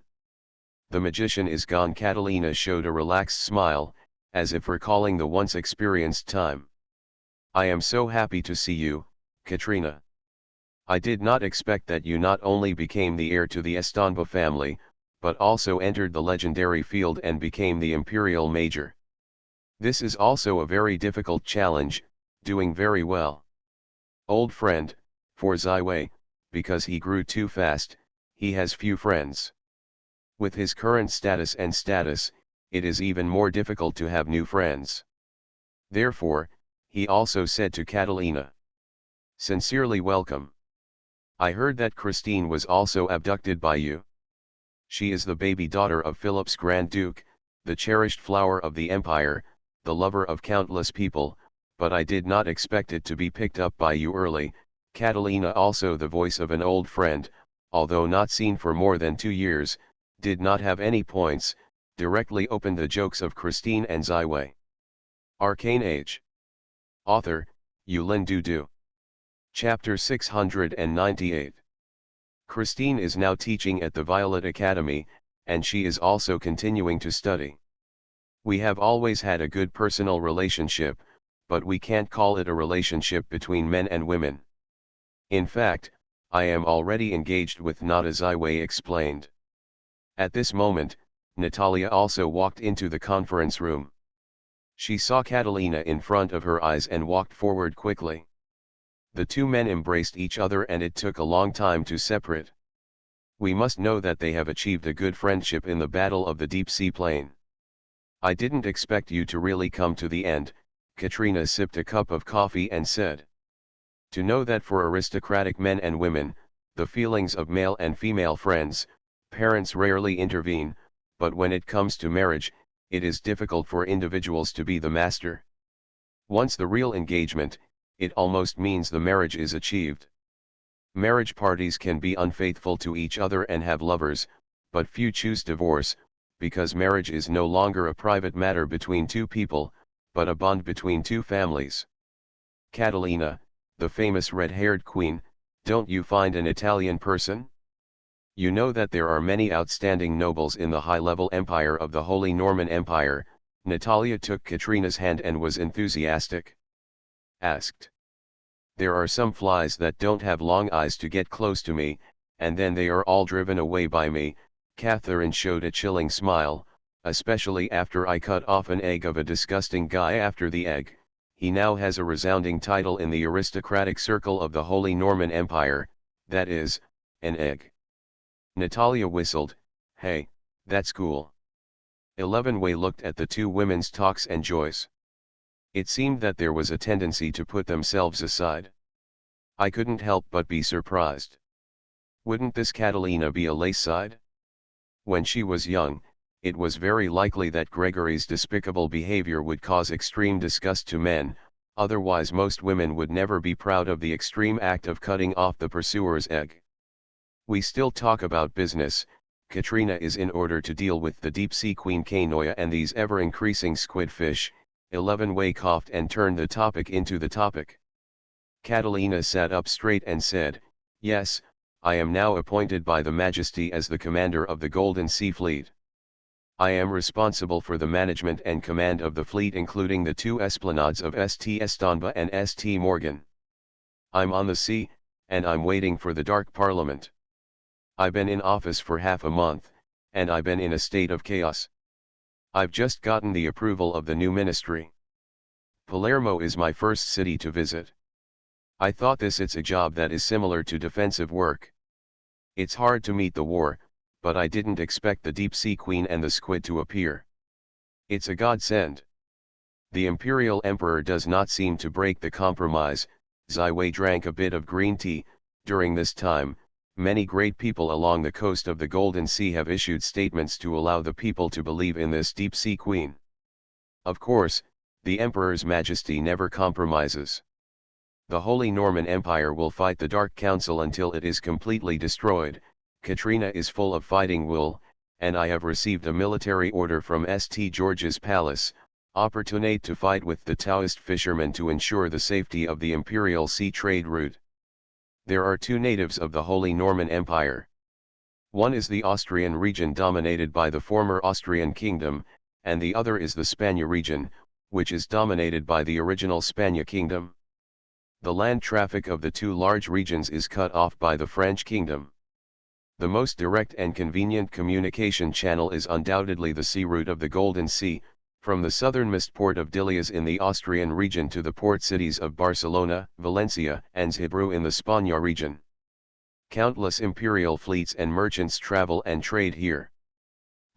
The magician is gone. Catalina showed a relaxed smile, as if recalling the once experienced time. I am so happy to see you, Katrina. I did not expect that you not only became the heir to the Estanba family, but also entered the legendary field and became the Imperial Major. This is also a very difficult challenge, doing very well. Old friend, for Zaiwei, because he grew too fast, he has few friends. With his current status, it is even more difficult to have new friends. Therefore, he also said to Catalina, sincerely welcome. I heard that Christine was also abducted by you. She is the baby daughter of Philip's Grand Duke, the cherished flower of the empire, the lover of countless people, but I did not expect it to be picked up by you early. Catalina, also the voice of an old friend, although not seen for more than 2 years, did not have any points, directly opened the jokes of Christine and Zaiwei. Arcane Age. Author, Yulin Dudu. Chapter 698. Christine is now teaching at the Violet Academy, and she is also continuing to study. We have always had a good personal relationship, but we can't call it a relationship between men and women. In fact, I am already engaged with Nada, Zaiwei explained. At this moment, Natalia also walked into the conference room. She saw Catalina in front of her eyes and walked forward quickly. The two men embraced each other and it took a long time to separate. We must know that they have achieved a good friendship in the battle of the deep sea plane. I didn't expect you to really come to the end. Katrina sipped a cup of coffee and said. To know that for aristocratic men and women, the feelings of male and female friends, parents rarely intervene, but when it comes to marriage, it is difficult for individuals to be the master. Once the real engagement, it almost means the marriage is achieved. Marriage parties can be unfaithful to each other and have lovers, but few choose divorce, because marriage is no longer a private matter between two people, but a bond between two families. Catalina, the famous red-haired queen, don't you find an Italian person? You know that there are many outstanding nobles in the high-level empire of the Holy Norman Empire. Natalia took Katrina's hand and was enthusiastic. Asked. There are some flies that don't have long eyes to get close to me, and then they are all driven away by me. Catherine showed a chilling smile, especially after I cut off an egg of a disgusting guy. After the egg, he now has a resounding title in the aristocratic circle of the Holy Norman Empire, that is, an egg. Natalia whistled. Hey, that's cool. 11 Wei looked at the two women's talks and joys. It seemed that there was a tendency to put themselves aside. I couldn't help but be surprised. Wouldn't this Catalina be a lace side? When she was young, it was very likely that Gregory's despicable behavior would cause extreme disgust to men, otherwise most women would never be proud of the extreme act of cutting off the pursuer's egg. We still talk about business. Katrina is in order to deal with the deep-sea queen Kanoya and these ever-increasing squidfish. 11 Wei coughed and turned the topic into the topic. Catalina sat up straight and said, yes, I am now appointed by the Majesty as the commander of the Golden Sea Fleet. I am responsible for the management and command of the fleet, including the two esplanades of St. Estanba and St. Morgan. I'm on the sea, and I'm waiting for the Dark Parliament. I've been in office for half a month, and I've been in a state of chaos. I've just gotten the approval of the new ministry. Palermo is my first city to visit. I thought it's a job that is similar to defensive work. It's hard to meet the war, but I didn't expect the Deep Sea Queen and the squid to appear. It's a godsend. The Imperial Emperor does not seem to break the compromise. Ziwei drank a bit of green tea. During this time, many great people along the coast of the Golden Sea have issued statements to allow the people to believe in this Deep Sea Queen. Of course, the Emperor's Majesty never compromises. The Holy Norman Empire will fight the Dark Council until it is completely destroyed. Katrina is full of fighting will, and I have received a military order from St. George's Palace, opportunate to fight with the Taoist fishermen to ensure the safety of the imperial sea trade route. There are two natives of the Holy Norman Empire. One is the Austrian region dominated by the former Austrian kingdom, and the other is the Spania region, which is dominated by the original Spania kingdom. The land traffic of the two large regions is cut off by the French kingdom. The most direct and convenient communication channel is undoubtedly the sea route of the Golden Sea, from the southernmost port of Dilias in the Austrian region to the port cities of Barcelona, Valencia, and Zeebrugge in the Spania region. Countless imperial fleets and merchants travel and trade here.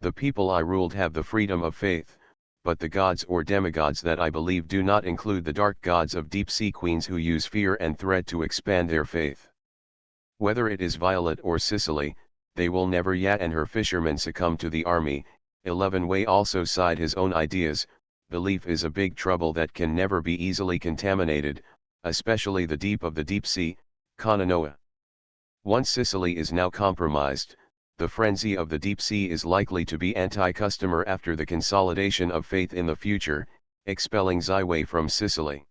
The people I ruled have the freedom of faith, but the gods or demigods that I believe do not include the dark gods of deep sea queens who use fear and threat to expand their faith. Whether it is Violet or Sicily, they will never yet and her fishermen succumb to the army. 11 Wei also sighed his own ideas. Belief is a big trouble that can never be easily contaminated, especially the deep of the deep sea, Kananoa. Once Sicily is now compromised, the frenzy of the deep sea is likely to be anti-customer after the consolidation of faith in the future, expelling Ziwei from Sicily.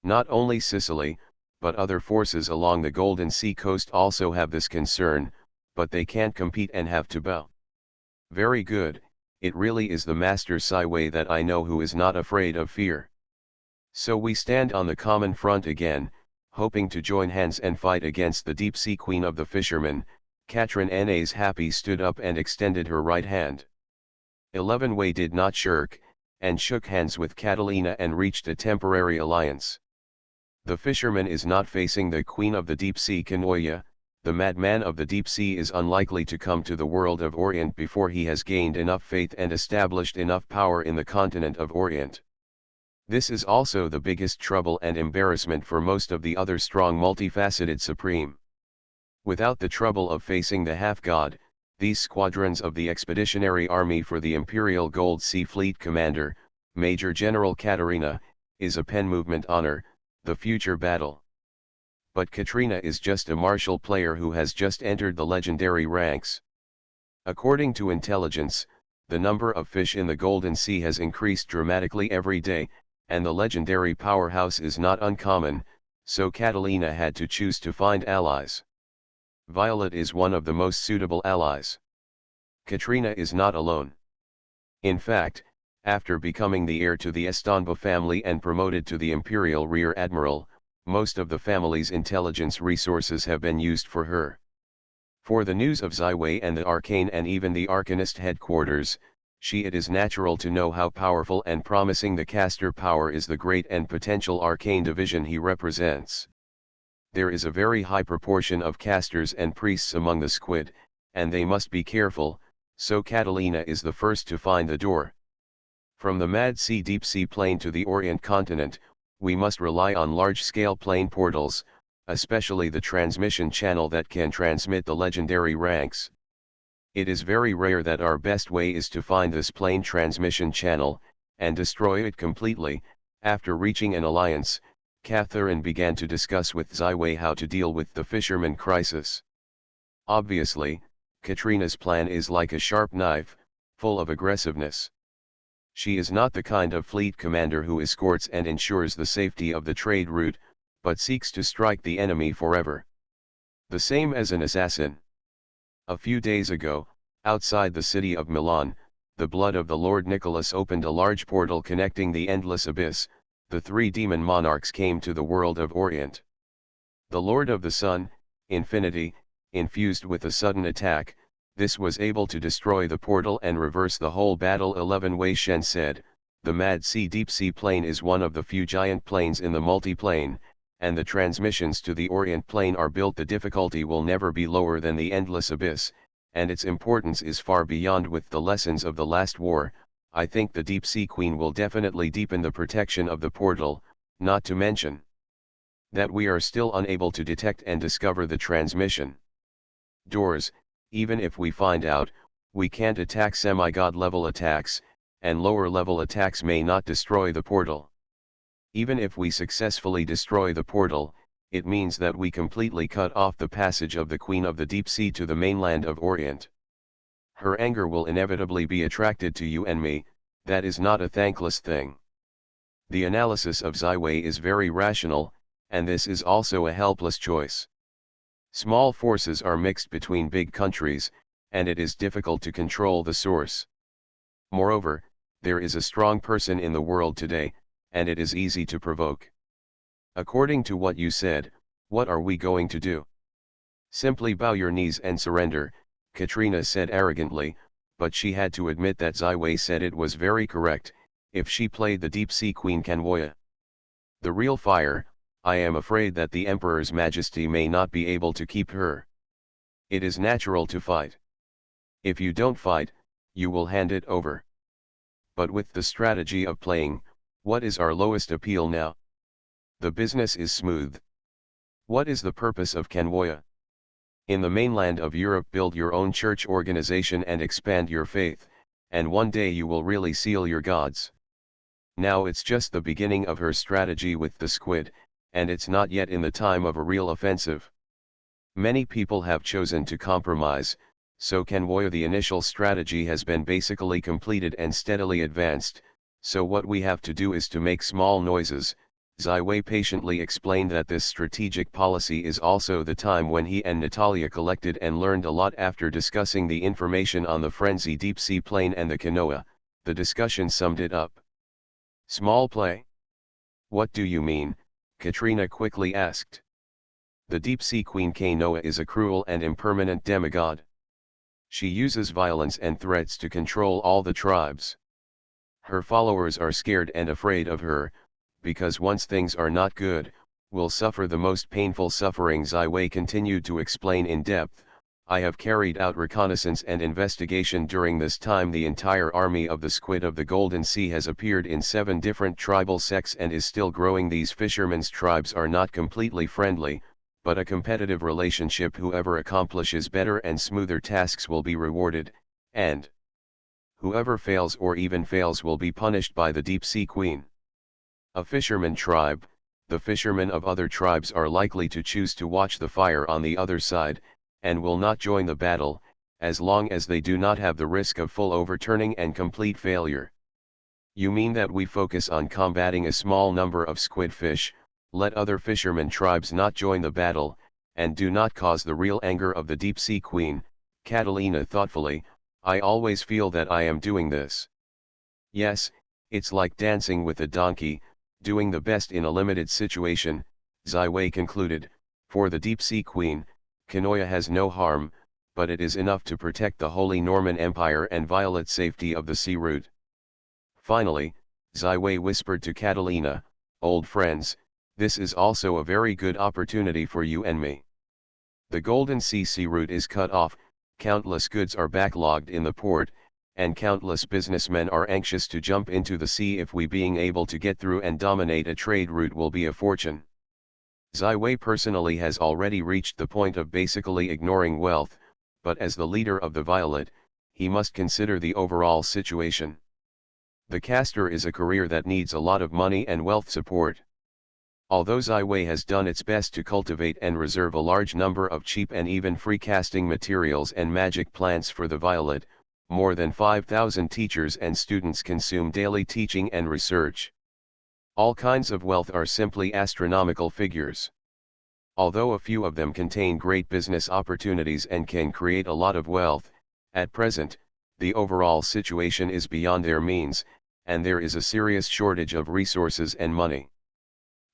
Not only Sicily, but other forces along the Golden Sea coast also have this concern, but they can't compete and have to bow. Very good, it really is the master Ziwei that I know who is not afraid of fear. So we stand on the common front again, hoping to join hands and fight against the deep sea queen of the fishermen. Katrin Nes Happy stood up and extended her right hand. 11 Wei did not shirk, and shook hands with Catalina and reached a temporary alliance. The fisherman is not facing the queen of the deep sea Kanoya. The madman of the deep sea is unlikely to come to the world of Orient before he has gained enough faith and established enough power in the continent of Orient. This is also the biggest trouble and embarrassment for most of the other strong multifaceted supreme. Without the trouble of facing the half-god, these squadrons of the Expeditionary Army for the Imperial Gold Sea Fleet Commander, Major General Katerina, is a pen movement honor, the future battle. But Katrina is just a martial player who has just entered the legendary ranks. According to intelligence, the number of fish in the Golden Sea has increased dramatically every day, and the legendary powerhouse is not uncommon, so Catalina had to choose to find allies. Violet is one of the most suitable allies. Katrina is not alone. In fact, after becoming the heir to the Estanba family and promoted to the Imperial Rear Admiral, most of the family's intelligence resources have been used for her. For the news of Ziwei and the Arcane and even the Arcanist headquarters, it is natural to know how powerful and promising the caster power is the great and potential arcane division he represents. There is a very high proportion of casters and priests among the squid, and they must be careful, so Catalina is the first to find the door. From the Mad Sea deep sea plane to the Orient continent, we must rely on large-scale plane portals, especially the transmission channel that can transmit the legendary ranks. It is very rare that our best way is to find this plane transmission channel, and destroy it completely. After reaching an alliance, Catherine began to discuss with Ziwei how to deal with the fisherman crisis. Obviously, Katrina's plan is like a sharp knife, full of aggressiveness. She is not the kind of fleet commander who escorts and ensures the safety of the trade route, but seeks to strike the enemy forever. The same as an assassin. A few days ago, outside the city of Milan, the blood of the Lord Nicholas opened a large portal connecting the endless abyss. The three demon monarchs came to the world of Orient. The Lord of the Sun, Infinity, infused with a sudden attack. This was able to destroy the portal and reverse the whole battle. 11 Wei Shen said, the Mad Sea Deep Sea Plane is one of the few giant planes in the multi-plane, and the transmissions to the Orient Plane are built. The difficulty will never be lower than the endless abyss, and its importance is far beyond. With the lessons of the last war, I think the Deep Sea Queen will definitely deepen the protection of the portal, not to mention that we are still unable to detect and discover the transmission doors. Even if we find out, we can't attack semi-god level attacks, and lower level attacks may not destroy the portal. Even if we successfully destroy the portal, it means that we completely cut off the passage of the Queen of the Deep Sea to the mainland of Orient. Her anger will inevitably be attracted to you and me. That is not a thankless thing. The analysis of Ziwei is very rational, and this is also a helpless choice. Small forces are mixed between big countries, and it is difficult to control the source. Moreover, there is a strong person in the world today, and it is easy to provoke. According to what you said, what are we going to do? Simply bow your knees and surrender, Katrina said arrogantly, but she had to admit that Ziwei said it was very correct. If she played the Deep Sea Queen Kanwoya, the real fire, I am afraid that the Emperor's Majesty may not be able to keep her. It is natural to fight. If you don't fight, you will hand it over. But with the strategy of playing, what is our lowest appeal now? The business is smooth. What is the purpose of Kanwoya? In the mainland of Europe, build your own church organization and expand your faith, and one day you will really seal your gods. Now it's just the beginning of her strategy with the squid, and it's not yet in the time of a real offensive. Many people have chosen to compromise, so Kanwoya, the initial strategy has been basically completed and steadily advanced, so what we have to do is to make small noises. Ziwei patiently explained that this strategic policy is also the time when he and Natalia collected and learned a lot. After discussing the information on the Frenzy Deep Sea Plane and the Kanoa, the discussion summed it up. Small play? What do you mean? Katrina quickly asked. The Deep Sea Queen Kanoa is a cruel and impermanent demigod. She uses violence and threats to control all the tribes. Her followers are scared and afraid of her, because once things are not good, will suffer the most painful suffering. Ziwei continued to explain in depth. I have carried out reconnaissance and investigation during this time. The entire army of the squid of the Golden Sea has appeared in 7 different tribal sects and is still growing. These fishermen's tribes are not completely friendly, but a competitive relationship. Whoever accomplishes better and smoother tasks will be rewarded, and whoever fails or even fails will be punished by the Deep Sea Queen. A fisherman tribe, the fishermen of other tribes are likely to choose to watch the fire on the other side, and will not join the battle, as long as they do not have the risk of full overturning and complete failure. You mean that we focus on combating a small number of squid fish, let other fishermen tribes not join the battle, and do not cause the real anger of the Deep Sea Queen? Catalina thoughtfully, I always feel that I am doing this. Yes, it's like dancing with a donkey, doing the best in a limited situation, Ziwei concluded. For the Deep Sea Queen, Kanoya has no harm, but it is enough to protect the Holy Norman Empire and violate safety of the sea route. Finally, Ziwei whispered to Catalina, old friends, this is also a very good opportunity for you and me. The Golden Sea route is cut off, countless goods are backlogged in the port, and countless businessmen are anxious to jump into the sea. If we being able to get through and dominate a trade route will be a fortune. Ziwei personally has already reached the point of basically ignoring wealth, but as the leader of the Violet, he must consider the overall situation. The caster is a career that needs a lot of money and wealth support. Although Ziwei has done its best to cultivate and reserve a large number of cheap and even free casting materials and magic plants for the Violet, more than 5,000 teachers and students consume daily teaching and research. All kinds of wealth are simply astronomical figures. Although a few of them contain great business opportunities and can create a lot of wealth, at present, the overall situation is beyond their means, and there is a serious shortage of resources and money.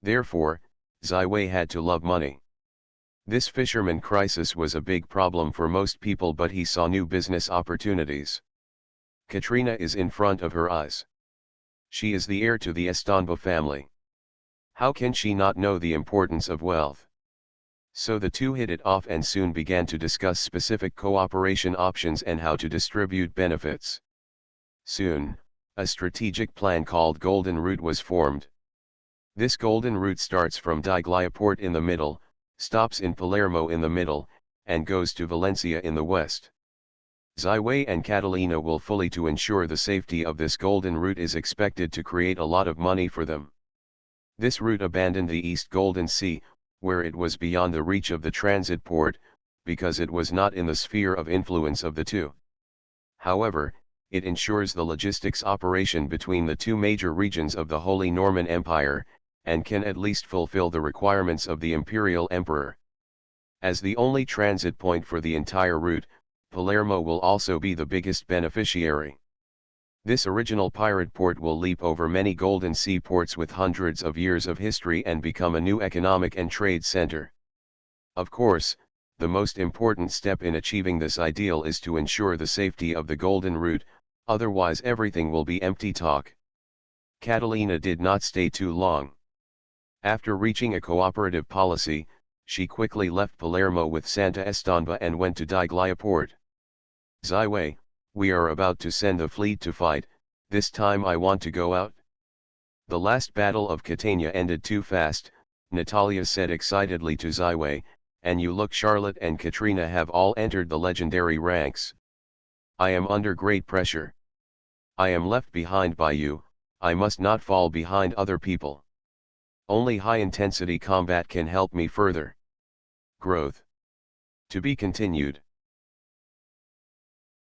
Therefore, Ziwei had to love money. This fisherman crisis was a big problem for most people, but he saw new business opportunities. Katrina is in front of her eyes. She is the heir to the Estanba family. How can she not know the importance of wealth? So the two hit it off and soon began to discuss specific cooperation options and how to distribute benefits. Soon, a strategic plan called Golden Route was formed. This Golden Route starts from Digliaport in the middle, stops in Palermo in the middle, and goes to Valencia in the west. Ziwei and Catalina will fully to ensure the safety of this Golden Route is expected to create a lot of money for them. This route abandoned the East Golden Sea, where it was beyond the reach of the transit port, because it was not in the sphere of influence of the two. However, it ensures the logistics operation between the two major regions of the Holy Norman Empire, and can at least fulfill the requirements of the imperial emperor. As the only transit point for the entire route, Palermo will also be the biggest beneficiary. This original pirate port will leap over many Golden Sea ports with hundreds of years of history and become a new economic and trade center. Of course, the most important step in achieving this ideal is to ensure the safety of the Golden Route, otherwise everything will be empty talk. Catalina did not stay too long. After reaching a cooperative policy, she quickly left Palermo with Santa Estanba and went to Digliaport. Ziwei, we are about to send the fleet to fight, this time I want to go out. The last battle of Catania ended too fast, Natalia said excitedly to Ziwei, and you look, Charlotte and Katrina have all entered the legendary ranks. I am under great pressure. I am left behind by you, I must not fall behind other people. Only high-intensity combat can help me further. Growth. To be continued.